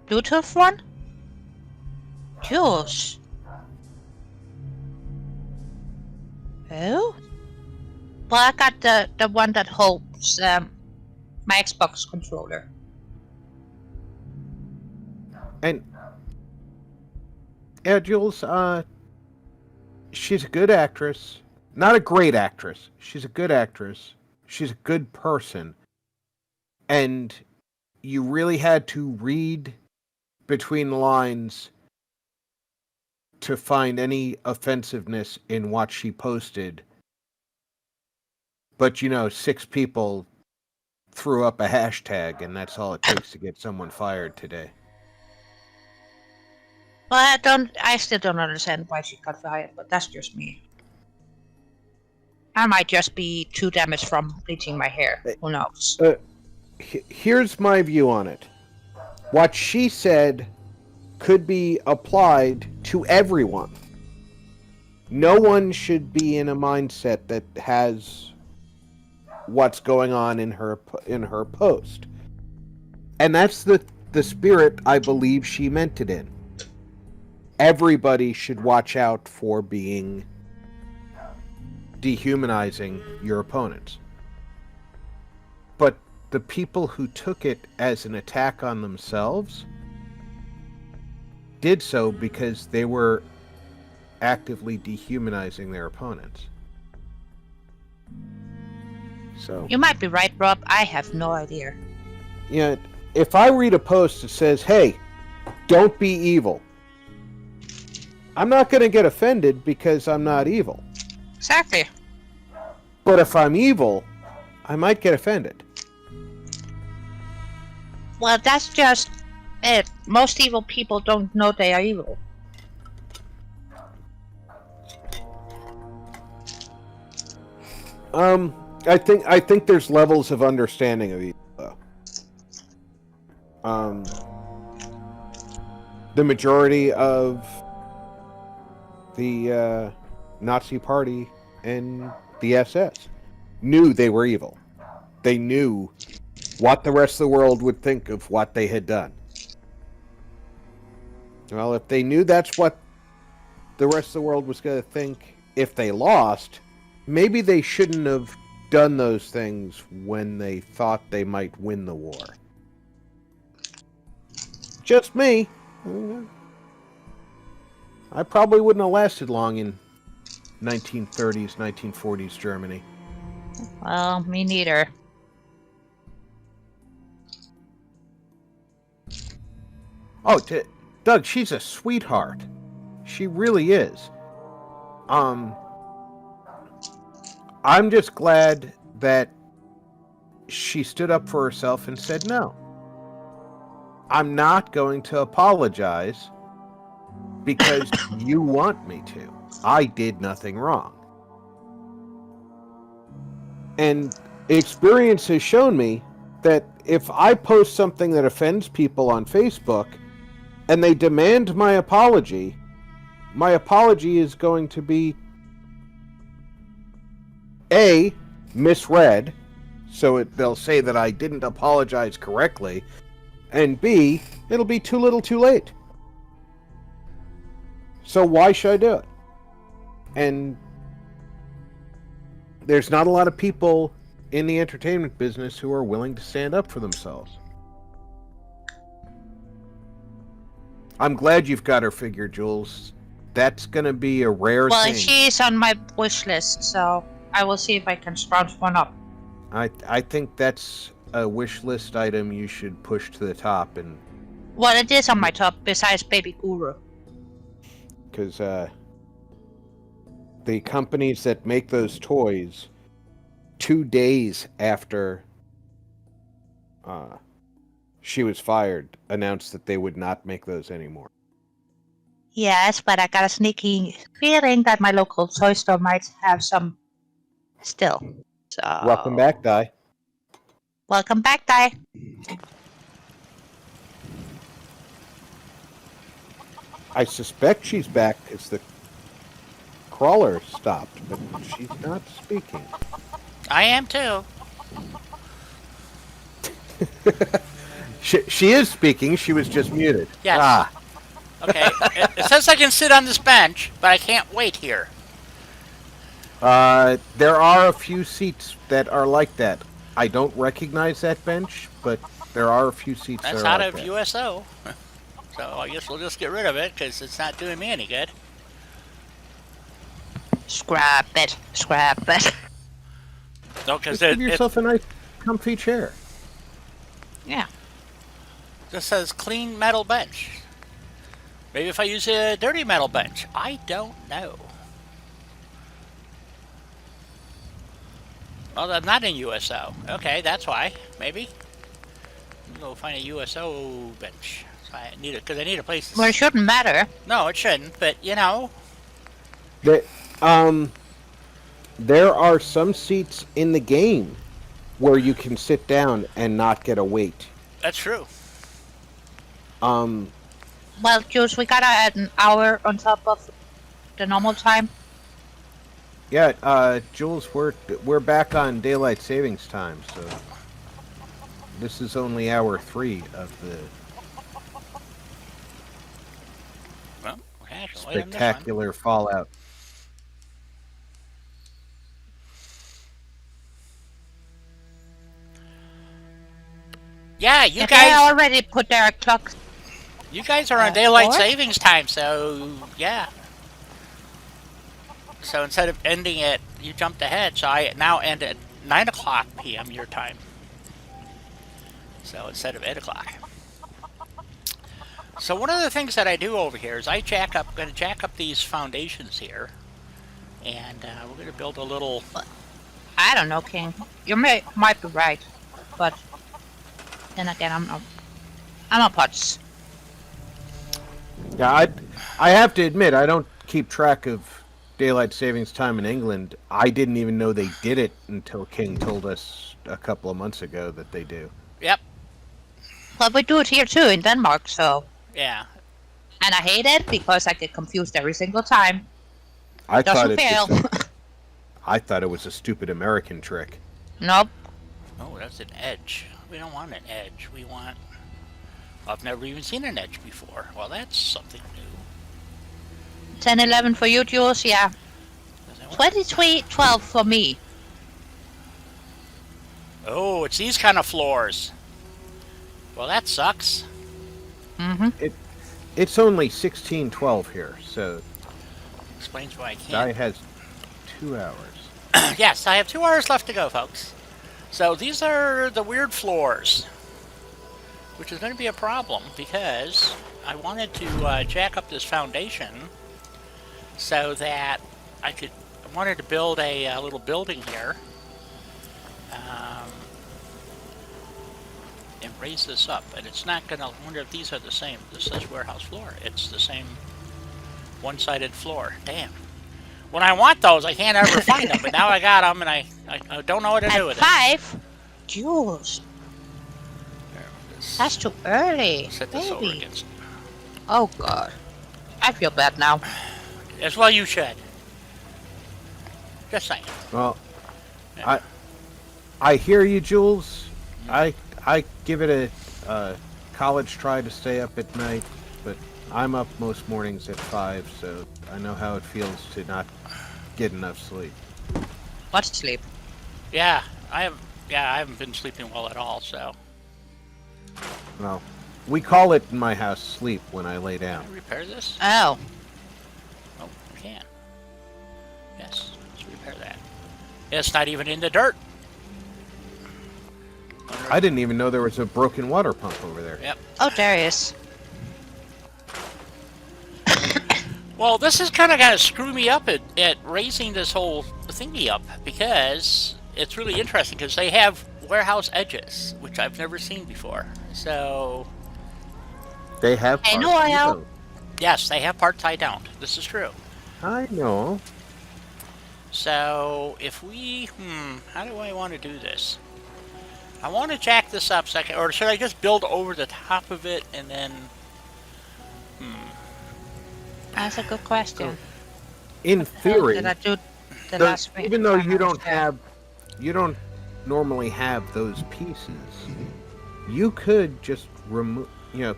Bluetooth one? Jules. Oh? Well, I got the one that holds my Xbox controller. And Yeah, Jules, she's a good actress. Not a great actress. She's a good actress. She's a good person. And you really had to read between the lines to find any offensiveness in what she posted. But, 6 people threw up a hashtag, and that's all it takes to get someone fired today. Well, I still don't understand why she got fired, but that's just me. I might just be too damaged from bleaching my hair. Who knows? Here's my view on it. What she said could be applied to everyone. No one should be in a mindset that has what's going on in her post. And that's the spirit I believe she meant it in. Everybody should watch out for being dehumanizing your opponents. But the people who took it as an attack on themselves did so because they were actively dehumanizing their opponents. So You might be right, Rob. I have no idea. If I read a post that says, "Hey, don't be evil," I'm not going to get offended because I'm not evil. Exactly. But if I'm evil, I might get offended. Well, that's just it. Most evil people don't know they are evil. I think there's levels of understanding of evil, though. The majority of the Nazi Party and the SS knew they were evil. They knew what the rest of the world would think of what they had done. Well, if they knew that's what the rest of the world was going to think if they lost, maybe they shouldn't have done those things when they thought they might win the war. Just me. I probably wouldn't have lasted long in 1930s, 1940s Germany. Well, me neither. Oh, Doug, she's a sweetheart. She really is. I'm just glad that she stood up for herself and said no. I'm not going to apologize because you want me to. I did nothing wrong. And experience has shown me that if I post something that offends people on Facebook and they demand my apology is going to be A, misread, so they'll say that I didn't apologize correctly, and B, it'll be too little too late. So why should I do it? And there's not a lot of people in the entertainment business who are willing to stand up for themselves. I'm glad you've got her figured, Jules. That's going to be a rare Well, thing. she's on my wish list, so I will see if I can scrounge one up. I think that's a wish list item you should push to the top, and Well, it is on my top, besides Baby Guru. because the companies that make those toys, 2 days after she was fired, announced that they would not make those anymore. Yes, but I got a sneaky feeling that my local toy store might have some still. So Welcome back, Di. Welcome back, Di. I suspect she's back because the crawler stopped, but she's not speaking. I am too. She is speaking. She was just muted. Yes. Ah, Okay. It says I can sit on this bench, but I can't wait here. there are a few seats that are like that. I don't recognize that bench, but there are a few seats That's that are out like of that. USO. so I guess we'll just get rid of it because it's not doing me any good. Scrap it. Scrap it. No, because Just give yourself a nice, comfy chair. Yeah. just says clean metal bench. Maybe if I use a dirty metal bench. I don't know. Well, I'm not in USO. Okay, that's why. Maybe. Go find a USO bench. So I need it because I need a place. Well, it shouldn't matter. No, it shouldn't. But you know, There are some seats in the game where you can sit down and not get a wait. that's true. Well, Jules, we gotta add an hour on top of the normal time. Yeah, Jules, we're back on daylight savings time, so this is only hour 3 of the Well, okay, so wait on this one. spectacular fallout. Yeah, you Yeah, they guys. already put their clock. You guys are on daylight what? savings time, so yeah. So instead of ending it, you jumped ahead. So I now end at 9 o'clock p.m. your time. So instead of 8 o'clock. So one of the things that I do over here is I'm going to jack up these foundations here, and we're going to build a little. I don't know, King. You might be right, but then again, I'm a putz. Yeah, I have to admit, I don't keep track of daylight savings time in England. I didn't even know they did it until King told us a couple of months ago that they do. Yep. Well, we do it here too in Denmark, so. Yeah. And I hate it because I get confused every single time. I thought Doesn't it fail. I thought it was a stupid American trick. Nope. Oh, that's an edge. We don't want an edge. We want. I've never even seen an edge before. Well, that's something new. 10-11 for you, Jules. Yeah. 23-12 for me. Oh, it's these kind of floors. Well, that sucks. Mm-hmm. It's only 16:12 here, so Explains why I Guy can't. has 2 hours. Yes, I have 2 hours left to go, folks. So these are the weird floors, which is going to be a problem because I wanted to jack up this foundation so that I wanted to build a little building here and raise this up. And it's not going to. I wonder if these are the same. This says warehouse floor. It's the same one-sided floor. Damn. When I want those, I can't ever find them. But now I got them, and I don't know what to do At with 5? Jules, it. that's too early. Set this over Baby. against. Oh, God. I feel bad now. As well you should. Just saying. Well, Yeah. I hear you, Jules. I give it a college try to stay up at night, but I'm up most mornings at 5, so I know how it feels to not get enough sleep. What's sleep? Yeah, I haven't been sleeping well at all, so. Well, we call it in my house sleep when I lay down. Can I repair this? Oh. Oh, we can. Yes, let's repair that. It's not even in the dirt. I didn't even know there was a broken water pump over there. Yep. Oh, there he is. Well, this is kind of screw me up at raising this whole thingy up because it's really interesting because they have warehouse edges, which I've never seen before. So, They have. I know, parts, I you know. yes, they have parts I don't. This is true. I know. So, if we, how do I want to do this? I want to jack this up second, or should I just build over the top of it and then, That's a good question. In theory, Did I do the the- last week? even though you don't normally have those pieces, you could just remove.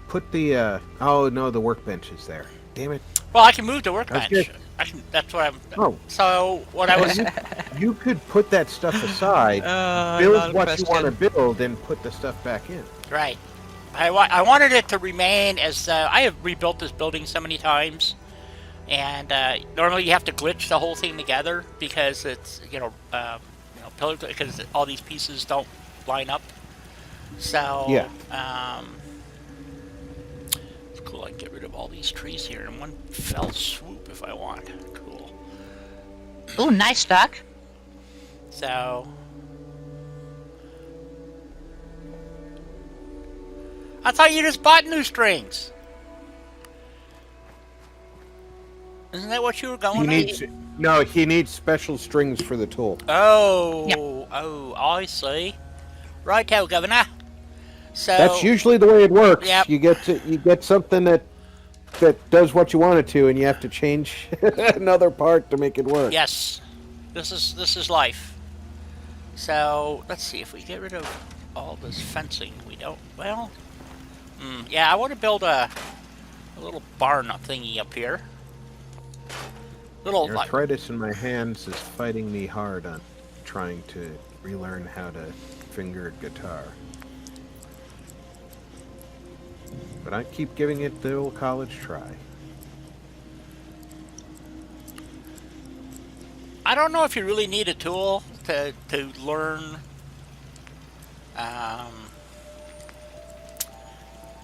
Put the. Oh no, the workbench is there. Damn it! well, I can move the workbench. Okay. That's what I'm, Oh, so what I was, you could put that stuff aside, build what you want to build, and put the stuff back in. right. I wanted it to remain as I have rebuilt this building so many times, and normally you have to glitch the whole thing together because it's pillar because all these pieces don't line up. So Yeah. It's cool. I can get rid of all these trees here in one fell swoop if I want. Cool. Ooh, nice duck. So I thought you just bought new strings. Isn't that what you were going He needs special strings for the tool. Oh, Yep. oh, I see. Righto, Governor. So That's usually the way it works. Yep. You get something that does what you want it to, and you have to change another part to make it work. yes, this is life. So let's see if we get rid of all this fencing. We don't. Well, yeah, I want to build a little barn thingy up here. Little like, Arthritis in my hands is fighting me hard on trying to relearn how to finger guitar. But I keep giving it the old college try. I don't know if you really need a tool to learn.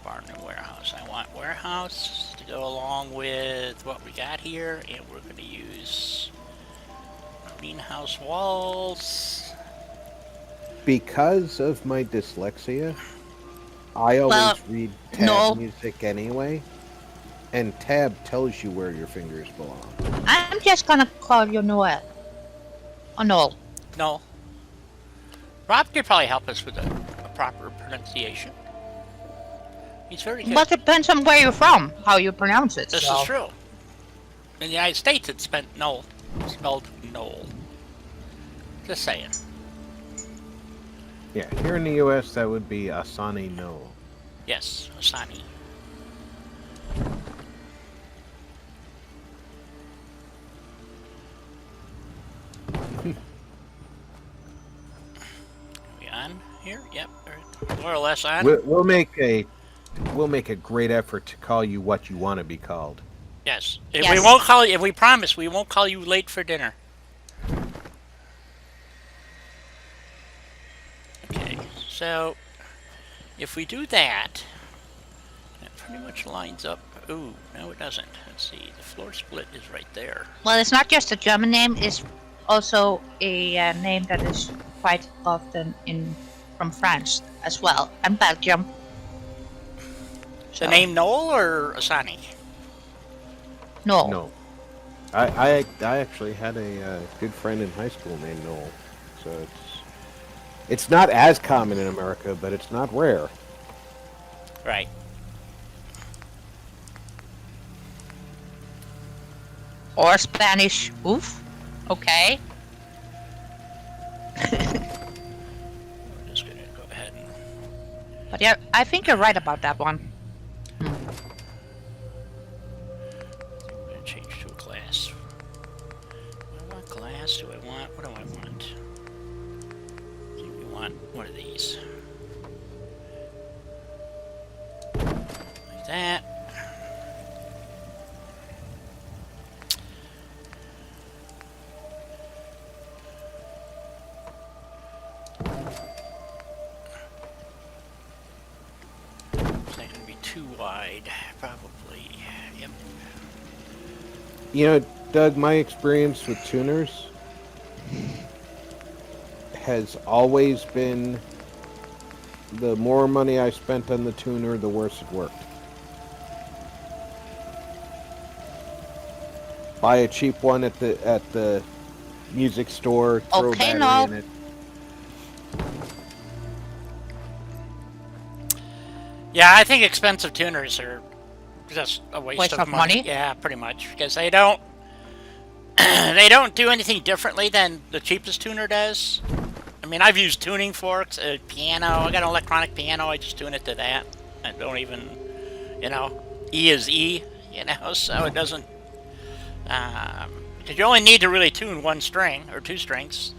Barn and warehouse. I want warehouse to go along with what we got here, and we're going to use greenhouse walls. Because of my dyslexia, I always Well, read tab no. music anyway, and tab tells you where your fingers belong. I'm just gonna call you Noel. Or Noel. No. Rob could probably help us with a proper pronunciation. He's very good. But it depends on where you're from, how you pronounce it. This so. is true. In the United States, it's spelled Noel. Just saying. Yeah, here in the U.S., that would be Asani no. Yes, Asani. Are we on here? Yep, more or less on. We'll make a great effort to call you what you want to be called. Yes. If Yes. we won't call you, if we promise, we won't call you late for dinner. Okay, so if we do that, that pretty much lines up. Ooh, no, it doesn't. Let's see. The floor split is right there. Well, it's not just a German name, it's also a name that is quite often from France as well, and Belgium. The name Noel or Asani? No. No. I actually had a good friend in high school named Noel, so it's not as common in America, but it's not rare. Right. Or Spanish. Oof. Okay. We're just gonna go ahead and But yeah, I think you're right about that one. I'm gonna change to a glass. Do I want glass? Do I want? What do I want? I think we want one of these. Like that. It's not gonna be too wide, probably. Yep. You know, Doug, my experience with tuners has always been the more money I spent on the tuner, the worse it worked. Buy a cheap one at the music store, throw Okay, a battery no. in it. Yeah, I think expensive tuners are just a waste Waste of money? Yeah, pretty much, because they don't they don't do anything differently than the cheapest tuner does. I mean, I've used tuning forks, a piano. I got an electronic piano. I just tune it to that. I don't even, E is E, so it doesn't. Because you only need to really tune one string or two strings.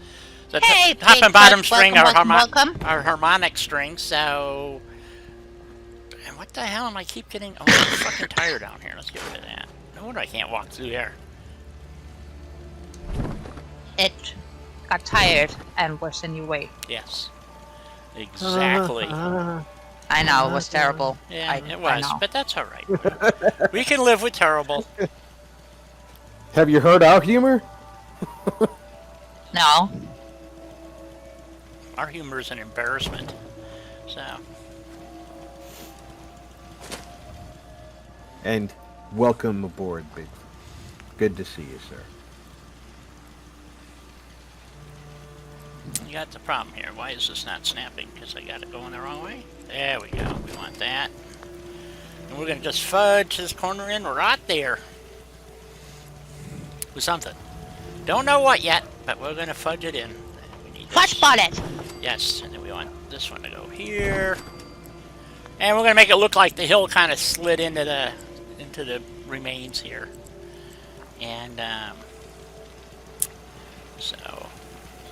The Hey, top big and bottom butt, string welcome, are welcome, welcome. harmonic strings, so And what the hell am I keep getting? Oh, I'm fucking tire down here. Let's get rid of that. No wonder I can't walk through there. It got tired and was in your way. Yes. Exactly. I know, it was terrible. Yeah, it I was, know. but that's all right. We can live with terrible. Have you heard our humor? No. Our humor is an embarrassment. So, And welcome aboard, Bigfoot. Good to see you, sir. you got the problem here. Why is this not snapping? Because I got it going the wrong way. There we go. We want that. And we're going to just fudge this corner in right there. With something. Don't know what yet, but we're going to fudge it in. We need this. Fudge bullet! Yes, and then we want this one to go here. And we're going to make it look like the hill kind of slid into the remains here. And, so...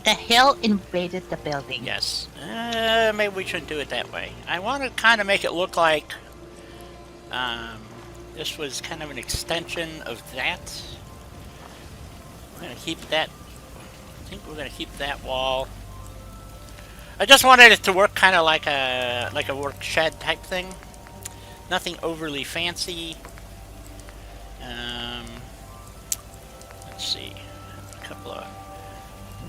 The hill invaded the building. Yes. Maybe we shouldn't do it that way. I want to kind of make it look like this was kind of an extension of that. We're going to keep that... I think we're going to keep that wall. I just wanted it to work kind of like a work shed type thing. Nothing overly fancy. Let's see. A couple of...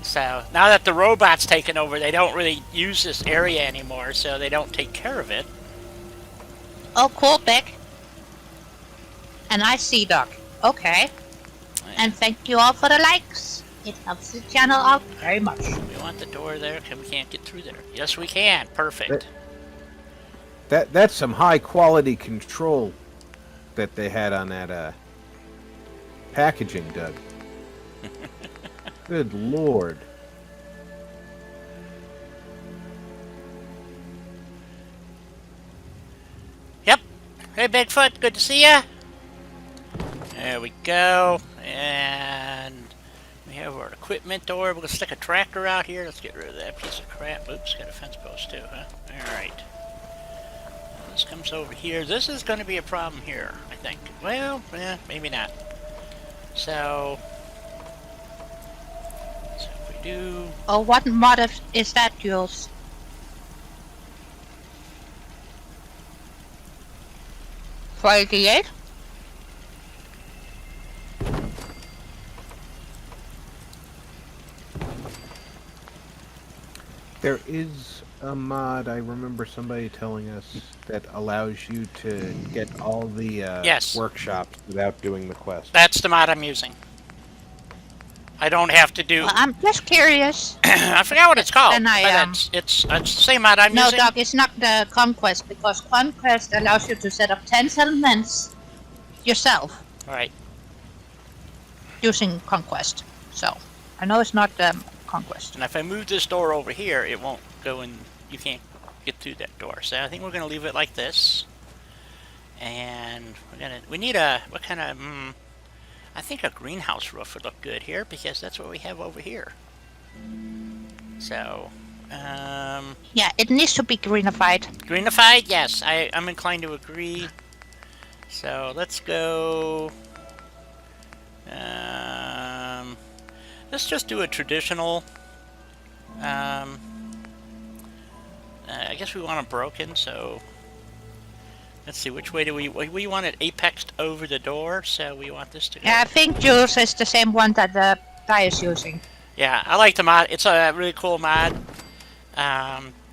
So, now that the robot's taken over, they don't really use this area anymore, so they don't take care of it. Oh, cool, Beck. And I see Doc. Okay. And thank you all for the likes. It helps the channel out very much. We want the door there. We can't get through there. Yes, we can. Perfect. That's some high quality control that they had on that packaging, Doug. Good lord. Yep. Hey, Bigfoot. Good to see ya. There we go. And we have our equipment door. We're going to stick a tractor out here. Let's get rid of that piece of crap. Oops, got a fence post too, huh? Alright. This comes over here. This is going to be a problem here, I think. Well, maybe not. So if we do... Oh, what mod is that, Jules? For 88? There is a mod, I remember somebody telling us, that allows you to get all the Yes. workshops without doing the quest. That's the mod I'm using. I don't have to do... Well, I'm just curious. I forgot what it's called. Then I, but it's the same mod I'm No, using. Doc, it's not the Conquest, because Conquest allows you to set up 10 settlements yourself Right. using Conquest. So, I know it's not Conquest. And if I move this door over here, it won't go in. You can't get through that door. So I think we're going to leave it like this. And we need a, what kind of, I think a greenhouse roof would look good here because that's what we have over here. So, Yeah, it needs to be greenified. greenified, yes, I'm inclined to agree. So let's go, let's just do a traditional, I guess we want them broken, so let's see, which way do we want it apexed over the door, so we want this to go. Yeah, I think Jules is the same one that the guy is using. Yeah, I like the mod. It's a really cool mod.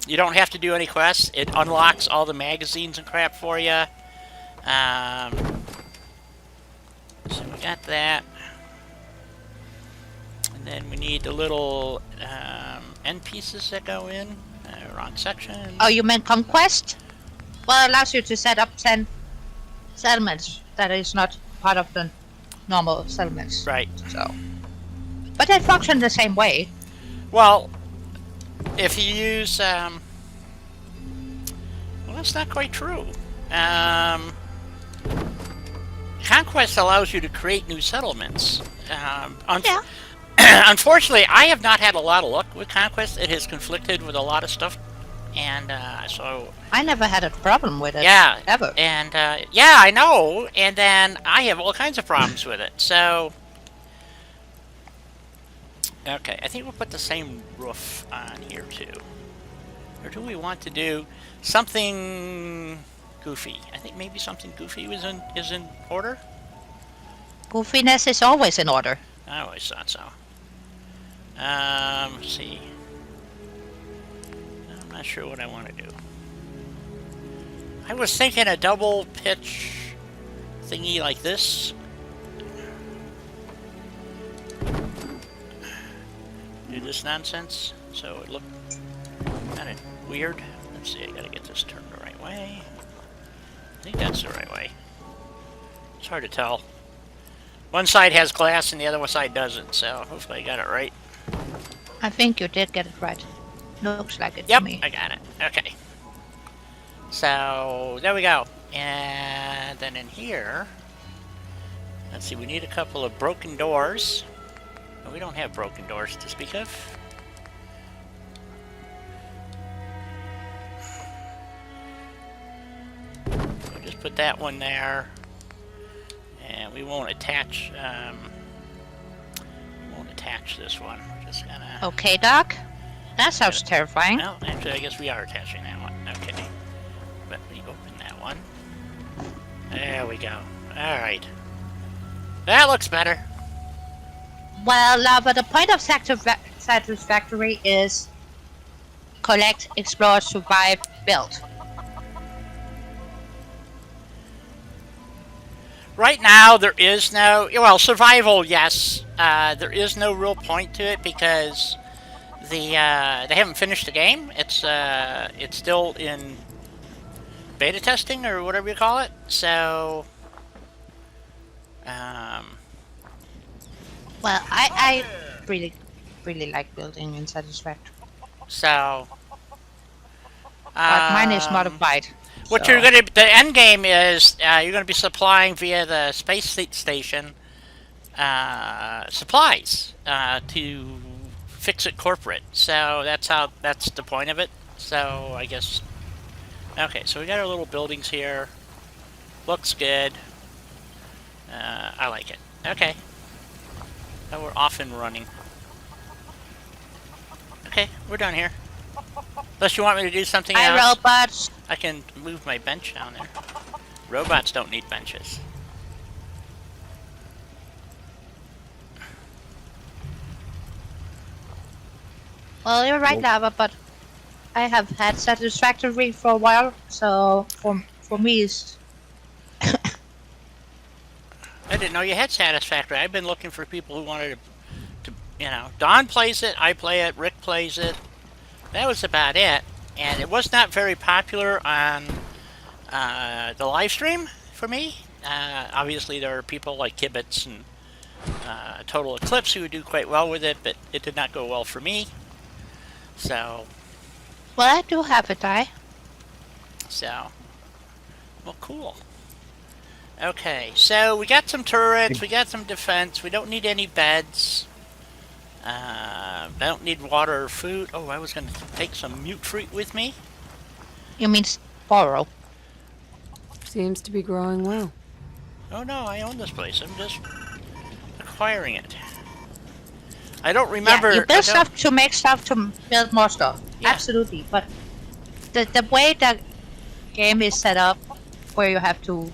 You don't have to do any quests. It unlocks all the magazines and crap for you. So we got that. And then we need the little end pieces that go in. Wrong section. Oh, you meant Conquest? Well, it allows you to set up 10 settlements that is not part of the normal settlements. Right. So, but they function the same way. Well, if you use... well, that's not quite true. Conquest allows you to create new settlements. Yeah. Unfortunately, I have not had a lot of luck with Conquest. It has conflicted with a lot of stuff, and so I never had a problem with it. yeah, Ever. and yeah, I know. And then I have all kinds of problems with it. So okay, I think we'll put the same roof on here too. Or do we want to do something goofy? I think maybe something goofy is in order. Goofiness is always in order. I always thought so. Let's see. I'm not sure what I want to do. I was thinking a double pitch thingy like this. Do this nonsense so it looked kind of weird. Let's see, I gotta get this turned the right way. I think that's the right way. It's hard to tell. One side has glass and the other side doesn't, so hopefully I got it right. I think you did get it right. Looks like it Yep, to me. I got it. Okay. So, there we go. And then in here, let's see, we need a couple of broken doors. No, we don't have broken doors to speak of. We'll just put that one there. And we won't attach, this one. We're just gonna... Okay, Doc. That sounds terrifying. Well, actually, I guess we are attaching that one. Okay. Let me open that one. There we go. Alright. That looks better. Well, but the point of Satisfactory is collect, explore, survive, build. Right now, there is no... Well, survival, yes. There is no real point to it because they haven't finished the game. It's still in beta testing or whatever you call it. So, Well, I really like building in Satisfactory. so. But mine is modified. What so- the end game is you're gonna be supplying via the space station supplies to fix it corporate. So that's the point of it. So I guess okay. So we got our little buildings here. Looks good. I like it. Okay. Now we're off and running. Okay, we're done here. Unless you want me to do something Hi, else. robots. I can move my bench down there. Robots don't need benches. Well, you're right, Lava, but I have had Satisfactory for a while, so for me it's... I didn't know you had Satisfactory. I've been looking for people who wanted to Don plays it, I play it, Rick plays it. That was about it. And it was not very popular on the live stream for me. Obviously, there are people like Kibitz and Total Eclipse who do quite well with it, but it did not go well for me. So, Well, I do have it, well, cool. Okay, so we got some turrets, we got some defense, we don't need any beds. I don't need water or food. Oh, I was going to take some mute fruit with me. You mean borrow? Seems to be growing well. Oh no, I own this place. I'm just acquiring it. I don't remember... Yeah, you build stuff to make stuff to build more stuff. Yeah. Absolutely, but the way the game is set up, where you have to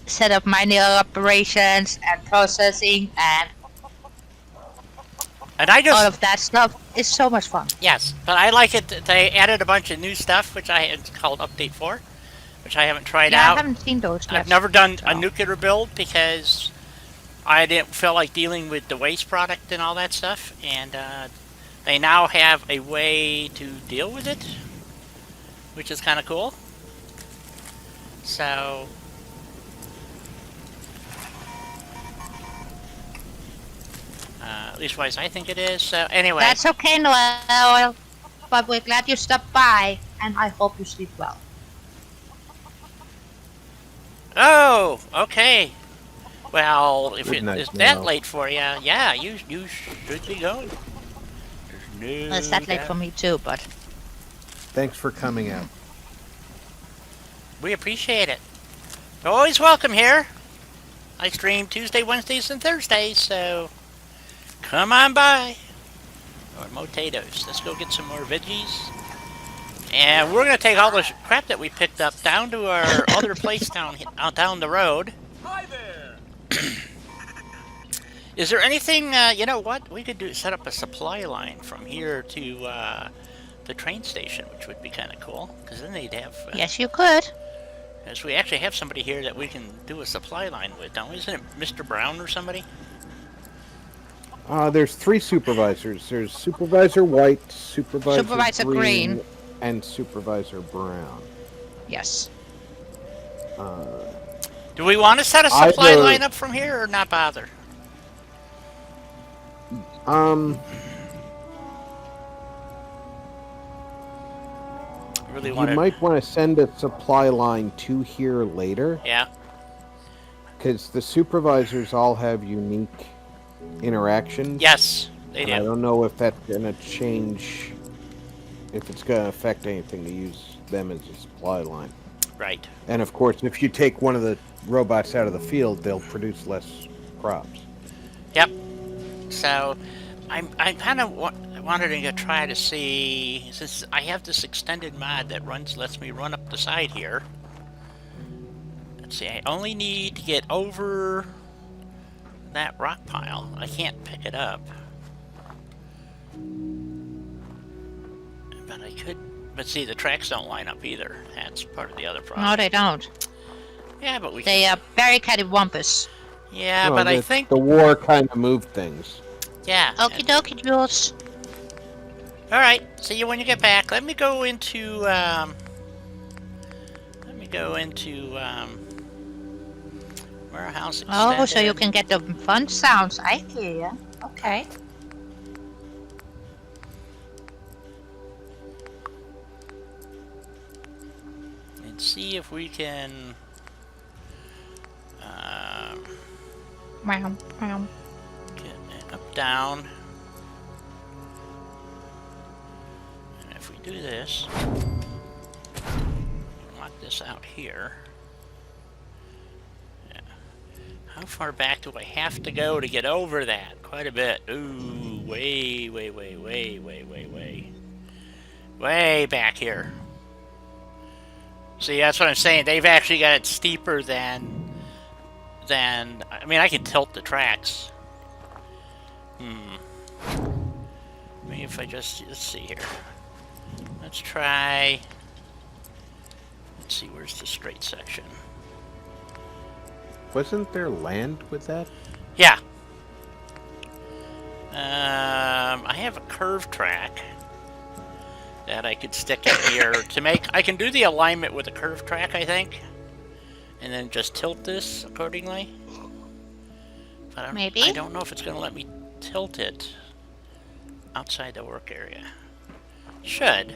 set up mining operations and processing and I just... all of that stuff is so much fun. Yes, but I like it that they added a bunch of new stuff, which it's called Update 4, which I haven't tried Yeah, out. I haven't seen those yet. I've never done a so. nuclear build because I didn't feel like dealing with the waste product and all that stuff, and they now have a way to deal with it, which is kind of cool. So... at least wise I think it is. So anyway, That's okay, Noel. But we're glad you stopped by, and I hope you sleep well. oh, okay. Well, if Good it night, is that Noel. late for you, yeah, you should be going. There's no Well, it's that late doubt. for me too, but Thanks for coming out. We appreciate it. You're always welcome here. I stream Tuesday, Wednesdays, and Thursdays, so come on by. Or potatoes. Let's go get some more veggies. And we're going to take all the crap that we picked up down to our other place down the road. Hi there. Is there anything, you know what? We could set up a supply line from here to the train station, which would be kind of cool. Because then they'd have... Yes, you could. Because we actually have somebody here that we can do a supply line with, don't we? Isn't it Mr. Brown or somebody? There's 3 supervisors. There's Supervisor White, Supervisor Green, and Supervisor Brown. Yes. Do we want to set a supply line up from here or not bother? Really You want to... might want to send a supply line to here later. Yeah. Because the supervisors all have unique interactions. Yes, they do. I don't know if that's going to change, if it's going to affect anything to use them as a supply line. Right. And of course, if you take one of the robots out of the field, they'll produce less crops. Yep. So, I'm kind of wanted to try to see, since I have this extended mod that lets me run up the side here. Let's see, I only need to get over that rock pile. I can't pick it up. But I could, but see, the tracks don't line up either. That's part of the other problem. No, they don't. Yeah, but we... They are barricaded wampus. Yeah, No, but I think... the war kind of moved things. Yeah. Okie dokie, Jules. Alright, see you when you get back. Let me go into, warehouse extended. Oh, so you can get the fun sounds. I hear ya. Okay. And see if we can, Meow, meow. get it up, down. And if we do this, lock this out here. Yeah. How far back do I have to go to get over that? Quite a bit. Ooh, way, way, way, way, way, way, way. Way back here. See, that's what I'm saying. They've actually got it steeper than... I mean, I can tilt the tracks. Maybe if I just... Let's see here. Let's try... Let's see, where's the straight section? Wasn't there land with that? Yeah. I have a curve track that I could stick in here to make... I can do the alignment with a curve track, I think. And then just tilt this accordingly. But Maybe. I don't know if it's going to let me tilt it outside the work area. Should.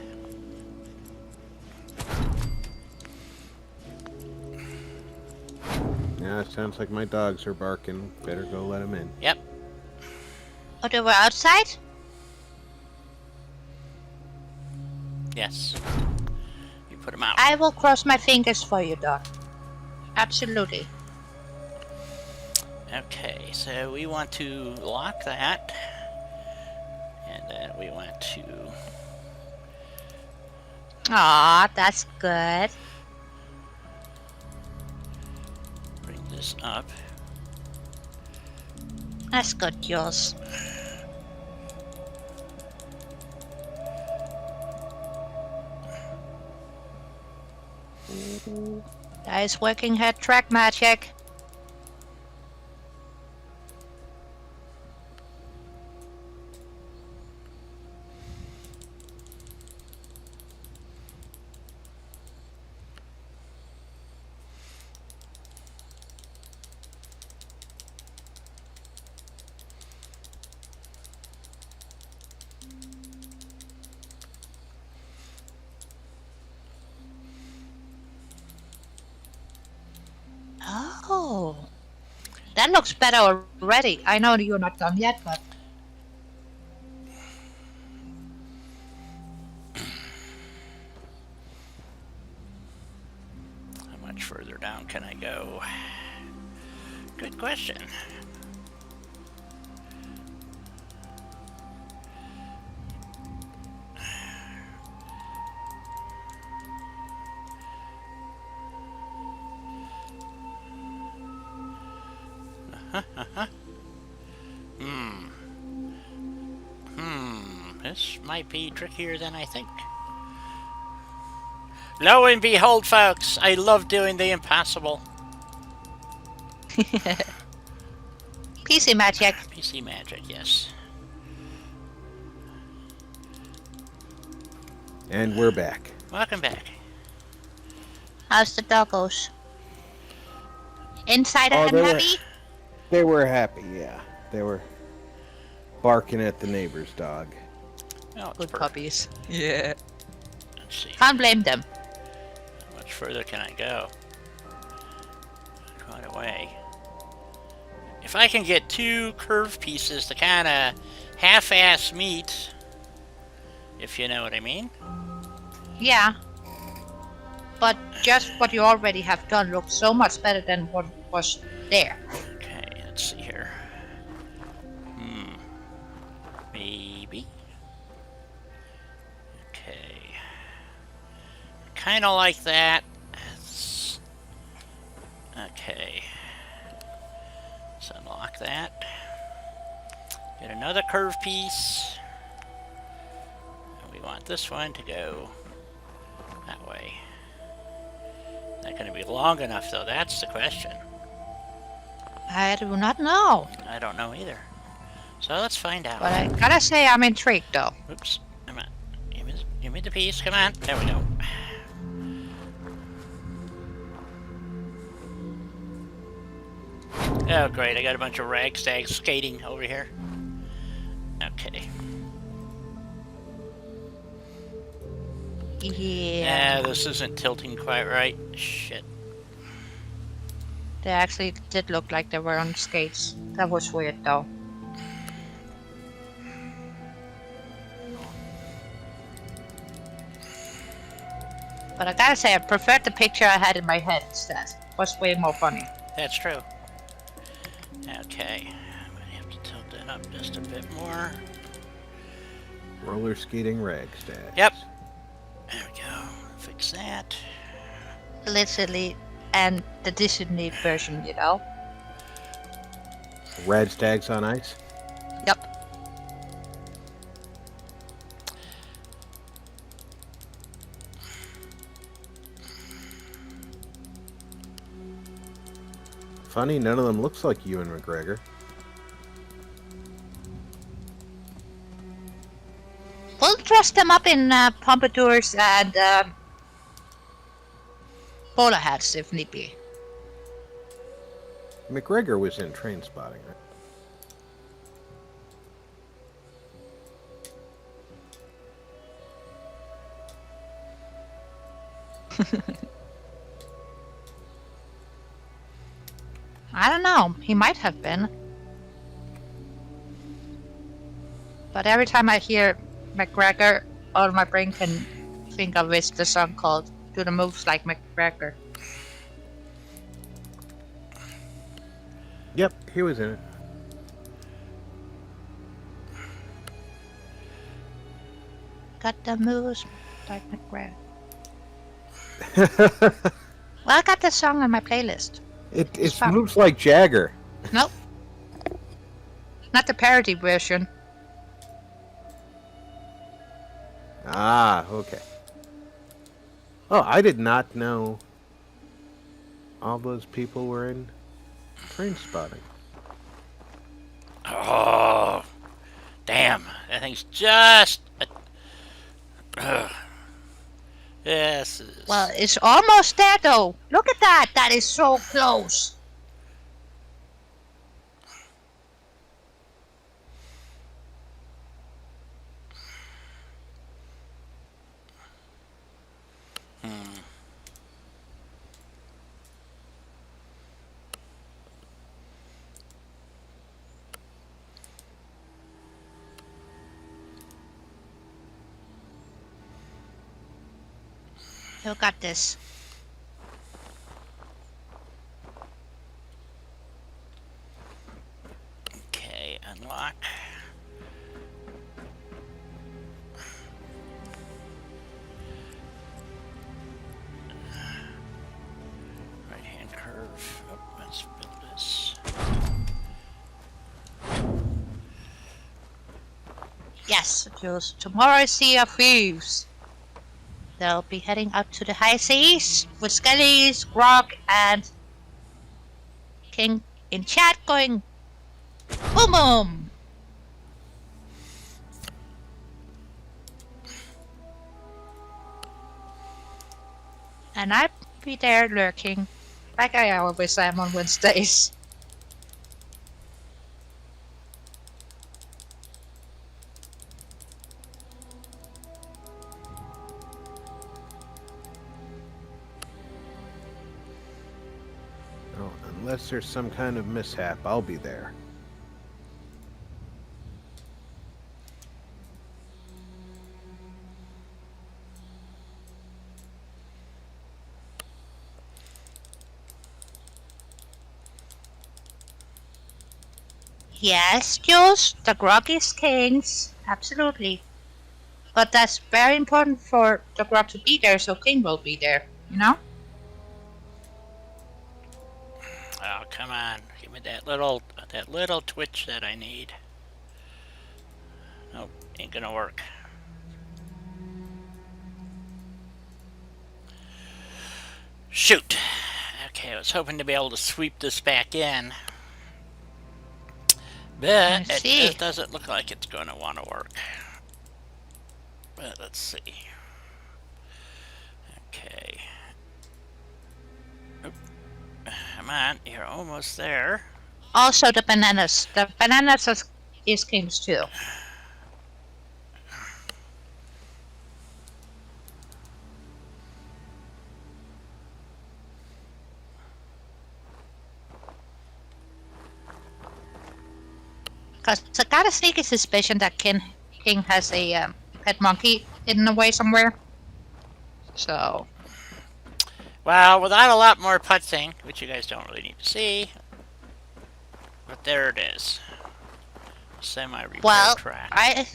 Yeah, it sounds like my dogs are barking. Better go let them in. Yep. Oh, they were outside? Yes. You put them out. I will cross my fingers for you, Doc. Absolutely. Okay, so we want to lock that. And then we want to... Aw, that's good. bring this up. That's good, Jules. That is working her track magic. Oh, that looks better already. I know you're not done yet, but much further down can I go? Good question. This might be trickier than I think. Lo and behold, folks, I love doing the impossible. PC magic. PC magic, yes. And we're back. Welcome back. How's the doggos? Inside Oh, and they were- happy? They were happy, yeah. They were barking at the neighbor's dog. Oh, it's Good perfect. puppies. Yeah. Let's see. Can't blame them. How much further can I go? Quite a way. If I can get 2 curve pieces to kind of half-ass meet, if you know what I mean. Yeah. But just what you already have done looks so much better than what was there. Okay, let's see here. Maybe. Okay. Kind of like that. Okay. Let's unlock that. Get another curve piece. And we want this one to go that way. Not going to be long enough, though. That's the question. I do not know. I don't know either. So let's find out. But I gotta say I'm intrigued though. Oops. Come on. Give me the piece. Come on. There we go. Oh, great. I got a bunch of ragstags skating over here. Okay. Yeah. This isn't tilting quite right. Shit. They actually did look like they were on skates. That was weird though. But I gotta say, I preferred the picture I had in my head instead. It was way more funny. That's true. Okay. I'm going to have to tilt that up just a bit more. Roller skating ragstag. Yep. There we go. Fix that. Literally, and the Disney version, you know? Ragstags on ice. Yep. Funny, none of them looks like Ewan McGregor. We'll dress them up in pompadours and bowler hats if need be. McGregor was in Train Spotting, right? I don't know. He might have been. But every time I hear McGregor, all my brain can think of is the song called Do the Moves Like McGregor. Yep, he was in it. Got the moves like McGregor. Well, I got this song on my playlist. It fun. moves like Jagger. Nope. Not the parody version. Ah, okay. Oh, I did not know all those people were in Train Spotting. Oh, damn. That thing's just... This is... Well, it's almost there though. Look at that. That is so close. You got this. unlock. Right hand curve. Oh, let's build this. Yes, Jules. Tomorrow is Sea of Thieves. They'll be heading up to the high seas with Skellies, Grog, and King in chat going boom boom. And I'll be there lurking, like I always am on Wednesdays. Oh, unless there's some kind of mishap, I'll be there. Yes, Jules, the Grog is kings, absolutely. But that's very important for the Grog to be there, so King will be there, you know? Oh, come on. Give me that little twitch that I need. Nope, ain't gonna work. Shoot. Okay, I was hoping to be able to sweep this back in. But it just doesn't look like it's going to want to work. But let's see. Okay. Oop. Come on, you're almost there. Also the bananas. The bananas is kings too. Because I got a sneaky suspicion that King has a pet monkey hidden away somewhere. So. Well, without a lot more putzing, which you guys don't really need to see, but there it is. Semi-repair track. I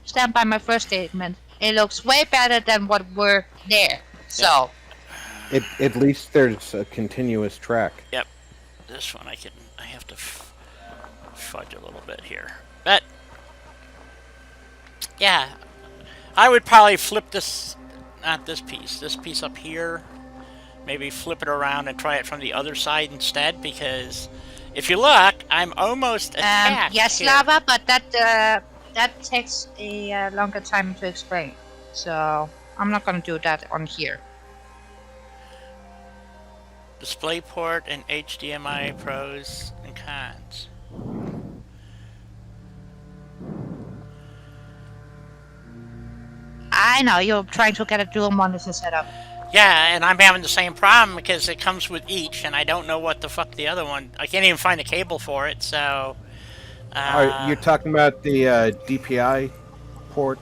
stand by my first statement. It looks way better than what were there. So. At least there's a continuous track. Yep. This one I have to fudge a little bit here. But, yeah. I would probably flip this, not this piece up here. Maybe flip it around and try it from the other side instead, because if you look, I'm almost attached yes, here. Lava, but that takes a longer time to explain. So, I'm not going to do that on here. DisplayPort and HDMI pros and cons. I know, you're trying to get a dual monitor set up. Yeah, and I'm having the same problem because it comes with each, and I don't know what the fuck the other one... I can't even find a cable for it, so... You're talking about the DPI port?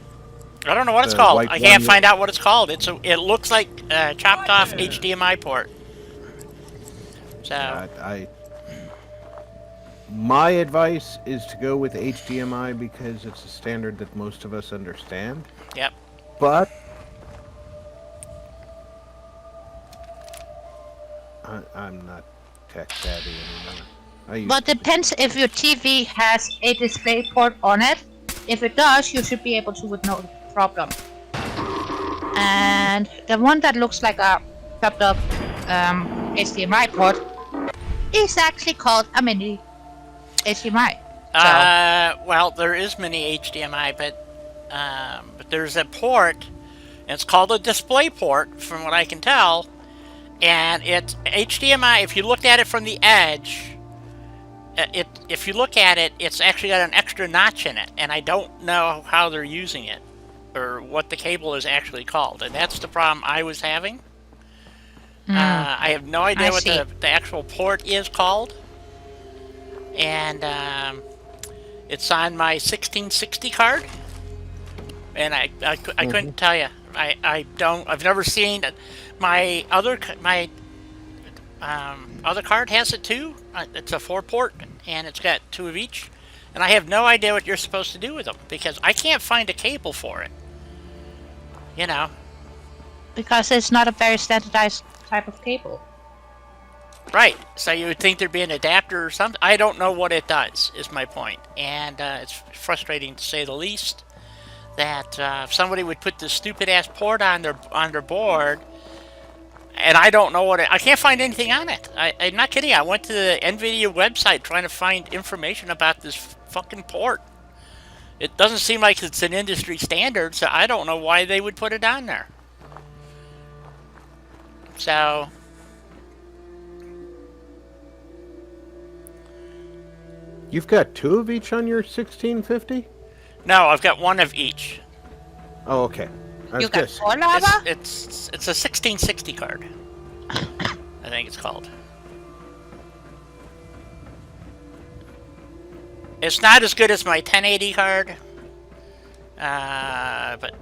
I don't know what it's called. I can't find out what it's called. It looks like a chopped off HDMI port. So... My advice is to go with HDMI because it's a standard that most of us understand. Yep. But I'm not tech savvy anymore. But depends if your TV has a display port on it. If it does, you should be able to with no problem. And the one that looks like a chopped up HDMI port is actually called a mini HDMI. Well, there is mini HDMI, but there's a port, and it's called a display port, from what I can tell. And it's HDMI. If you looked at it from the edge, if you look at it, it's actually got an extra notch in it, and I don't know how they're using it or what the cable is actually called, and that's the problem I was having. I have no idea what the actual port is called, and it's on my 1660 card, and I couldn't tell you. I've never seen it. My other card has it too. It's a 4-port, and it's got 2 of each. And I have no idea what you're supposed to do with them because I can't find a cable for it. You know. Because it's not a very standardized type of cable. Right. So you would think there'd be an adapter or something. I don't know what it does, is my point. And it's frustrating to say the least that if somebody would put this stupid-ass port on their board, and I don't know what I can't find anything on it. I'm not kidding. I went to the NVIDIA website trying to find information about this fucking port. It doesn't seem like it's an industry standard, so I don't know why they would put it on there. So... You've got 2 of each on your 1650? No, I've got 1 of each. Oh, okay. You got 4 lava? It's a 1660 card. I think it's called. It's not as good as my 1080 card, but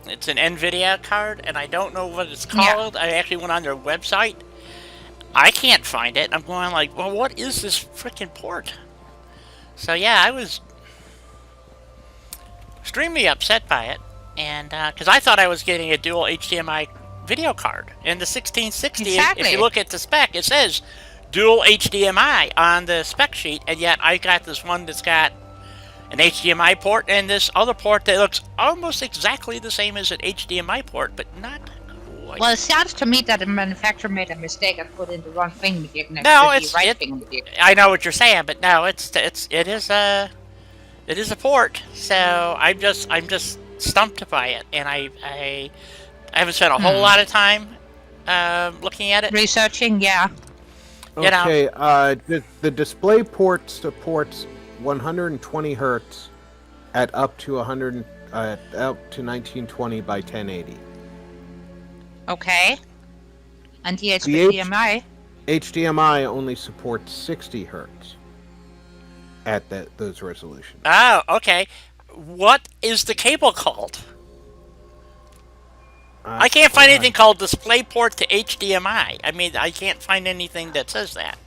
it's an NVIDIA card, and I don't know what it's called. Yeah. I actually went on their website. I can't find it. I'm going like, well, what is this freaking port? So yeah, I was extremely upset by it, and because I thought I was getting a dual HDMI video card. In the 1660, exactly. If you look at the spec, it says dual HDMI on the spec sheet, and yet I got this one that's got an HDMI port and this other port that looks almost exactly the same as an HDMI port, but not quite. Well, it sounds to me that the manufacturer made a mistake and put in the wrong thingamajig next no, to the right thingamajig. I know what you're saying, but no, it is a port. So I'm just stumped by it, and I haven't spent a whole lot of time looking at it, researching. Yeah. Okay. The display port supports 120 hertz at up to 1920 by 1080. Okay. And the HDMI? HDMI only supports 60 hertz at those resolutions. Oh, okay. What is the cable called? I can't find anything called DisplayPort to HDMI. I mean, I can't find anything that says that.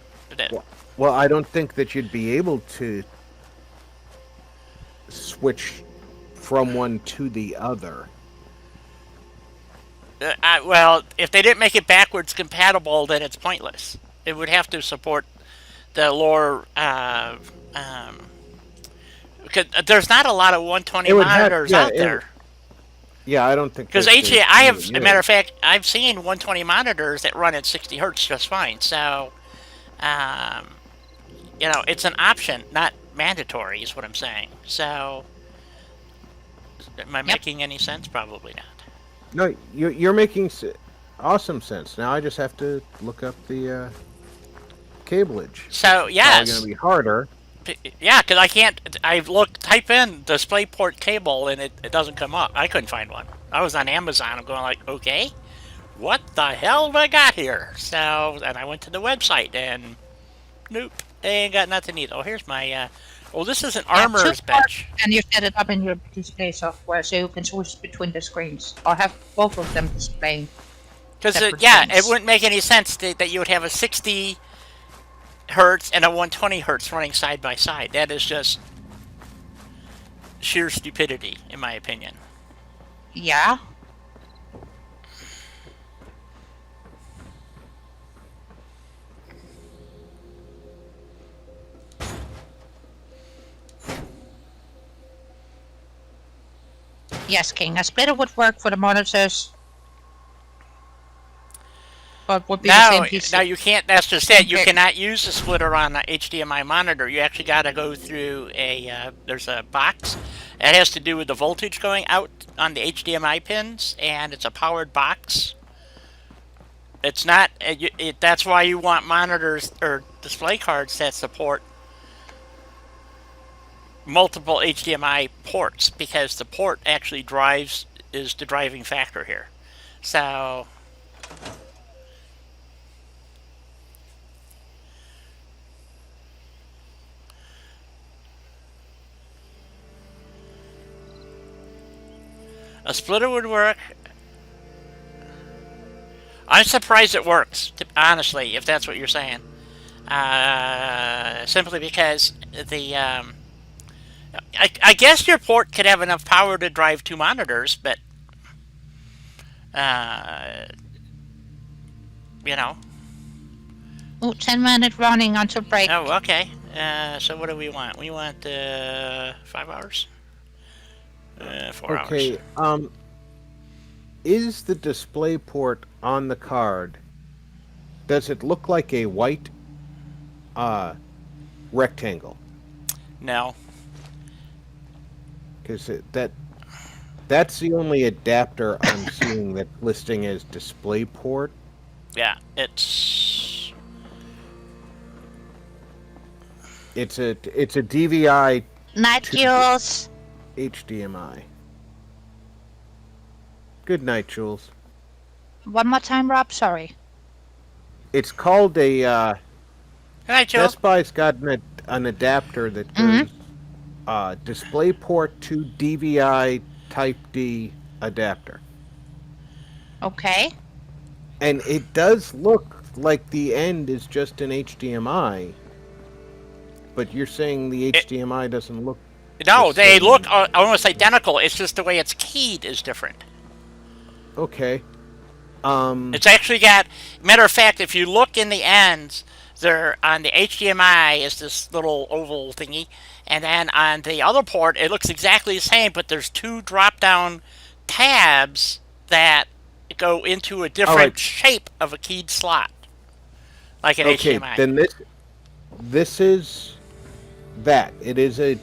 Well, I don't think that you'd be able to switch from one to the other. Well, if they didn't make it backwards compatible, then it's pointless. It would have to support the lower... because there's not a lot of 120 monitors out there. Yeah, I don't think... Because HDMI, as a matter of fact, I've seen 120 monitors that run at 60 hertz just fine. So, you know, it's an option, not mandatory, is what I'm saying. So, am I making any sense? Probably not. No, you're making awesome sense. Now I just have to look up the cableage. So, yes. It's going to be harder. Yeah, because I can't. Type in DisplayPort cable, and it doesn't come up. I couldn't find one. I was on Amazon. I'm going like, okay, what the hell have I got here? So, and I went to the website, and nope, they ain't got nothing either. Oh, here's my. Oh, this is an armorer's bench. And you set it up in your display software, so you can switch between the screens, or have both of them displaying. Because it wouldn't make any sense that you would have a 60 hertz and a 120 hertz running side by side. That is just sheer stupidity, in my opinion. Yeah. Yes, King. A splitter would work for the monitors. Would be the same PC. No, you can't. That's just it. You cannot use a splitter on an HDMI monitor. You actually got to go through there's a box. It has to do with the voltage going out on the HDMI pins, and it's a powered box. It's not. That's why you want monitors or display cards that support multiple HDMI ports, because the port actually is the driving factor here. So. A splitter would work. I'm surprised it works, honestly, if that's what you're saying. Simply because I guess your port could have enough power to drive 2 monitors, but uh, you know. Oh, 10 minutes running until break. Oh, okay. So what do we want? We want 5 hours. 4 hours. Okay. Is the display port on the card? Does it look like a white rectangle? No. Because that's the only adapter I'm seeing that's listing as display port. Yeah, it's a DVI Night, Jules. HDMI. Good night, Jules. One more time, Rob. Sorry. It's called a Good night, Joe. Best Buy's got an adapter that goes DisplayPort to DVI Type D adapter. Okay. And it does look like the end is just an HDMI, but you're saying the HDMI doesn't look... No, the they same. look almost identical. It's just the way it's keyed is different. Okay. It's actually got... Matter of fact, if you look in the ends, there on the HDMI is this little oval thingy, and then on the other port, it looks exactly the same, but there's 2 drop-down tabs that go into a different shape of a keyed slot, like an HDMI. Then this is that. It is a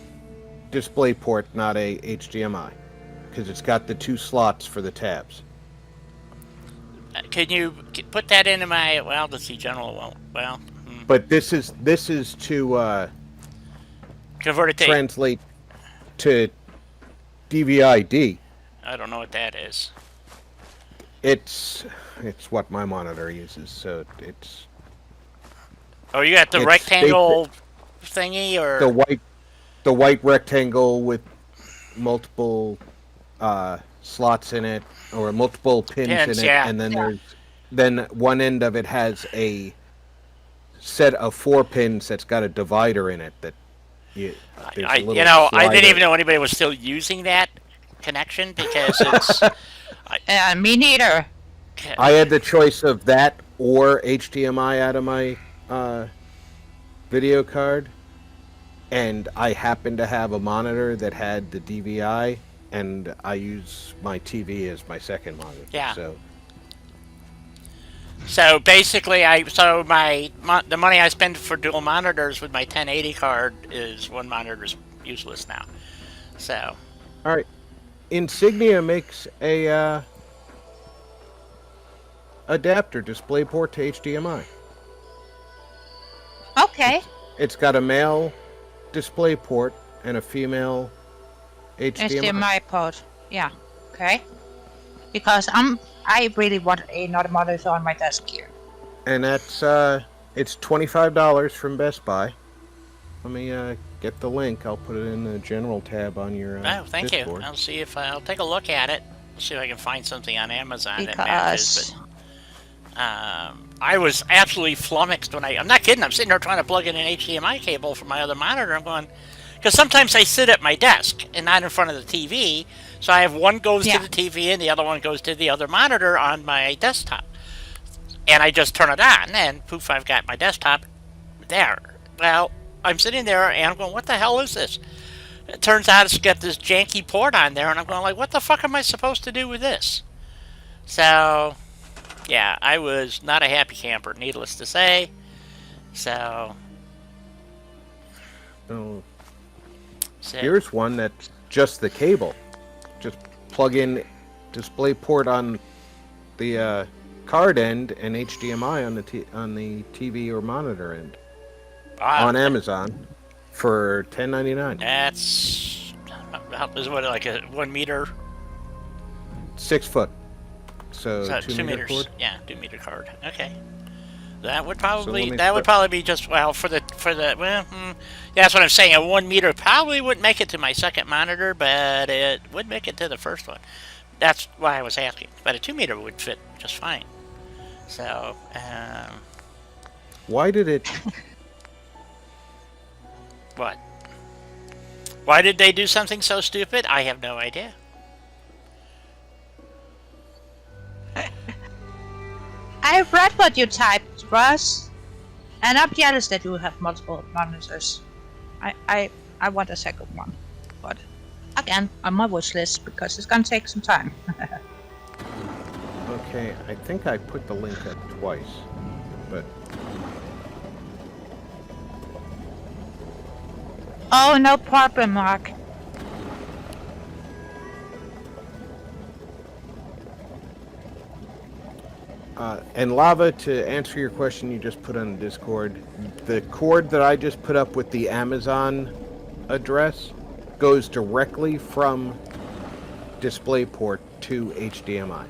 display port, not a HDMI, because it's got the 2 slots for the tabs. Can you put that into my... Well, let's see, general won't... Well... But this is to Convert it to... translate to DVI-D. I don't know what that is. It's what my monitor uses, so it's... Oh, you got the rectangle thingy, or... The white rectangle with multiple slots in it, or multiple pins in it, yeah. and then one end of it has a set of 4 pins that's got a divider in it that I didn't even know anybody was still using that connection because it's... Me neither. I had the choice of that or HDMI out of my video card, and I happened to have a monitor that had the DVI, and I use my TV as my second monitor. Yeah. So basically, the money I spend for dual monitors with my 1080 card is one monitor's useless now. So. All right. Insignia makes a adapter DisplayPort to HDMI. Okay. It's got a male DisplayPort and a female HDMI port. Yeah. Okay. Because I really want another monitor on my desk here. And that's it's $25 from Best Buy. Let me get the link. I'll put it in the general tab on your thank Discord. you. I'll see if I'll take a look at it. See if I can find something on Amazon that matches. But I was absolutely flummoxed when I'm not kidding. I'm sitting there trying to plug in an HDMI cable for my other monitor. I'm going, because sometimes I sit at my desk and not in front of the TV. So I have one goes to the TV and the other one goes to the other monitor on my desktop. And I just turn it on and poof, I've got my desktop there. Well, I'm sitting there and I'm going, what the hell is this? It turns out it's got this janky port on there, and I'm going like, what the fuck am I supposed to do with this? So, yeah, I was not a happy camper, needless to say. So, here's one that's just the cable. Just plug in DisplayPort on the card end and HDMI on the TV or monitor end on Amazon for $10.99. That's what, like a 1 meter? 6 foot. So 2 meters. Cord? Yeah, 2 meter card. Okay. That would probably be just, well, yeah, that's what I'm saying. A 1 meter probably wouldn't make it to my second monitor, but it would make it to the first one. That's why I was asking. But a 2 meter would fit just fine. So, why did it What? Why did they do something so stupid? I have no idea. I read what you typed, Russ. And I'm jealous that you have multiple monitors. I want a second one. But again, on my wish list because it's gonna take some time. Okay, I think I put the link up twice, but Oh, no problem, Mark. and Lava, to answer your question you just put on the Discord, the cord that I just put up with the Amazon address goes directly from DisplayPort to HDMI.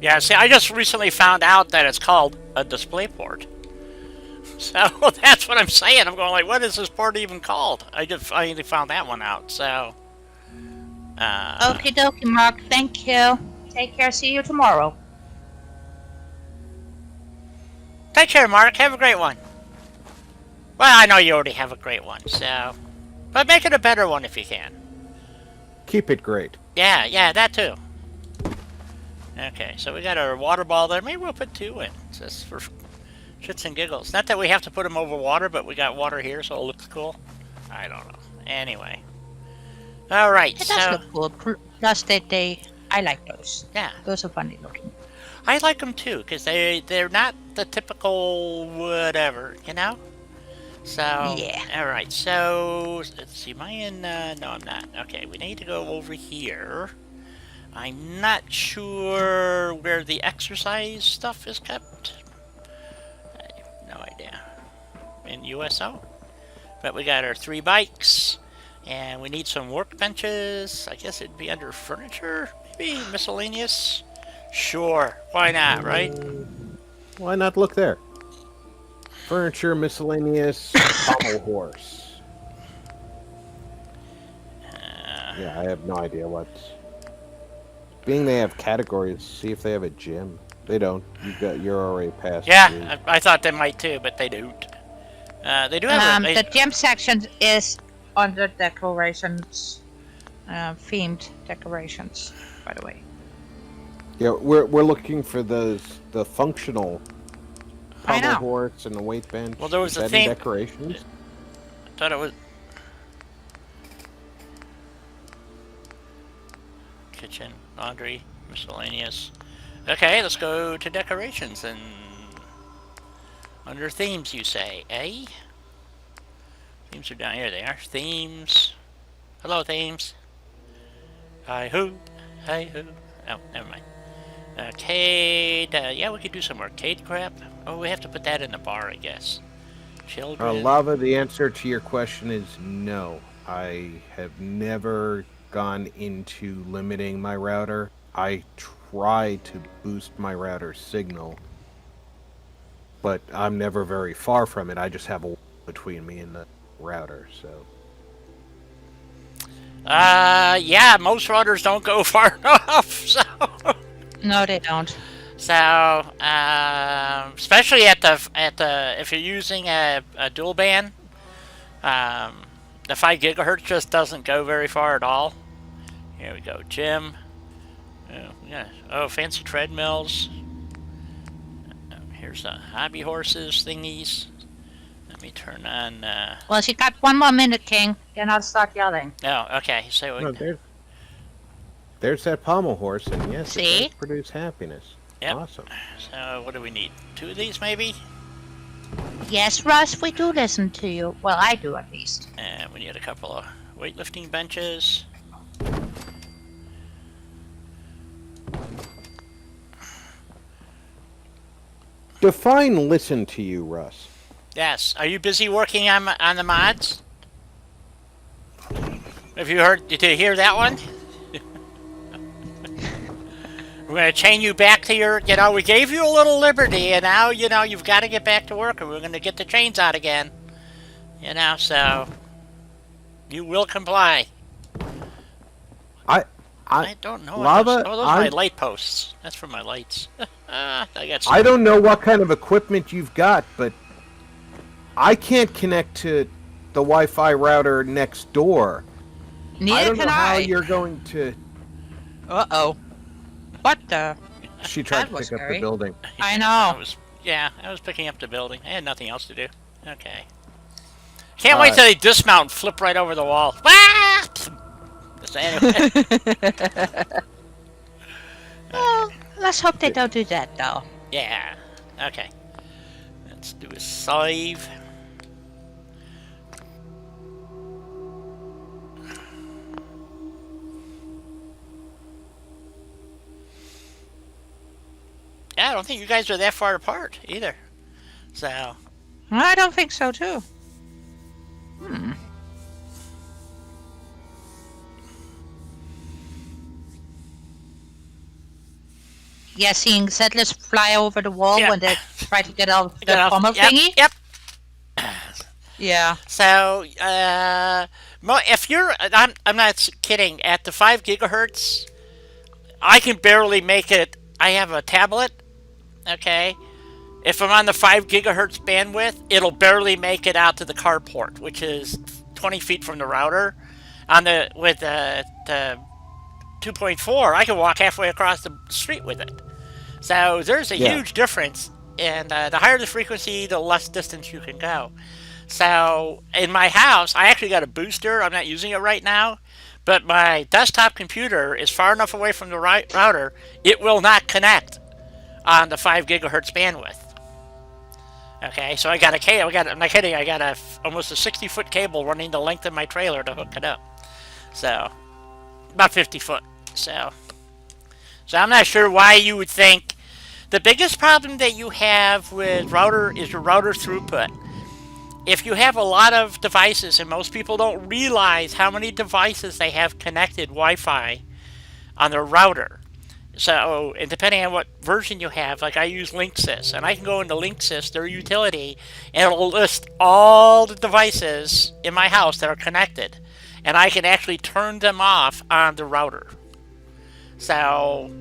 Yeah, see, I just recently found out that it's called a DisplayPort. So that's what I'm saying. I'm going like, what is this port even called? I just finally found that one out. So. Okie dokie, Mark. Thank you. Take care. See you tomorrow. Take care, Mark. Have a great one. Well, I know you already have a great one, so. But make it a better one if you can. Keep it great. Yeah, that too. Okay, so we got our water ball there. Maybe we'll put 2 in, just for shits and giggles. Not that we have to put them over water, but we got water here, so it looks cool. I don't know. Anyway. Alright, It so... does look cool. Plus, I like those. Yeah. Those are funny looking. I like them too, because they're not the typical whatever, you know? So, Yeah. Alright, so, let's see, am I in, no I'm not. Okay, we need to go over here. I'm not sure where the exercise stuff is kept. I have no idea. In USO? But we got our 3 bikes, and we need some workbenches. I guess it'd be under furniture, maybe? Miscellaneous? Sure, why not, right? Why not look there? Furniture, miscellaneous, pommel horse. Yeah, I have no idea what's... Being they have categories, see if they have a gym. They don't. You're already past. Yeah, I thought they might too, but they don't. They do have The gym section is under decorations, themed decorations, by the way. Yeah, we're looking for the functional I pommel know. horse and the weight bench. Well, there was Is a that theme- in decorations. I thought it was... Kitchen, laundry, miscellaneous. Okay, let's go to decorations and... Under themes, you say, eh? Themes are down here. They are. Themes. Hello, themes. Hi-ho. Hi-ho. Oh, never mind. Arcade. Yeah, we could do some arcade crap. Oh, we have to put that in the bar, I guess. Children. Lava, the answer to your question is no. I have never gone into limiting my router. I try to boost my router signal, but I'm never very far from it. I just have a wall between me and the router, so... Yeah, most routers don't go far enough, so... No, they don't. So, especially at the if you're using a dual band, the 5 gigahertz just doesn't go very far at all. Here we go, gym. Oh, yeah. Oh, fancy treadmills. Here's the hobby horses thingies. Let me turn on. Well, she got 1 more minute, King. Then I'll start yelling. Oh, okay. So No, there's that pommel horse, and yes, See? it does produce happiness. Yep. Awesome. So what do we need? 2 of these, maybe? Yes, Russ, we do listen to you. Well, I do at least. And we need a couple of weightlifting benches. Define listen to you, Russ. Yes. Are you busy working on the mods? Have you heard? Did you hear that one? We're going to chain you back to your, we gave you a little liberty, and now, you've got to get back to work, or we're going to get the chains out again. So, you will comply. I don't know. Lava, those are my light posts. That's for my lights. I don't know what kind of equipment you've got, but I can't connect to the Wi-Fi router next door. I Neither don't can know how I. you're going to. Uh-oh. What the? She tried That to was pick up the scary. building. I know. I was picking up the building. I had nothing else to do. Okay. Can't wait till they dismount and flip right over the wall. Ah! So anyway. Well, let's hope they don't do that, though. Yeah. Okay. Let's do a save. Yeah, I don't think you guys are that far apart either. So. I don't think so, too. Yeah, seeing settlers fly over the wall Yeah. when they try to get out of the Get off- pommel yep, thingy? Yep. Yeah. So, if you're, I'm not kidding. At the 5 gigahertz, I can barely make it. I have a tablet. Okay. If I'm on the 5 gigahertz bandwidth, it'll barely make it out to the carport, which is 20 feet from the router. With the 2.4, I can walk halfway across the street with it. So there's a huge difference, and the higher the frequency, the less distance you can go. So in my house, I actually got a booster. I'm not using it right now, but my desktop computer is far enough away from the router, it will not connect on the 5 gigahertz bandwidth. Okay, so I got a cable. I'm not kidding. I got almost a 60-foot cable running the length of my trailer to hook it up. So about 50 foot. So I'm not sure why you would think. The biggest problem that you have with router is your router throughput. If you have a lot of devices, and most people don't realize how many devices they have connected Wi-Fi on their router. So, and depending on what version you have, like I use Linksys, and I can go into Linksys, their utility, and it'll list all the devices in my house that are connected. And I can actually turn them off on the router. So,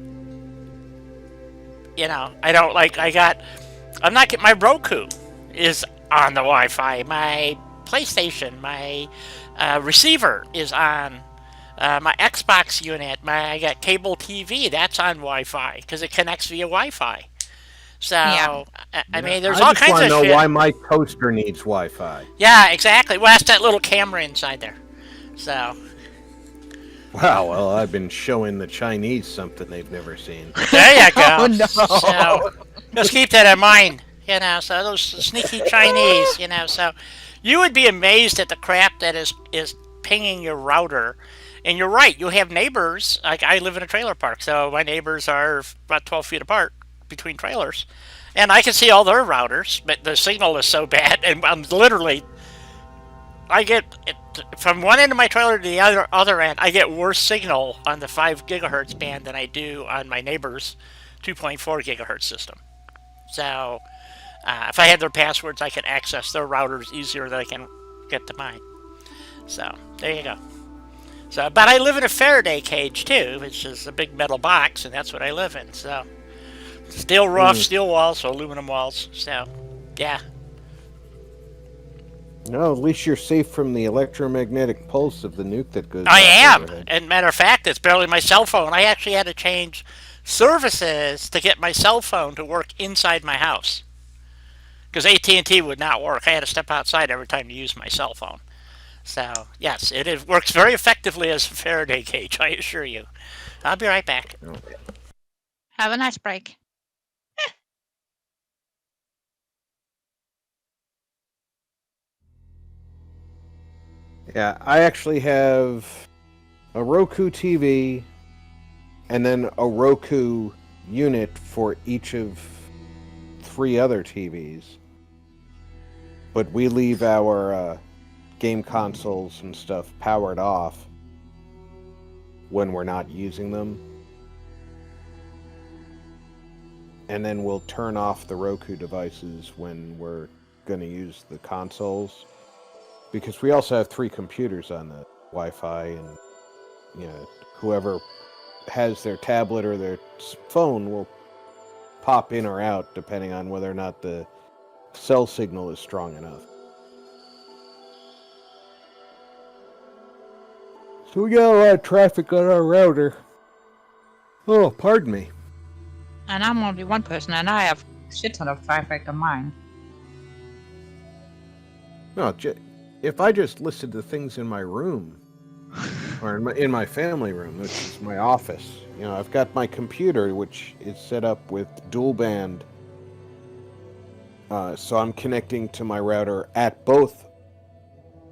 my Roku is on the Wi-Fi. My PlayStation, my receiver is on my Xbox unit. I got cable TV, that's on Wi-Fi because it connects via Wi-Fi. So, Yeah. I mean, there's I all just kinds want of to know shit. why my toaster needs Wi-Fi. Yeah, exactly. Well, that's that little camera inside there. So, Wow, well, I've been showing the Chinese something they've never seen. there you go. Oh, no. So, just keep that in mind. So those sneaky Chinese, so you would be amazed at the crap that is pinging your router. And you're right, you have neighbors. Like I live in a trailer park, so my neighbors are about 12 feet apart between trailers. And I can see all their routers, but the signal is so bad. And I get from one end of my trailer to the other end, I get worse signal on the 5 gigahertz band than I do on my neighbor's 2.4 gigahertz system. So if I had their passwords, I can access their routers easier than I can get to mine. So there you go. So, but I live in a Faraday cage too, which is a big metal box, and that's what I live in. So steel roof, steel walls, so aluminum walls. So yeah. No, at least you're safe from the electromagnetic pulse of the nuke that goes. I am. overhead. And matter of fact, it's barely my cell phone. I actually had to change services to get my cell phone to work inside my house because AT&T would not work. I had to step outside every time to use my cell phone. So yes, it works very effectively as a Faraday cage, I assure you. I'll be right back. Have a nice break. Yeah, I actually have a Roku TV and then a Roku unit for each of 3 other TVs. But we leave our game consoles and stuff powered off when we're not using them. And then we'll turn off the Roku devices when we're going to use the consoles. Because we also have 3 computers on the Wi-Fi, and whoever has their tablet or their phone will pop in or out depending on whether or not the cell signal is strong enough. So we got a lot of traffic on our router. Oh, pardon me. And I'm only one person, and I have a shit ton of traffic on mine. No, if I just listed the things in my room, or in my family room, which is my office, I've got my computer, which is set up with dual band. So I'm connecting to my router at both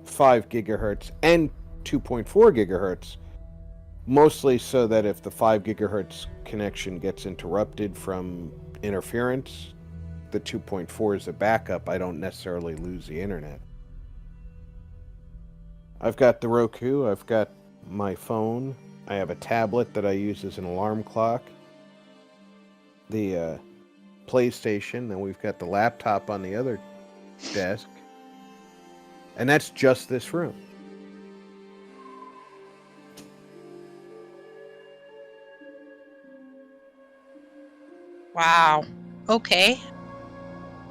5 gigahertz and 2.4 gigahertz, mostly so that if the 5 gigahertz connection gets interrupted from interference, the 2.4 is a backup. I don't necessarily lose the internet. I've got the Roku, I've got my phone, I have a tablet that I use as an alarm clock, the PlayStation, and we've got the laptop on the other desk. And that's just this room. Wow. Okay.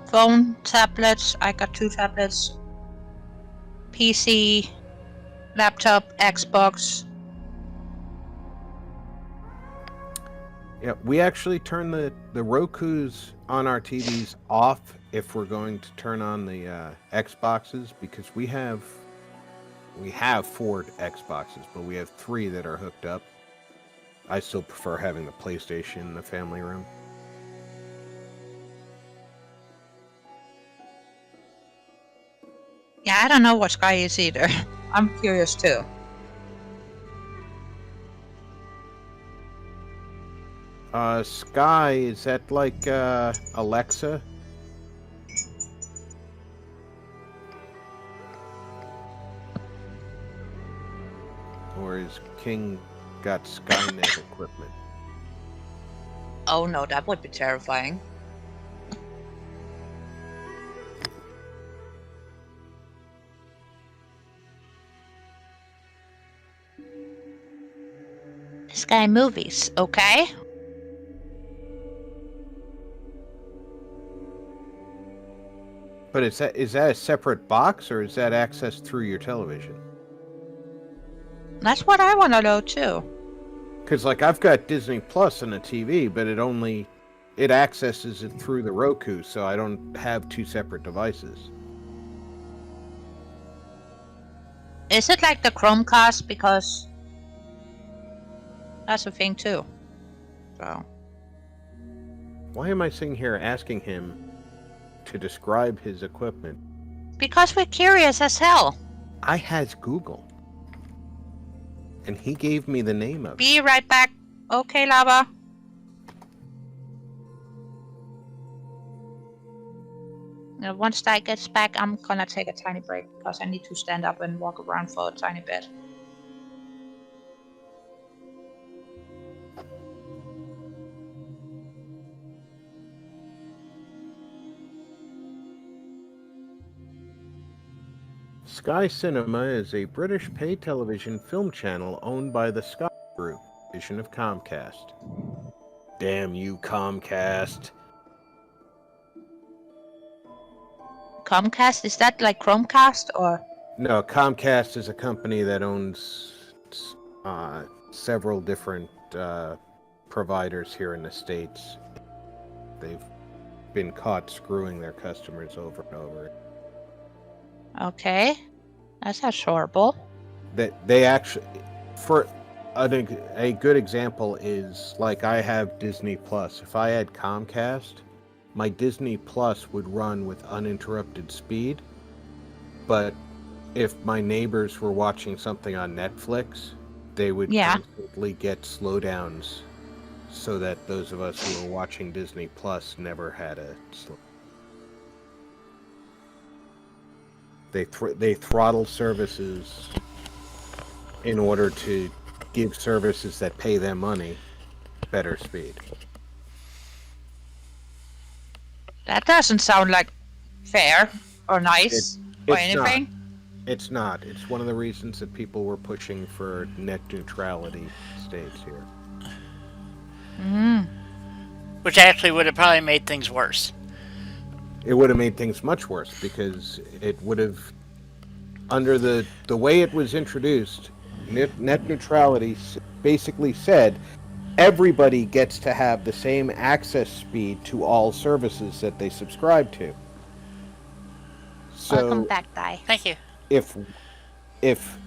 Phone, tablets. I got 2 tablets. PC, laptop, Xbox. Yeah, we actually turn the Rokus on our TVs off if we're going to turn on the Xboxes, because we have 4 Xboxes, but we have 3 that are hooked up. I still prefer having the PlayStation in the family room. Yeah, I don't know what Sky is either. I'm curious too. Sky, is that like Alexa? Or is King got Skynet equipment? Oh no, that would be terrifying. Sky Movies, okay? But is that a separate box, or is that accessed through your television? That's what I want to know too. Because, like, I've got Disney Plus on the TV, but it accesses it through the Roku, so I don't have 2 separate devices. Is it like the Chromecast? Because that's a thing too. So. Why am I sitting here asking him to describe his equipment? Because we're curious as hell. I has Google. And he gave me the name of it. Be right back. Okay, Lava. Now, once that gets back, I'm gonna take a tiny break because I need to stand up and walk around for a tiny bit. Sky Cinema is a British pay television film channel owned by the Sky Group, division of Comcast. Damn you, Comcast. Comcast? Is that like Chromecast or? No, Comcast is a company that owns several different providers here in the States. They've been caught screwing their customers over and over. Okay. That's horrible. They actually, for a good example is, like, I have Disney Plus. If I had Comcast, my Disney Plus would run with uninterrupted speed, but if my neighbors were watching something on Netflix, they would constantly get slowdowns, so that those of us who were watching Disney Plus never had a slow. They throttle services in order to give services that pay them money better speed. That doesn't sound like fair or nice or anything. It's not. It's one of the reasons that people were pushing for net neutrality states here. Which actually would have probably made things worse. It would have made things much worse, because it would have, under the way it was introduced, net neutrality basically said everybody gets to have the same access speed to all services that they subscribe to. Welcome So back, Di. Thank you. if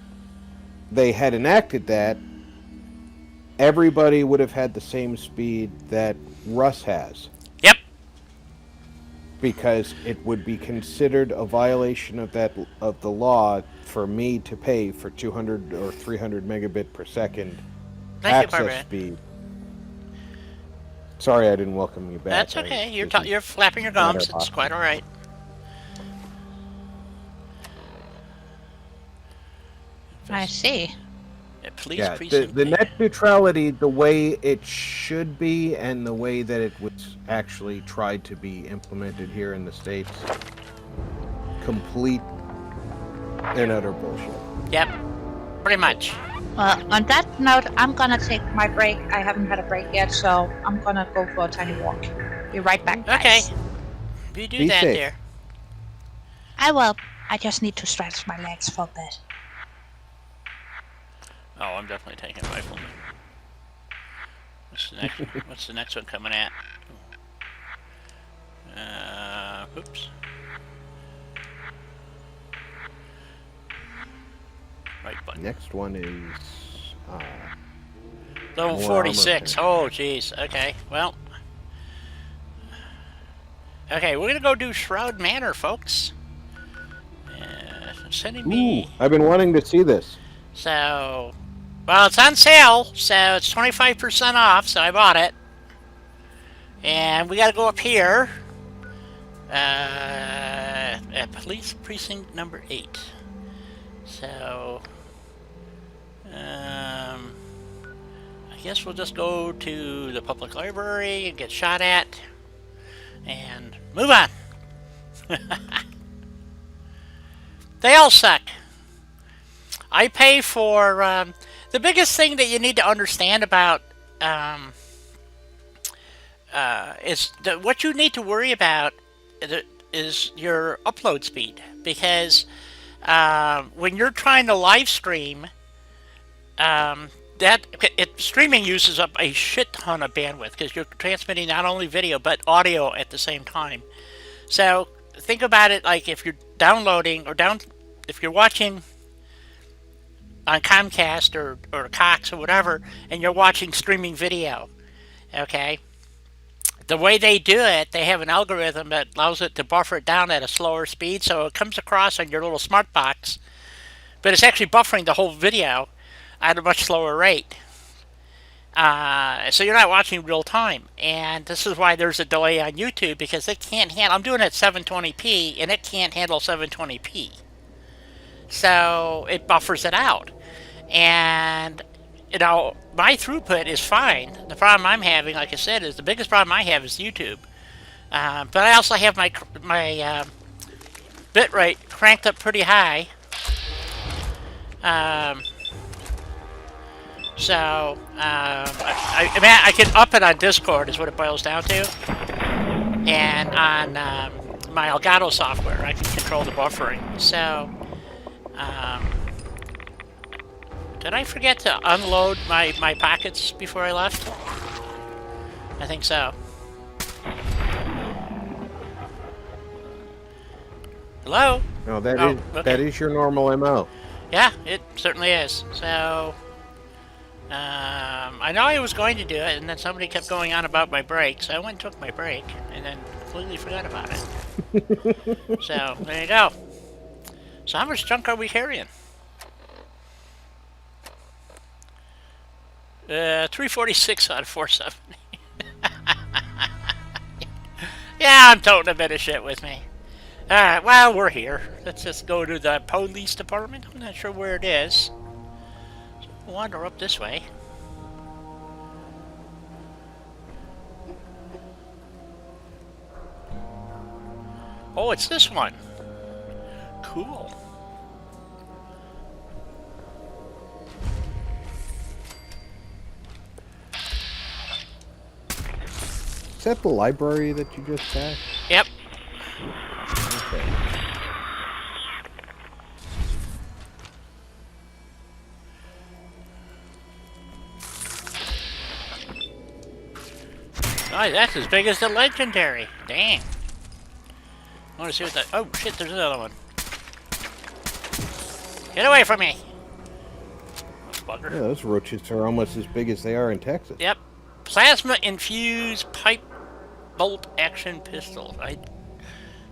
they had enacted that, everybody would have had the same speed that Russ has, Yep. because it would be considered a violation of the law for me to pay for 200 or 300 megabit per second Thank you, access Barbara. speed. Sorry, I didn't welcome you back. That's okay. You're This is you're flapping your not gums. our It's quite all right. I see. Yeah, police Yeah, precinct. the net neutrality, the way it should be, and the way that it was actually tried to be implemented here in the States, complete and utter bullshit. Yep. Pretty much. On that note, I'm gonna take my break. I haven't had a break yet, so I'm gonna go for a tiny walk. Be right back, guys. Okay. You do Be that safe. there. I will. I just need to stretch my legs for a bit. Oh, I'm definitely taking rifleman. What's the next one coming at? Oops. Right button. Next one is Level more 46. armor Oh, jeez. Okay. Well. Okay, we're gonna go do Shroud Manor, folks. Sending Ooh, me. I've been wanting to see this. So, well, it's on sale, so it's 25% off. So I bought it, and we got to go up here. At police precinct number 8. So, I guess we'll just go to the public library and get shot at, and move on. They all suck. I pay for the biggest thing that you need to understand about is what you need to worry about is your upload speed, because when you're trying to live stream, streaming uses up a shit ton of bandwidth because you're transmitting not only video but audio at the same time. So think about it like if you're downloading if you're watching on Comcast or Cox or whatever, and you're watching streaming video, okay? The way they do it, they have an algorithm that allows it to buffer it down at a slower speed, so it comes across on your little smart box, but it's actually buffering the whole video at a much slower rate. So you're not watching real time, and this is why there's a delay on YouTube, because it can't handle. I'm doing it at 720p, and it can't handle 720p. So it buffers it out. And, you know, my throughput is fine. The problem I'm having, like I said, is the biggest problem I have is YouTube. But I also have my bitrate cranked up pretty high. I can up it on Discord is what it boils down to. And on my Elgato software, I can control the buffering. So, did I forget to unload my pockets before I left? I think so. Hello? No, Okay. that is your normal MO. Yeah, it certainly is. So, I know I was going to do it, and then somebody kept going on about my break, so I went and took my break, and then completely forgot about it. So, there you go. So how much junk are we carrying? 346 out of 470. Yeah, I'm toting a bit of shit with me. Alright, well, we're here. Let's just go to the police department. I'm not sure where it is. So we'll wander up this way. Oh, it's this one. Cool. Is that the library that you just passed? Yep. Okay. Oh, that's as big as the legendary. Dang. I want to see what that... Oh, shit, there's another one. Get away from me! Bugger. Yeah, those roaches are almost as big as they are in Texas. Yep. Plasma-infused pipe bolt action pistol.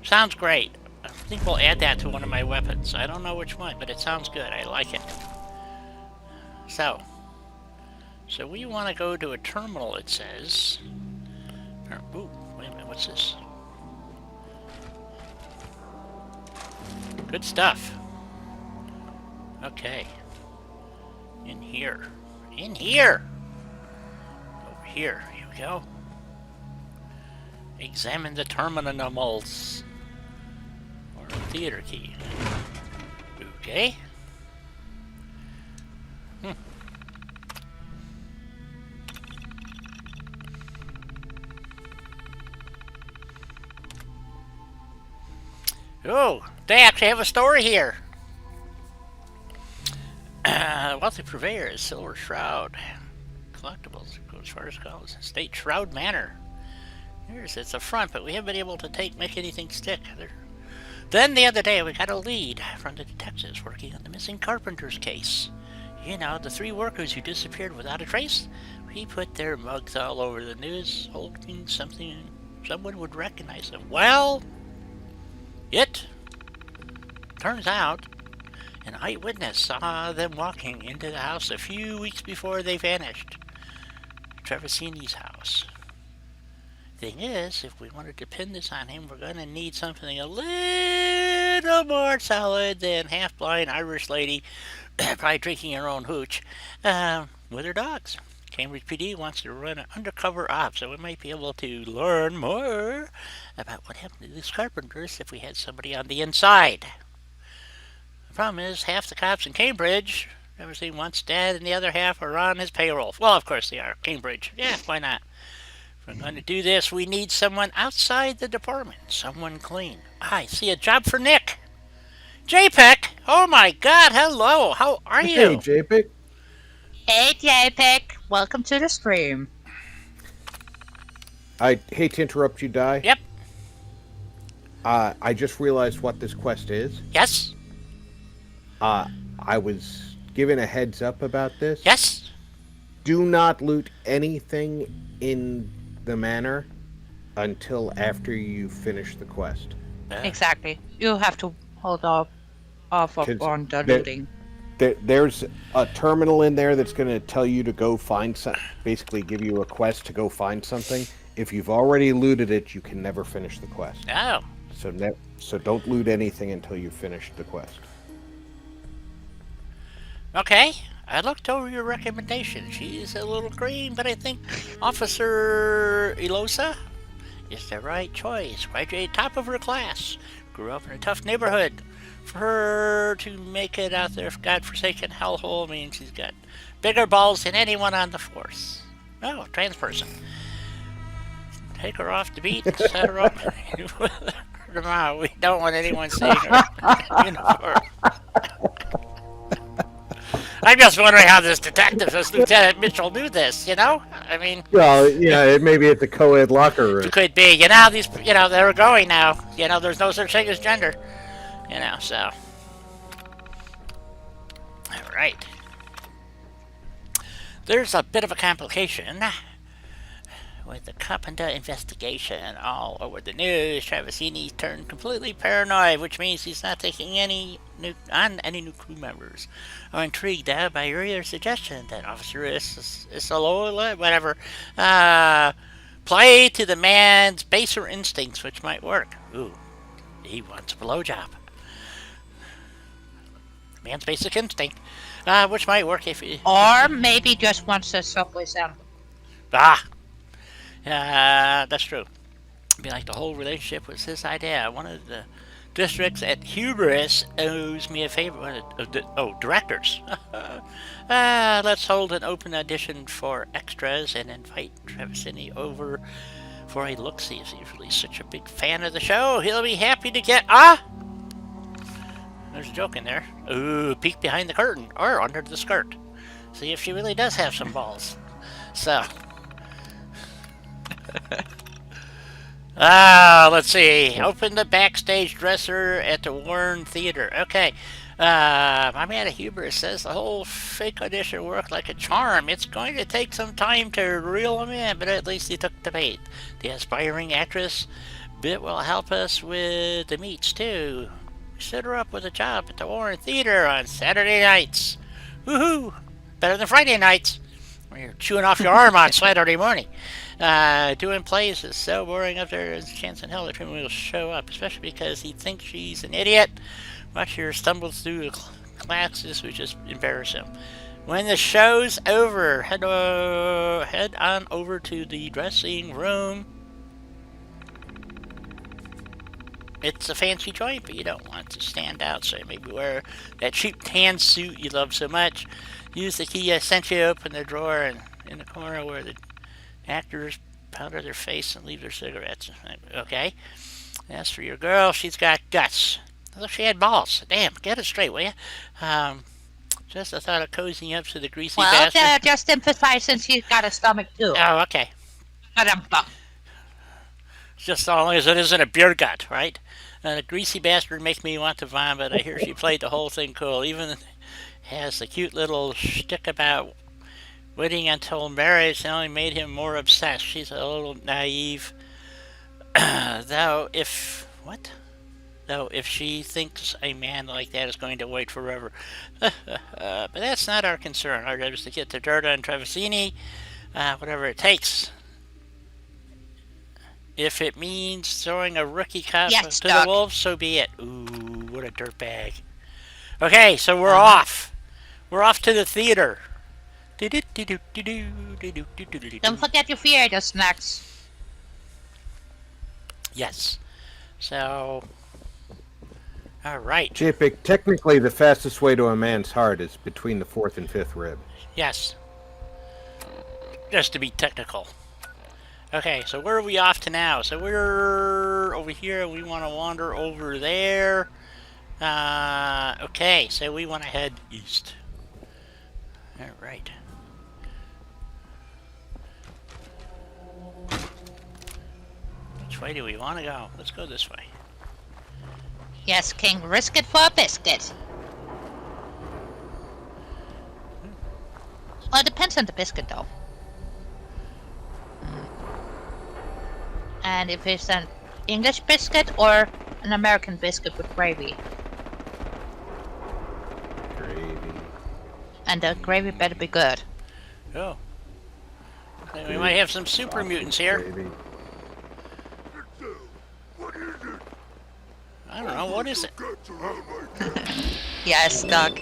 Sounds great. I think we'll add that to one of my weapons. I don't know which one, but it sounds good. I like it. So we want to go to a terminal, it says. Ooh, wait a minute, what's this? Good stuff. Okay. In here. In here! Over here. Here we go. Examine the terminals. Or a theater key. Okay. Oh, they actually have a story here. Wealthy purveyors, Silver Shroud. Collectibles, go as far as calls. State Shroud Manor. It's a front, but we haven't been able to make anything stick. Then the other day we got a lead from the detectives working on the missing carpenter's case. You know, the 3 workers who disappeared without a trace. We put their mugs all over the news, hoping someone would recognize them. Well, it turns out an eyewitness saw them walking into the house a few weeks before they vanished. Travasini's house. Thing is, if we wanted to pin this on him, we're gonna need something a little more solid than half-blind Irish lady, probably drinking her own hooch, with her dogs. Cambridge PD wants to run an undercover op, so we might be able to learn more about what happened to these carpenters if we had somebody on the inside. The problem is, half the cops in Cambridge, everything wants dead, and the other half are on his payroll. Well, of course they are. Cambridge. Yeah, why not? If we're going to do this, we need someone outside the department. Someone clean. I see a job for Nick. JPEG! Oh my god, hello! How are you? Hey, JPEG. Hey, JPEG. Welcome to the stream. I hate to interrupt you, Di. Yep. I just realized what this quest is. Yes? I was given a heads up about this. Yes? Do not loot anything in the manor until after you finish the quest. Exactly. You have to hold off on the looting. There's a terminal in there that's going to tell you to go find something, basically give you a quest to go find something. If you've already looted it, you can never finish the quest. Oh. So don't loot anything until you finish the quest. Okay. I looked over your recommendation. She's a little green, but I think Officer Elosa is the right choice. Graduated top of her class. Grew up in a tough neighborhood. For her to make it out there, godforsaken hellhole, means she's got bigger balls than anyone on the force. Oh, trans person. Take her off the beat and set her up. Tomorrow, we don't want anyone seeing her uniform. I'm just wondering how this detective, this Lieutenant Mitchell, knew this, you know? I mean... Well, yeah, maybe at the co-ed locker room. It could be. You know, they're going now. You know, there's no such thing as gender. You know, so... Alright. There's a bit of a complication with the Carpenter investigation all over the news. Travasini's turned completely paranoid, which means he's not taking any new crew members. I'm intrigued by your suggestion that Officer whatever, play to the man's baser instincts, which might work. Ooh, he wants a blowjob. Man's basic instinct, which might work if he... Or maybe just wants a Subway sandwich. That's true. Be like the whole relationship was his idea. One of the districts at Hubris owes me a favor. Directors. Let's hold an open audition for extras and invite Travasini over for a look-see. If he's really such a big fan of the show, he'll be happy to get... There's a joke in there. Ooh, peek behind the curtain or under the skirt. See if she really does have some balls. So... Let's see. Open the backstage dresser at the Warren Theater. Okay. My man Huber says the whole fake audition worked like a charm. It's going to take some time to reel him in, but at least he took the bait. The aspiring actress bit will help us with the meets, too. Set her up with a job at the Warren Theater on Saturday nights. Woohoo! Better than Friday nights, where you're chewing off your arm on Saturday morning. Doing plays is so boring up there, there's a chance in hell that Trim will show up, especially because he thinks she's an idiot. Watch her stumble through the classes, which just embarrass him. When the show's over, head on over to the dressing room. It's a fancy joint, but you don't want to stand out, so maybe wear that cheap tan suit you love so much. Use the key I sent you, open the drawer and in the corner where the actors powder their face and leave their cigarettes. Okay. As for your girl, she's got guts. I thought she had balls. Damn, get it straight, will you? Just the thought of cozying up to the greasy bastard. Well, just emphasize since she's got a stomach too. Oh, okay. Just as long as it isn't a beer gut, right? The greasy bastard makes me want to vomit. I hear she played the whole thing cool. Even has the cute little shtick about waiting until marriage only made him more obsessed. She's a little naive. Though if she thinks a man like that is going to wait forever. But that's not our concern. Our job is to get to Dirta and Travasini, whatever it takes. If it means throwing a rookie cop to the wolves, so be it. Ooh, what a dirtbag. Okay, so we're off. We're off to the theater. Don't forget your theater snacks. Yes. So, all right. JPEG, technically the fastest way to a man's heart is between the fourth and fifth rib. Yes. Just to be technical. Okay, so where are we off to now? So we're over here. We want to wander over there. Okay, so we want to head east. All right. Which way do we want to go? Let's go this way. Yes, King, risk it for a biscuit. Well, it depends on the biscuit, though. And if it's an English biscuit or an American biscuit with gravy. Gravy. And the gravy better be good. Oh. Okay, we might have some super mutants here. Gravy. I don't know, what is it? Yes, Doug.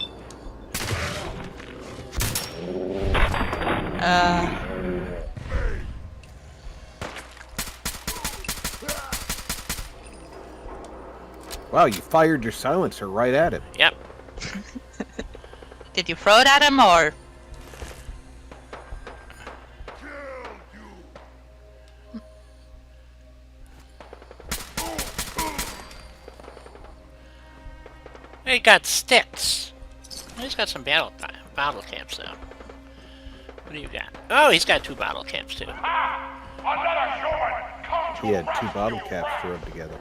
Wow, you fired your silencer right at him. Yep. Did you throw it at him or? He got sticks. He's got some bottle caps, though. What do you got? Oh, he's got 2 bottle caps, too. He had 2 bottle caps to rub together.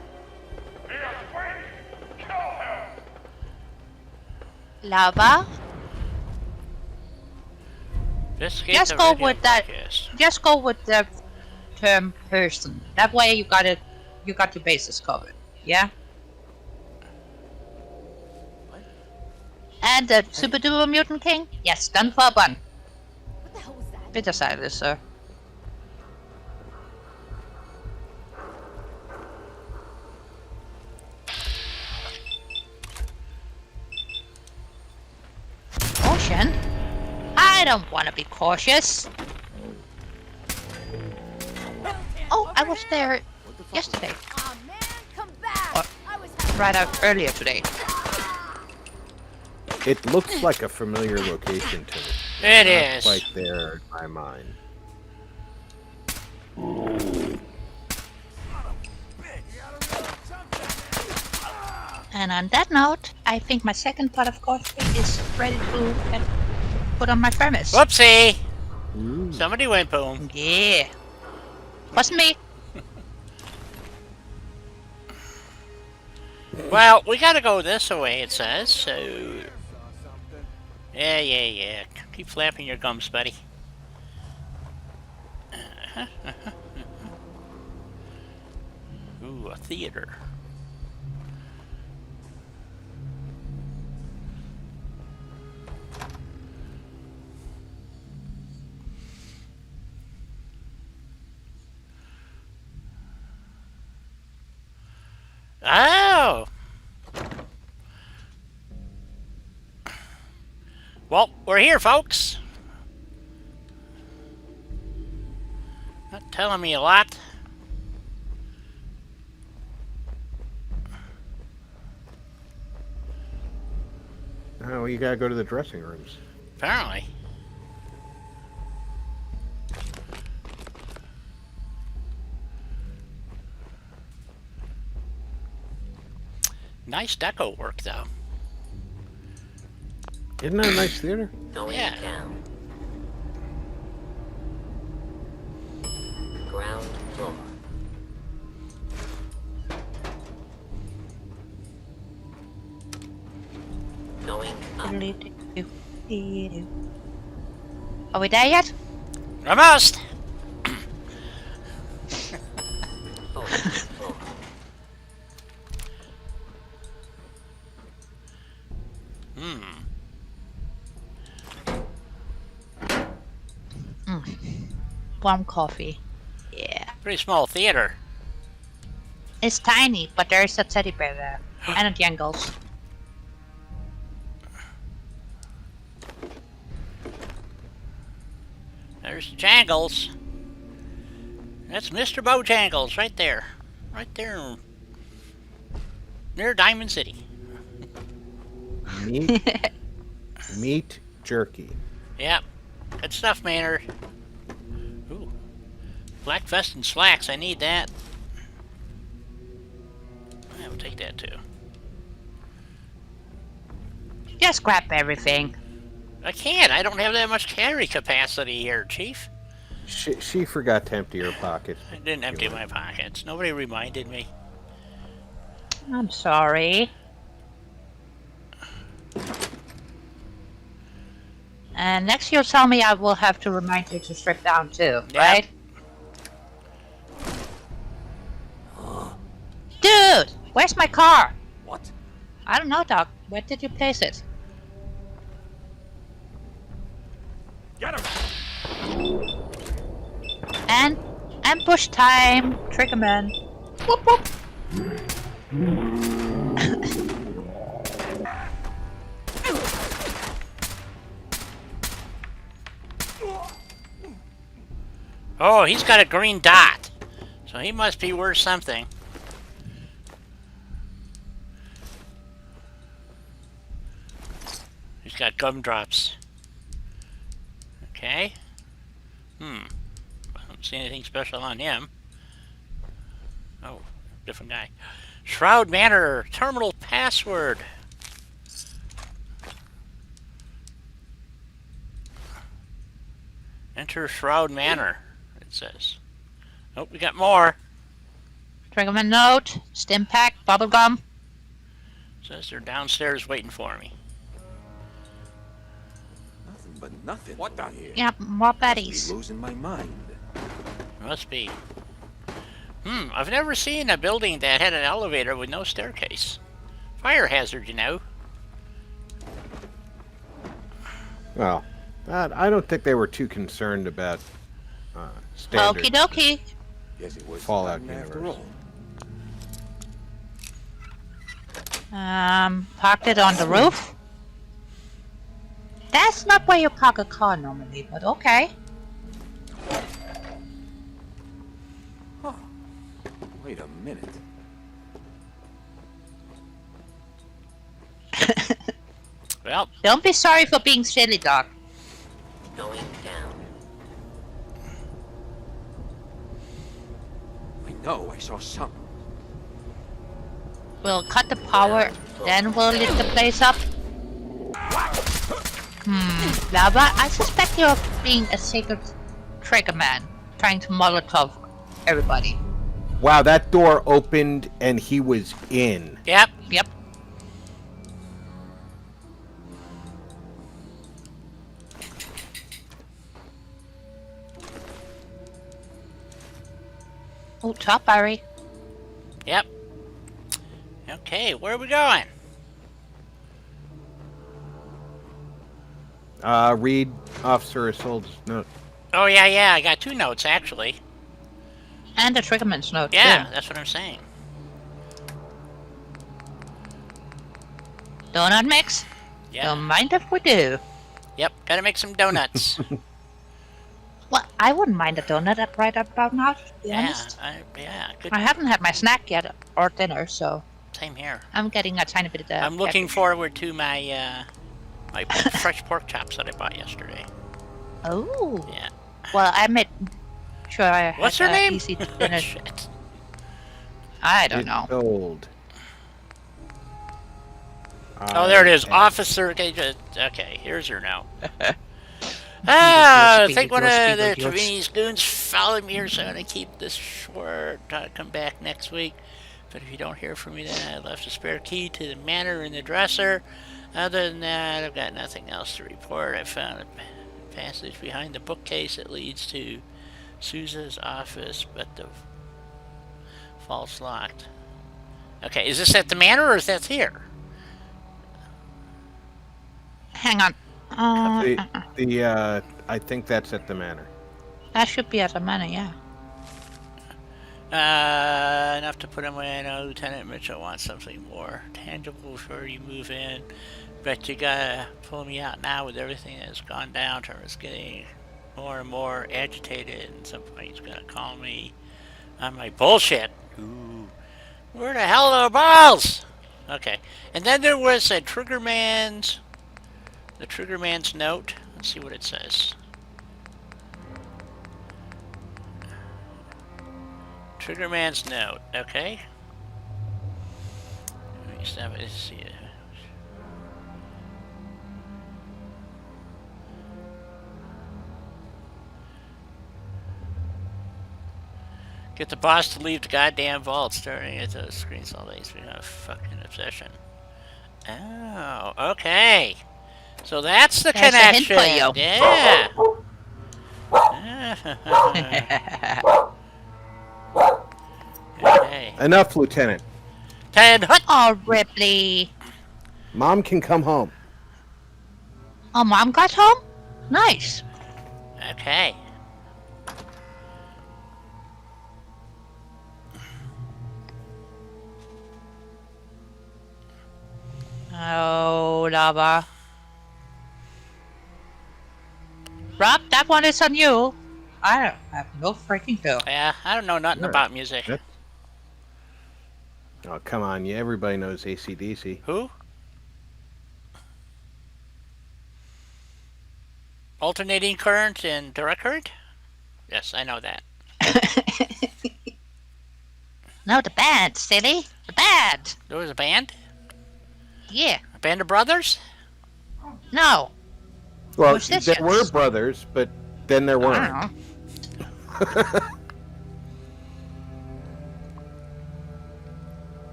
Lava? Just go with that. Just go with the term person. That way you got it. You got your bases covered. Yeah. And the Super Duper Mutant King? Yes, done for a bun. What the hell was that? Bitter cider, sir. Caution? I don't want to be cautious. Oh, I was there yesterday. Aw, man, come back! Or I was having right out earlier today. It looks like a familiar location to me. It Not is. quite there in my mind. And on that note, I think my second pot of coffee is ready to get put on my furnace. Whoopsie! Ooh. Somebody went boom. Yeah. Wasn't me. Well, we gotta go this way, it says, so... Yeah. Keep flapping your gums, buddy. Ooh, a theater. Oh! Well, we're here, folks. Not telling me a lot. Oh, you gotta go to the dressing rooms. Apparently. Nice deco work, though. Isn't that a nice theater? Yeah. Down. Ground floor. Going up. Are we there yet? Almost! Fourth floor. Warm coffee. Yeah. Pretty small theater. It's tiny, but there's a teddy bear there. And a Jangles. There's Jangles. That's Mr. Bojangles right there. Right there. Near Diamond City. Meat jerky. Yep. Good stuff, Maynard. Ooh. Black vest and slacks. I need that. I will take that too. Just grab everything. I can't. I don't have that much carry capacity here, Chief. She forgot to empty her pockets. I didn't empty my pockets. Nobody reminded me. I'm sorry. And next you'll tell me I will have to remind you to strip down too, Yep. right? Dude! Where's my car? What? I don't know, Doc. Where did you place it? Get him! And ambush time! Triggerman. Whoop whoop! Oh, he's got a green dot. So he must be worth something. He's got gumdrops. Okay. I don't see anything special on him. Oh, different guy. Shroud Manor terminal password. Enter Shroud Manor, it says. Oh, we got more. Triggerman note. Stim pack. Bubblegum. Says they're downstairs waiting for me. Nothing but nothing. What the? Here. Yep, more Be baddies. losing my mind. Must be. I've never seen a building that had an elevator with no staircase. Fire hazard, you know. Well, I don't think they were too concerned about standard. Okie dokie. Guess it was Fallout nothing after universe. all. Parked it on the roof. That's not where you park a car normally, but okay. Wait a minute. Well, Don't be sorry for being silly, Doc. Going down. I know I saw something. We'll cut the power, then we'll lit the place up. Lava, I suspect you're being a secret trigger man, trying to Molotov everybody. Wow, that door opened and he was in. yep. Yep. Oh, top berry. Yep. Okay, where are we going? Read Officer Isolde's note. Oh, yeah, I got 2 notes, actually. And the triggerman's note, Yeah, too. that's what I'm saying. Donut mix? Yeah. Don't mind if we do. Yep, gotta make some donuts. Well, I wouldn't mind a donut right about now, to be honest. Good. I haven't had my snack yet, or dinner, so Same here. I'm getting a tiny bit of I'm looking forward to my my fresh pork chops that I bought yesterday. Oh. Yeah. Well, I made sure I had What's her name? easy dinner. Shit. I don't know. Isolde. Oh, there it is. Officer. Okay, here's her now. I think one of the Trevini's goons followed me here, so I'm going to keep this short. I'll come back next week. But if you don't hear from me, then I left a spare key to the manor in the dresser. Other than that, I've got nothing else to report. I found a passage behind the bookcase that leads to Sousa's office, but the vault's locked. Okay, is this at the manor or is that here? Hang on. I think that's at the manor. That should be at the manor, yeah. Enough to put him away. I know Lieutenant Mitchell wants something more tangible before you move in. But you gotta pull me out now with everything that's gone down. Trevor's getting more and more agitated, and at some point he's gonna call me on my bullshit. Ooh. Where the hell are the balls? Okay. And then there was a Triggerman's note. Let's see what it says. Triggerman's note. Okay. Let me see it. Get the boss to leave the goddamn vault, staring at those screens all day. It's been a fucking obsession. Oh, okay. So that's the There's a hint connection. for you. Yeah. Okay. Enough, Lieutenant. 10 hut. Oh, Ripley. Mom can come home. Oh, Mom got home? Nice. Okay. Oh, lava. Rob, that one is on you. I don't have no freaking clue. Yeah, I don't know nothing Sure. about music. Yeah. Oh, come on. Yeah, everybody knows AC/DC. Who? Alternating current and direct current? Yes, I know that. No, the band, silly. The band. There was a band? Yeah. A band of brothers? No. Well, Musicians. there were brothers, but then there I weren't. don't know.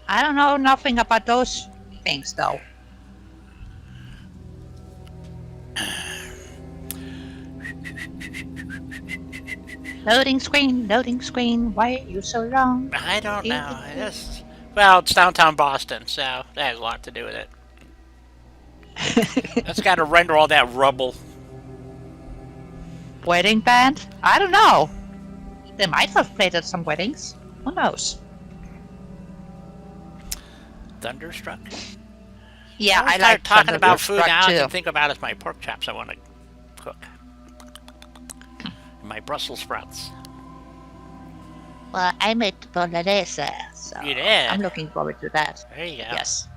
I don't know nothing about those things, though. Loading screen, why are you so long? I don't know. Well, it's downtown Boston, so that has a lot to do with it. That's got to render all that rubble. Wedding band? I don't know. They might have played at some weddings. Who knows? Thunderstruck? Yeah, I start like talking about food Thunderstruck now. I too. can think about is my pork chops I want to cook. And my Brussels sprouts. Well, I made bolognese, so You did? I'm looking forward to that. There you go. Yes.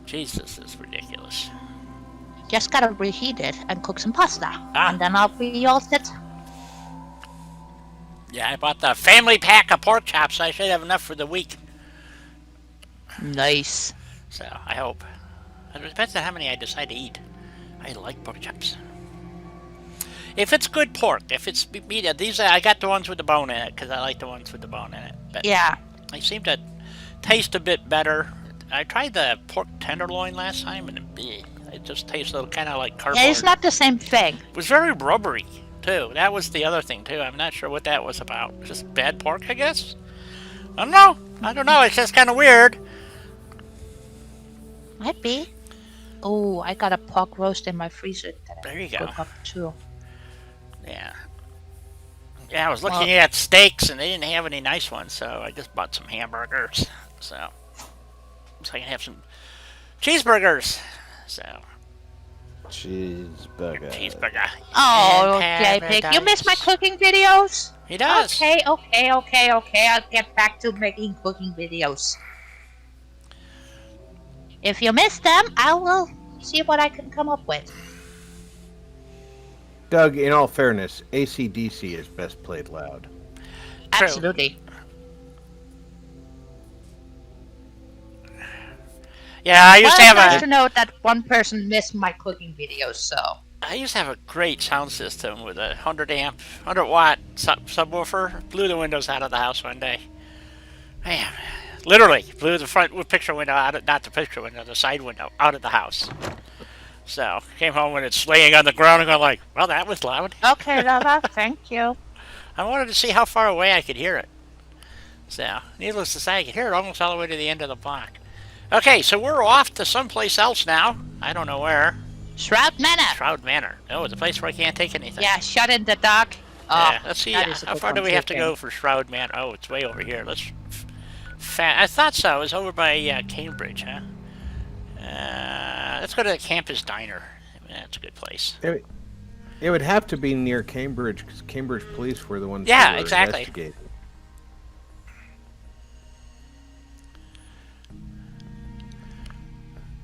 Jesus, this is ridiculous. Just gotta reheat it and cook some pasta. Ah. And then I'll be all set. Yeah, I bought the family pack of pork chops. I should have enough for the week. Nice. So, I hope. It depends on how many I decide to eat. I like pork chops. If it's good pork, if it's meat, these I got the ones with the bone in it because I like the ones with the bone in it. but Yeah. they seem to taste a bit better. I tried the pork tenderloin last time, and it just tasted kind of like cardboard. Yeah, it's not the same thing. It was very rubbery too. That was the other thing too. I'm not sure what that was about. Just bad pork, I guess. I don't know. It's just kind of weird. Might be. Oh, I got a pork roast in my freezer that There you I go. cook up too. Yeah. Yeah, I was looking at steaks, and they didn't have any nice ones, so I just bought some hamburgers. So I can have some cheeseburgers. So Cheeseburger. cheeseburger. Oh, in JPig, you miss my paradise. cooking videos? He does. Okay. I'll get back to making cooking videos. If you miss them, I will see what I can come up with. Doug, in all fairness, AC/DC is best played loud. True. Absolutely. Yeah, I used to Well, nice have to know that one person missed my cooking videos, so. I used to have a great sound system with a 100 watt subwoofer. Blew the windows out of the house one day. Man, literally blew the front picture window out of, not the picture window, the side window out of the house. So came home when it's laying on the ground and going like, well, that was loud. Okay, Lava, thank you. I wanted to see how far away I could hear it. So, needless to say, I could hear it almost all the way to the end of the block. Okay, so we're off to someplace else now. I don't know where. Shroud Manor. Shroud Manor. Oh, it's a place where I can't take anything. Yeah, shut in the dark. Oh, Yeah, let's see. that is a How good far do one, we have to JPig. go for Shroud Manor? Oh, it's way over here. Let's. I thought so. It was over by Cambridge, huh? Let's go to the Campus Diner. That's a good place. It would have to be near Cambridge, because Cambridge police were the ones Yeah, who were exactly. investigating.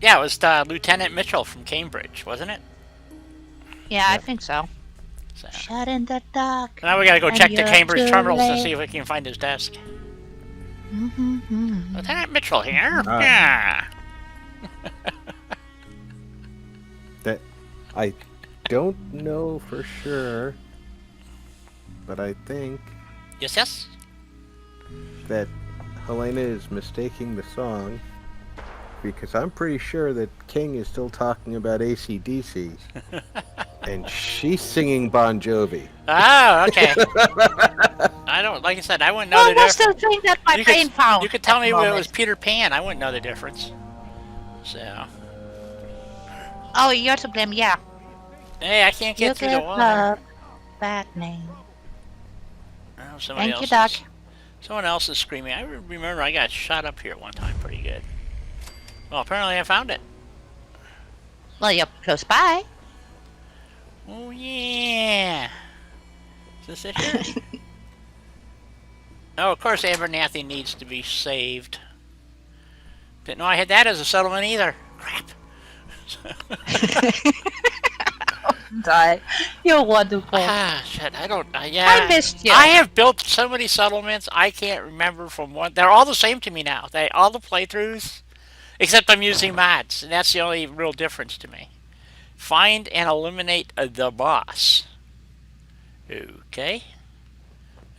Yeah, it was Lieutenant Mitchell from Cambridge, wasn't it? Yeah, I think so. So. Shut in the dark. Now we gotta go And check the you're Cambridge too terminals to late. see if we can find his desk. Mm-hmm. Lieutenant Mitchell here? Ah. Yeah. That I don't know for sure, but I think Yes. that Helena is mistaking the song, because I'm pretty sure that King is still talking about AC/DC, and she's singing Bon Jovi. Oh, okay. I don't, like I said, I wouldn't know Well, the that's difference. the thing that my brain found. You could tell at me the when it moment. was Peter Pan. I wouldn't know the difference. So, Oh, you're to blame, yeah. hey, I can't You get through the give wall. love bad name. Oh, somebody Thank you, else Doc. Someone else is screaming. I remember I got shot up here one time pretty good. Well, apparently I found it. Well, you're close by. Oh, yeah. Is this it here? Oh, of course, Abernathy needs to be saved. Didn't know I had that as a settlement either. Crap. Die. You're wonderful. Ah, shit, I don't, yeah. I missed you. I have built so many settlements, I can't remember from one. They're all the same to me now. All the playthroughs, except I'm using mods, and that's the only real difference to me. Find and eliminate the boss. Okay.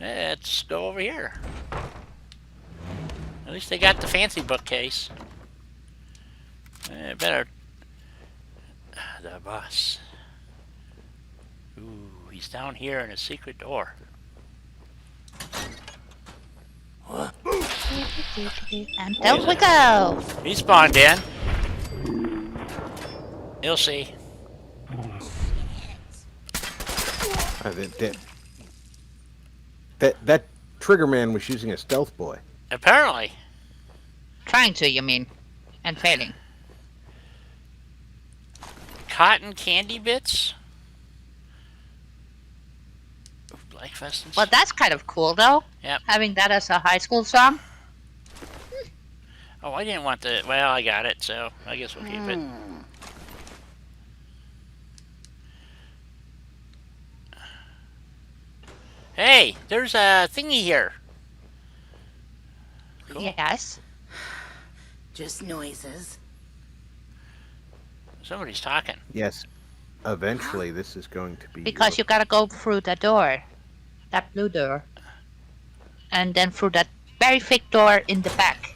Let's go over here. At least they got the fancy bookcase. Better. The boss. Ooh, he's down here in a secret door. And there we go. He spawned in. You'll see. That Trigger Man was using a stealth boy. Apparently. Trying to, you mean. And failing. Cotton candy bits? Ooh, Black Festons. Well, that's kind of cool, though. Yep. Having that as a high school song. Oh, I didn't want the... Well, I got it, so I guess we'll keep it. Hey, there's a thingy here. Cool. Yes. Just noises. Somebody's talking. Yes. Eventually, this is going to be... Because you gotta go through the door. That blue door. And then through that very thick door in the back.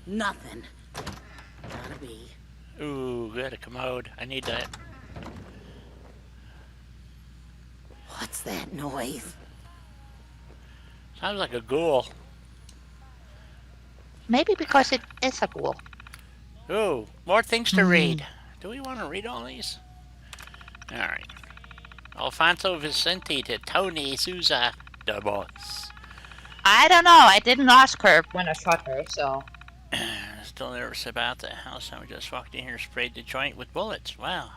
Nothing. Gotta be. Ooh, good, a commode. I need that. What's that noise? Sounds like a ghoul. Maybe because it is a ghoul. Ooh, more things to read. Do we want to read all these? Alright. Alfonso Vicente to Tony Souza, the boss. I don't know. I didn't ask her when I shot her, so. Still nervous about the house. I just walked in here, sprayed the joint with bullets. Wow.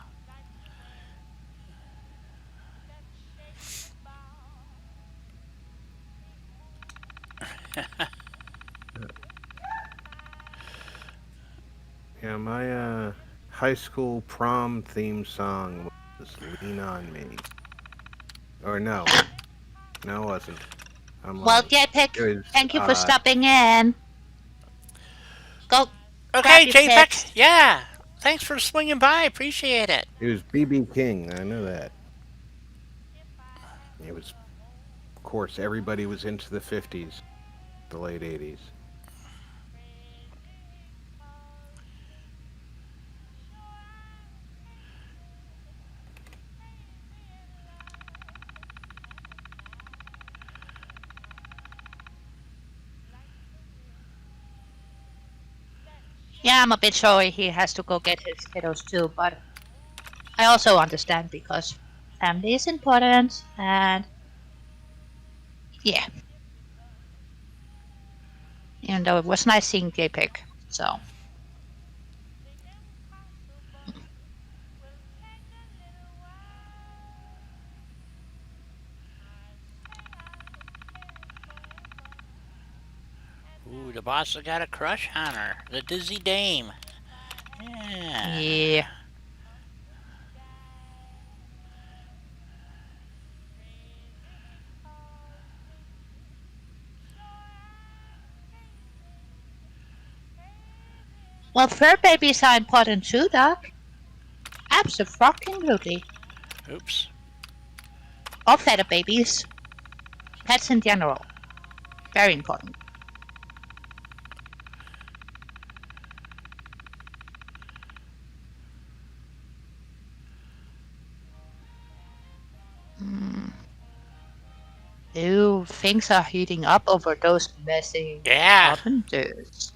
Yeah, my high school prom theme song was "Lean on Me." Or no, it wasn't. I'm Well, lying. JPEG, It was, thank you for stopping in. Go. Okay, grab your JPEG. pets. Yeah. Thanks for swinging by. Appreciate it. It was BB King. I know that. It was, of course, everybody was into the 50s, the late 80s. Yeah, I'm a bit sorry he has to go get his kiddos too, but I also understand because family is important and yeah. Even though it was nice seeing JPEG, so. Ooh, the boss has got a crush on her. The Dizzy Dame. Yeah. Yeah. Well, fur babies are important too, Doc. Absolutely. Oops. All feather babies. Pets in general. Very important. Ew, things are heating up over those messy Yeah. oven doors.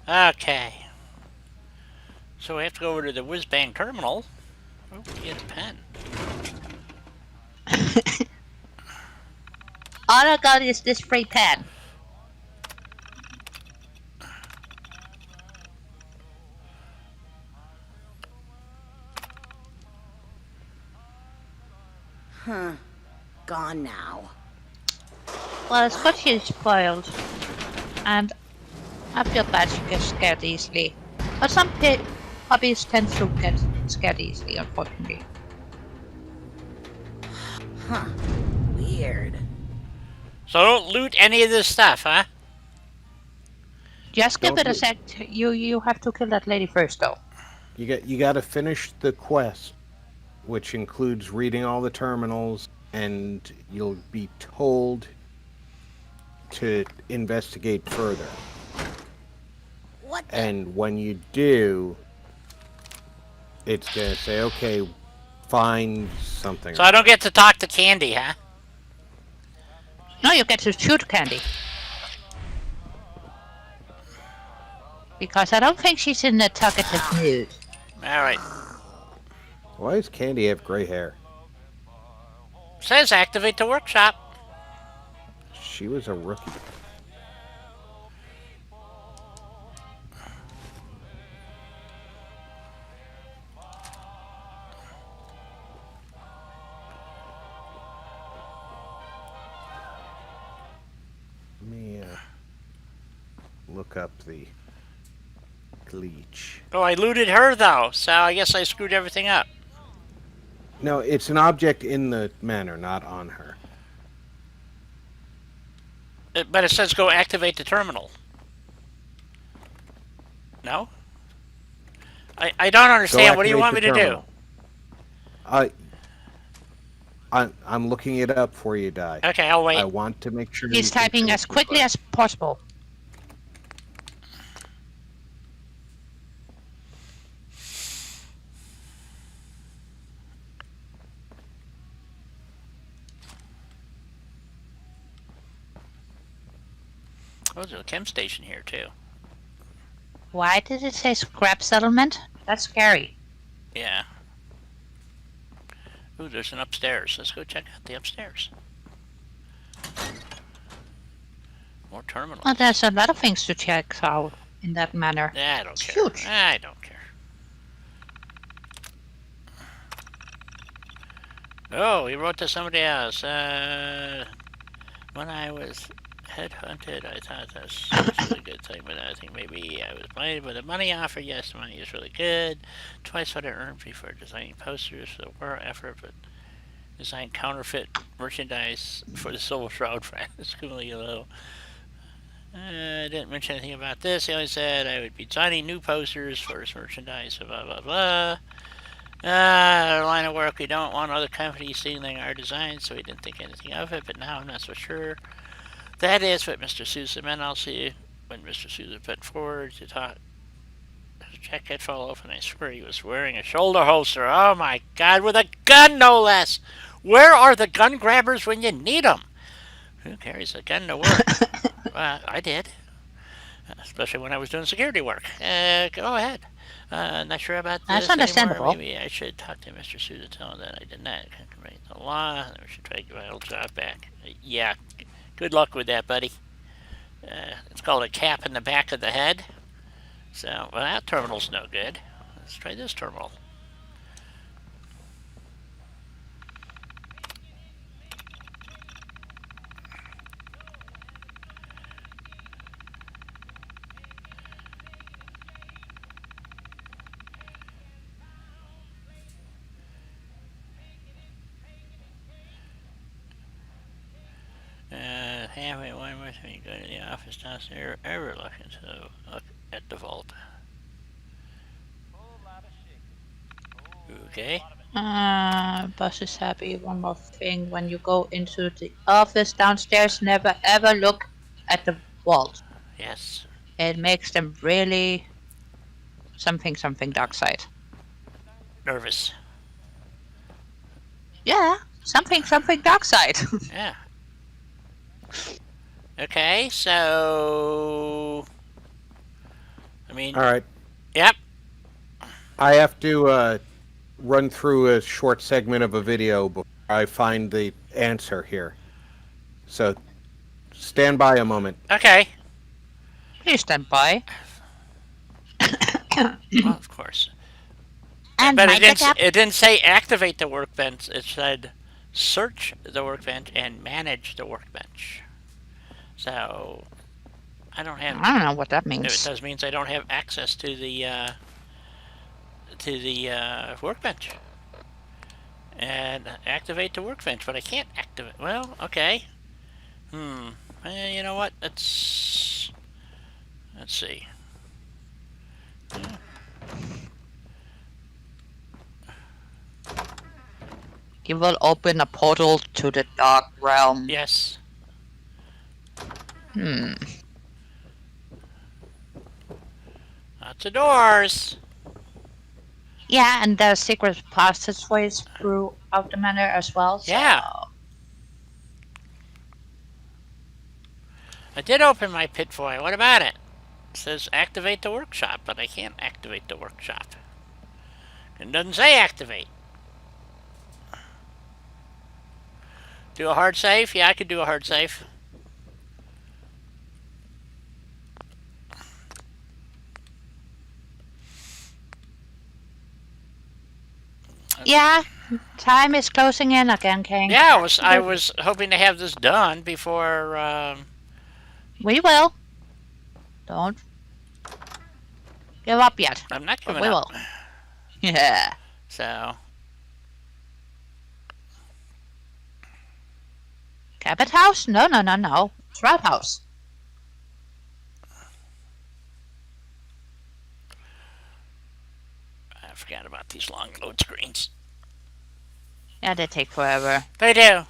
Okay. So we have to go over to the whiz bang terminal. Oh, get a pen. All I got is this free pen. Huh. Gone now. Well, it's got she's spoiled. And I feel bad she gets scared easily. But some puppies tend to get scared easily, unfortunately. Huh. Weird. So don't loot any of this stuff, huh? Just give Don't it a you- sec. You have to kill that lady first, though. You got to finish the quest, which includes reading all the terminals, and you'll be told to investigate further. What the? And when you do, it's gonna say, okay, find something. So I don't get to talk to Candy, huh? No, you get to shoot Candy. Because I don't think she's in the talkative mood. Alright. Why does Candy have gray hair? Says activate the workshop. She was a rookie. Let me look up the glitch. Oh, I looted her, though, so I guess I screwed everything up. No, it's an object in the manor, not on her. But it says go activate the terminal. No? I don't Go understand. What do you activate want the me to do? terminal. I'm looking it up for you, Di. Okay, I'll wait. I want to make sure He's you can typing finish as the quickly quest. as possible. Oh, there's a chem station here, too. Why did it say scrap settlement? That's scary. Yeah. Ooh, there's an upstairs. Let's go check out the upstairs. More terminals. Well, there's a lot of things to check out in that manner. I don't It's care. huge. I don't care. Oh, he wrote to somebody else. When I was headhunted, I thought that's a really good thing, but I think maybe I was blinded by the money offer. Yes, the money is really good. Twice what I earned before designing posters for the war effort, but designed counterfeit merchandise for the Silver Shroud brand. It's really low. I didn't mention anything about this. He only said I would be designing new posters for his merchandise, blah, blah, blah. Line of work, we don't want other companies stealing our designs, so we didn't think anything of it, but now I'm not so sure. That is what Mr. Sousa meant. I'll see when Mr. Sousa put forward to talk. His jacket fell off, and I swear he was wearing a shoulder holster. Oh my God, with a gun, no less! Where are the gun grabbers when you need them? Who carries a gun to work? I did. Especially when I was doing security work. Go ahead. Not sure about That's this understandable. anymore. Maybe I should talk to Mr. Sousa, tell him that I did not break the law, and we should try to get my old job back. Yeah, good luck with that, buddy. It's called a cap in the back of the head. So, well, that terminal's no good. Let's try this terminal. Halfway one more time you go to the office downstairs, ever look at the vault. Okay. Boss is happy. One more thing. When you go into the office downstairs, never ever look at the vault. Yes. It makes them really something dark side. Nervous. Yeah, something dark side. Yeah. Okay, so I mean, All right. yep. I have to run through a short segment of a video before I find the answer here. So stand by a moment. Okay. Please stand by. Well, of course. And But my backup. it didn't say activate the workbench. It said search the workbench and manage the workbench. So I don't have. I don't know what that It means. does means I don't have access to the workbench. And activate the workbench, but I can't activate. Well, okay. You know what? Let's see. You will open a portal to the dark realm. Yes. Lots of doors. Yeah, and there's secret passageways throughout the manor as well. So. Yeah. I did open my pitfoil. What about it? It says activate the workshop, but I can't activate the workshop. It doesn't say activate. Do a hard save? Yeah, I could do a hard save. Yeah, time is closing in again, King. Yeah, I was hoping to have this done before. We will. Don't give up yet. I'm not But giving we up. will. Yeah. So Cabot House? No, no, no, no. Trout House. I forgot about these long load screens. Yeah, they take forever. They do.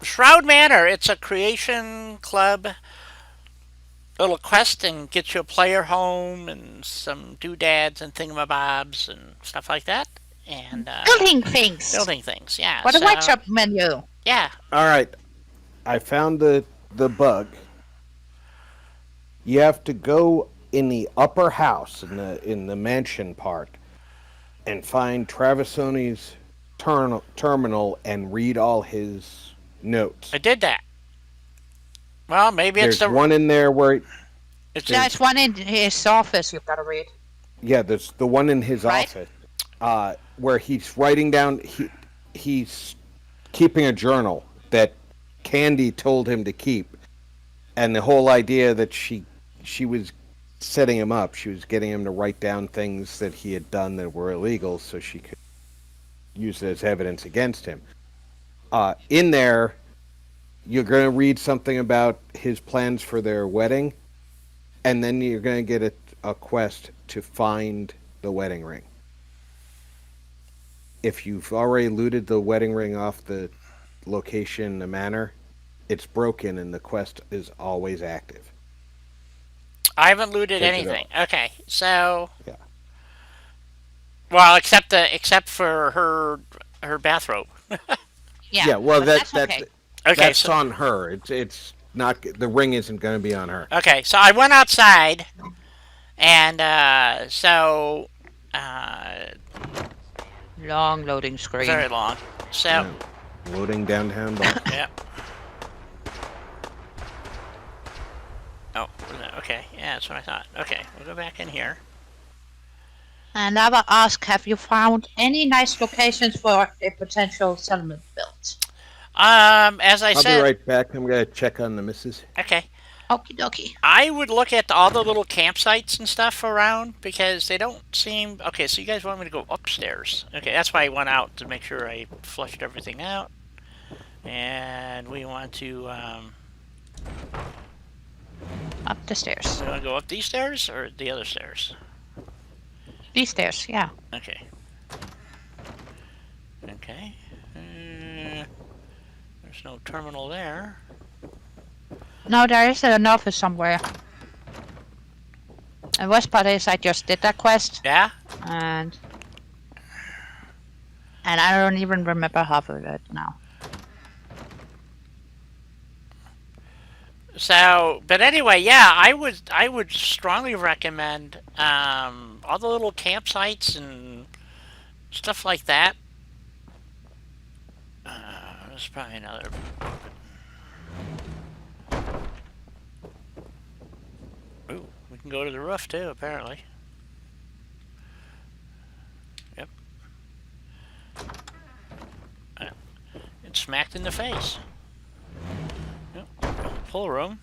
Shroud Manor, it's a creation club little quest and get you a player home and some doodads and thingamabobs and stuff like that. And Building things. building things, yeah. What a so, workshop menu. Yeah. All right, I found the bug. You have to go in the upper house in the mansion part and find Travisoni's terminal and read all his notes. I did that. Well, maybe There's it's the one in there where it's There's one in his office you've got to read. there's the one in his Right. office where he's writing down he's keeping a journal that Candy told him to keep, and the whole idea that she was setting him up. She was getting him to write down things that he had done that were illegal so she could use it as evidence against him. In there, you're going to read something about his plans for their wedding, and then you're going to get a quest to find the wedding ring. If you've already looted the wedding ring off the location, the manor, it's broken and the quest is always active. I haven't looted Take it anything. Okay, so Yeah. well, except for her bathrobe. Yeah, well, but that's okay. Okay, that's so on her. It's not, the ring isn't going to be on her. okay, so I went outside, and so Long loading screen. very long. So Yeah. Loading downtown Boston. yeah. Oh, okay. Yeah, that's what I thought. Okay, we'll go back in here. And I will ask, have you found any nice locations for a potential settlement build? As I I'll said, be right back. I'm going to check on the missus. okay. Okie dokie. I would look at all the little campsites and stuff around because they don't seem... Okay, so you guys want me to go upstairs. Okay, that's why I went out, to make sure I flushed everything out. And we want to... Up the stairs. we want to go up these stairs or the other stairs? These stairs, yeah. Okay. Okay. There's no terminal there. No, there is an office somewhere. And worst part is I just did that quest, Yeah? and I don't even remember half of it now. So, but anyway, yeah, I would strongly recommend all the little campsites and stuff like that. There's probably another. Ooh, we can go to the roof too, apparently. Yep. It's smacked in the face. Yep. Pool room.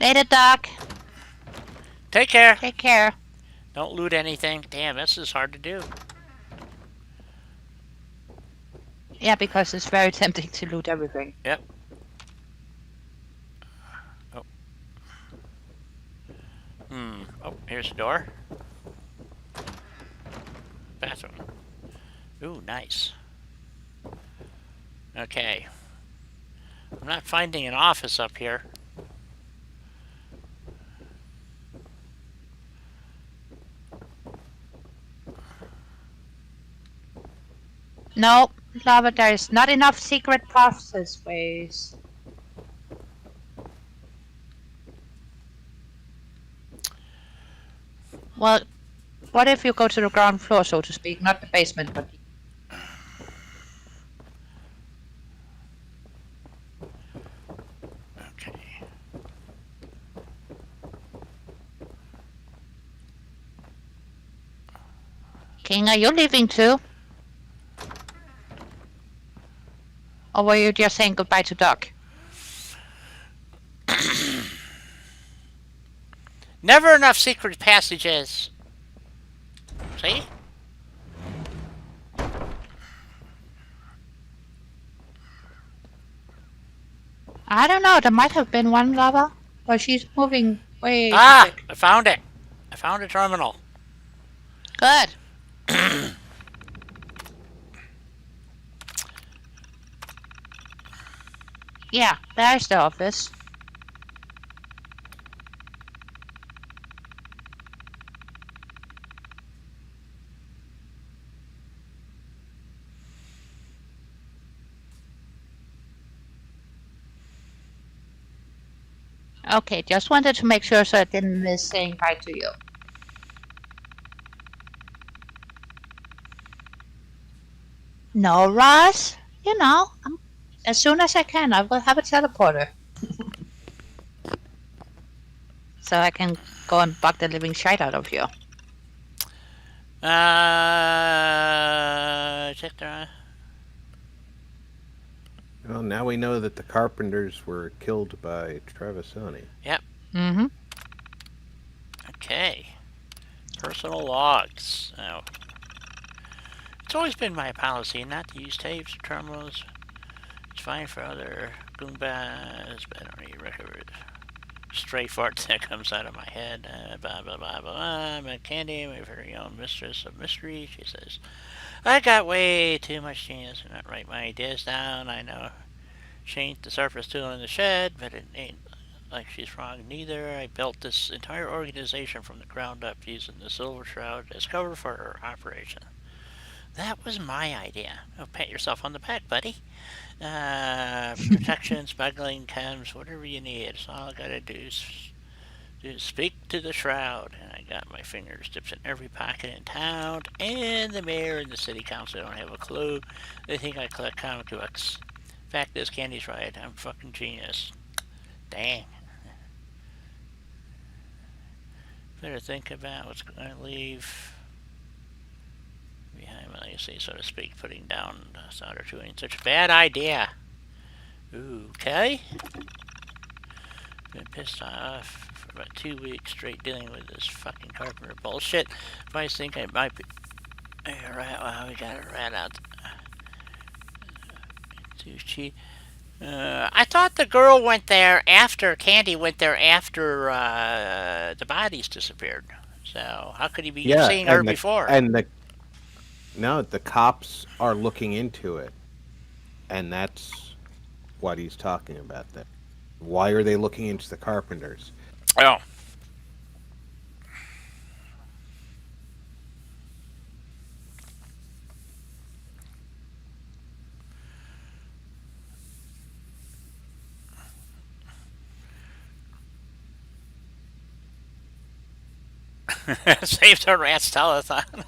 Later, Doc. Take care. Take care. Don't loot anything. Damn, this is hard to do. Yeah, because it's very tempting to loot everything. Yep. Oh. Oh, here's a door. Bathroom. Ooh, nice. Okay. I'm not finding an office up here. No, Lava, there is not enough secret passageways. Well, what if you go to the ground floor, so to speak, not the basement, but Okay. King, are you leaving too? Or were you just saying goodbye to Doc? Never enough secret passages. See? I don't know. There might have been one lava, but she's moving way too Ah! quick. I found it! I found a terminal. Good. Yeah, there's the office. Okay, just wanted to make sure so I didn't miss saying hi to you. No, Ross. You know, as soon as I can, I will have a teleporter. So I can go and bug the living shit out of you. Check the... Well, now we know that the Carpenters were killed by Travisoni. Yep. Mm-hmm. Okay. Personal logs. Oh. It's always been my policy not to use tapes or terminals. It's fine for other goombas, but I don't need record. Stray farts that comes out of my head. Blah, blah, blah, blah. I'm a Candy, my very own mistress of mystery. She says, I got way too much genius to not write my ideas down. I know she ain't the surface tool in the shed, but it ain't like she's wrong neither. I built this entire organization from the ground up using the Silver Shroud as cover for her operation. That was my idea. Oh, pat yourself on the back, buddy. Protection, smuggling, chems, whatever you need. It's all I gotta do is speak to the Shroud. And I got my fingers dipped in every pocket in town, and the mayor and the city council don't have a clue. They think I collect comic books. Fact is, Candy's right. I'm fucking genius. Dang. Better think about what's going to leave behind my legacy, so to speak. Putting down a sound or two ain't such a bad idea. Okay. Been pissed off for about 2 weeks straight dealing with this fucking carpenter bullshit. If I think I might be... Alright, well, we got a rat out. Sushi. I thought the girl went there after Candy went there after the bodies disappeared. So how could he be seeing her before? No, the cops are looking into it, and that's what he's talking about. That why are they looking into the Carpenters? Oh. Saved her rat's telethon.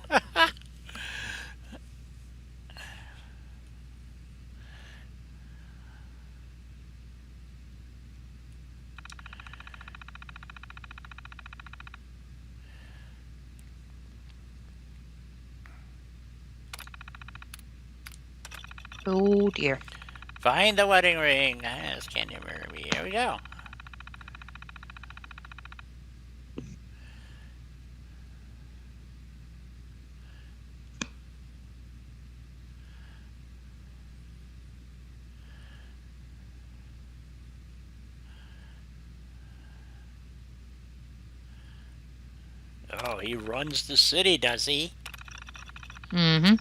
Oh dear. Find the wedding ring. Yes, can you marry me? Here we go. Oh, he runs the city, does he? Mm-hmm.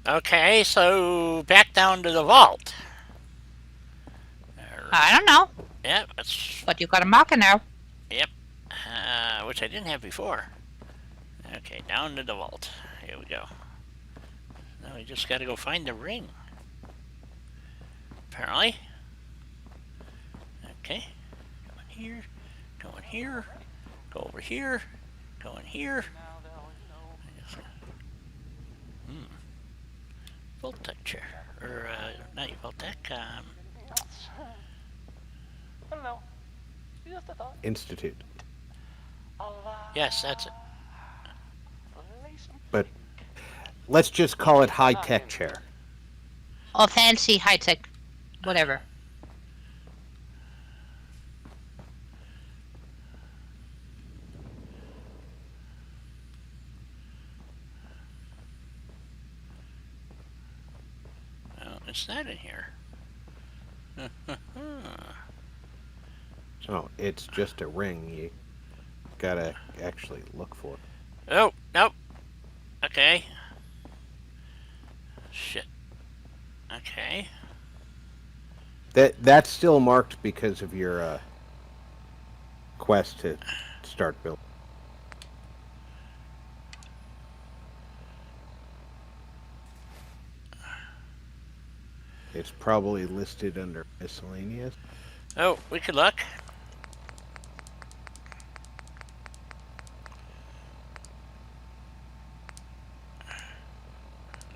Okay, so back down to the vault. I don't know, Yep, that's... but you got a marker now. Yep. Which I didn't have before. Okay, down to the vault. Here we go. Now we just gotta go find the ring. Apparently. Okay. Come in here. Going here. Go over here. Going here. Voltec chair. Or, not Voltec, Institute. yes, that's it. But let's just call it high-tech chair. Or fancy high tech, whatever. Oh, it's not in here. Oh, it's just a ring. You gotta actually look for it. Oh, nope. Okay. Shit. Okay. That's still marked because of your quest to start building. It's probably listed under miscellaneous. Oh, we could look.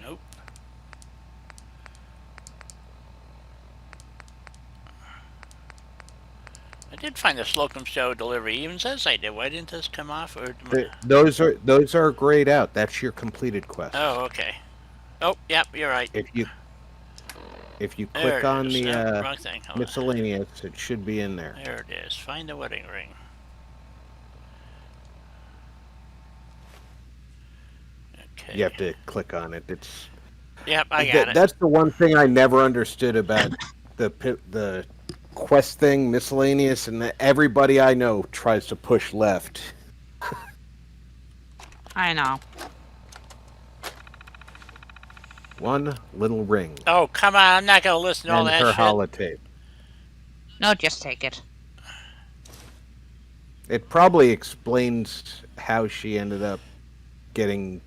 Nope. I did find the Slocum Show delivery. Even says I did. Why didn't this come off? Or Those are grayed out. That's your completed quest. oh, okay. Oh, yep, you're right. If you There click it on is. the No, wrong thing. Hold on. miscellaneous, it should be in there. There it is. Find the wedding ring. Okay. You have to click on it. It's Yep, I got it. That's the one thing I never understood about the quest thing, miscellaneous, and everybody I know tries to push left. I know. One little ring Oh, come on. I'm not going to listen to all and that her shit. holotape. No, just take it. It probably explains how she ended up getting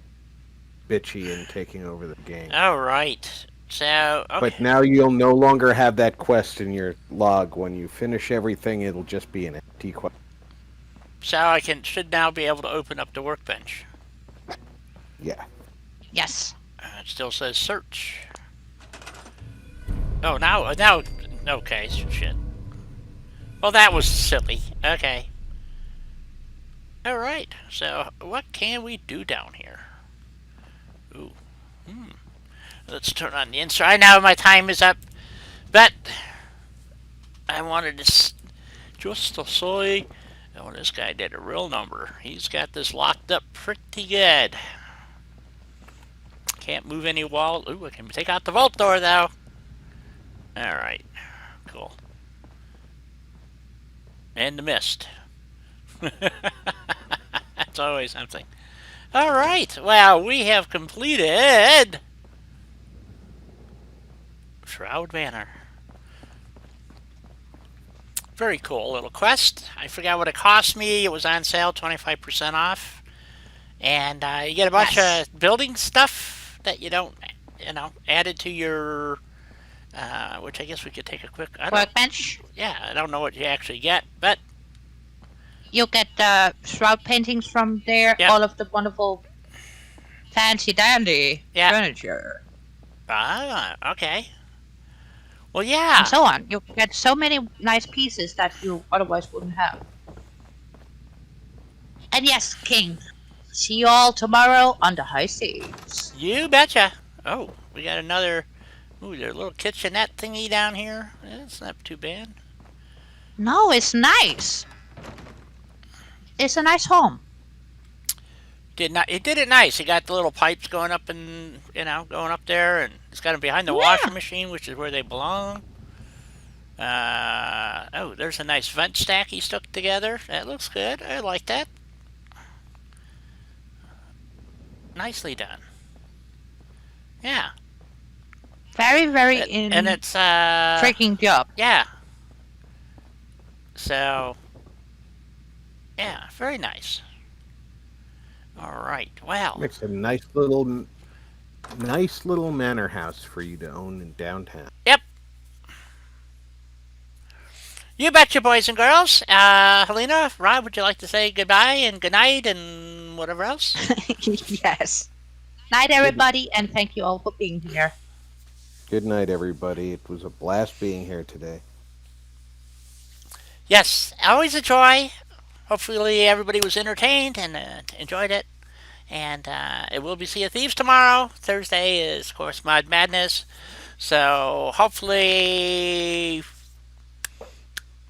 bitchy and taking over the game. All right. So, okay. But now you'll no longer have that quest in your log. When you finish everything, it'll just be an empty quest. So I should now be able to open up the workbench. Yeah. Yes. It still says search. Oh, now, okay, shit. Well, that was silly. Okay. All right. So, what can we do down here? Ooh. Let's turn on the insert. I know my time is up, but I wanted to just to say, oh, this guy did a real number. He's got this locked up pretty good. Can't move any wall. Ooh, I can take out the vault door, though. Alright. Cool. And the mist. That's always something. Alright. Well, we have completed Shroud Manor. Very cool little quest. I forgot what it cost me. It was on sale, 25% off. And you get a bunch of building stuff that you don't, added to your, which I guess we could take a quick, Workbench. Yeah, I don't know what you actually get, but You get shroud paintings from there. Yep. All of the wonderful, fancy dandy Yeah. furniture, okay. Well, yeah. and so on. You get so many nice pieces that you otherwise wouldn't have. And yes, King. See you all tomorrow on the high seas. You betcha. Oh, we got another, there's a little kitchenette thingy down here. That's not too bad. No, it's nice. It's a nice home. It did it nice. It got the little pipes going up and, going up there, and it's got them behind the Yeah. washing machine, which is where they belong. Oh, there's a nice vent stack he stuck together. That looks good. I like that. Nicely done. Yeah. Very, very And it's, freaking job. yeah. So, yeah, very nice. All right. Well, It's a nice little manor house for you to own in downtown. yep. You betcha, boys and girls. Helena, Rob, would you like to say goodbye and good night and whatever else? Yes. Night, everybody, and thank you all for being here. Good night, everybody. It was a blast being here today. Yes, always a joy. Hopefully everybody was entertained and enjoyed it. And it will be Sea of Thieves tomorrow. Thursday is, of course, Mod Madness. So hopefully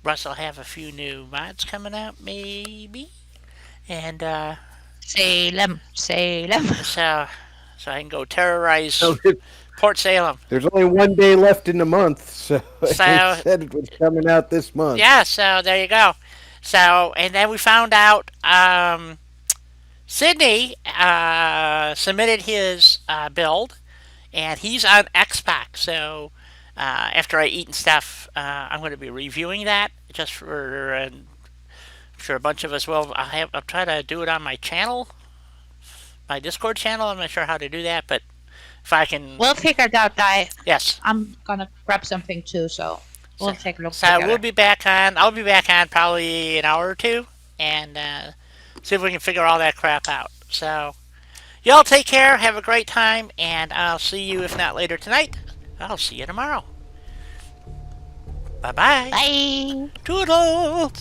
Russ will have a few new mods coming out, maybe. And Salem. so I can go terrorize So Port Salem. there's only one day left in the month, so So- it said it was coming out this month. Yeah, so there you go. So, and then we found out Sydney submitted his build, and he's on Xbox. So, after I eat and stuff, I'm going to be reviewing that just for. I'm sure a bunch of us will. I'll try to do it on my channel, my Discord channel. I'm not sure how to do that, but if I can, We'll figure it out, Di. yes. I'm gonna grab something too, so we'll take a look So together. we'll be back on. I'll be back on probably an hour or two, and see if we can figure all that crap out. So, y'all take care. Have a great time, and I'll see you if not later tonight. I'll see you tomorrow. Bye bye. Bye. Toodles.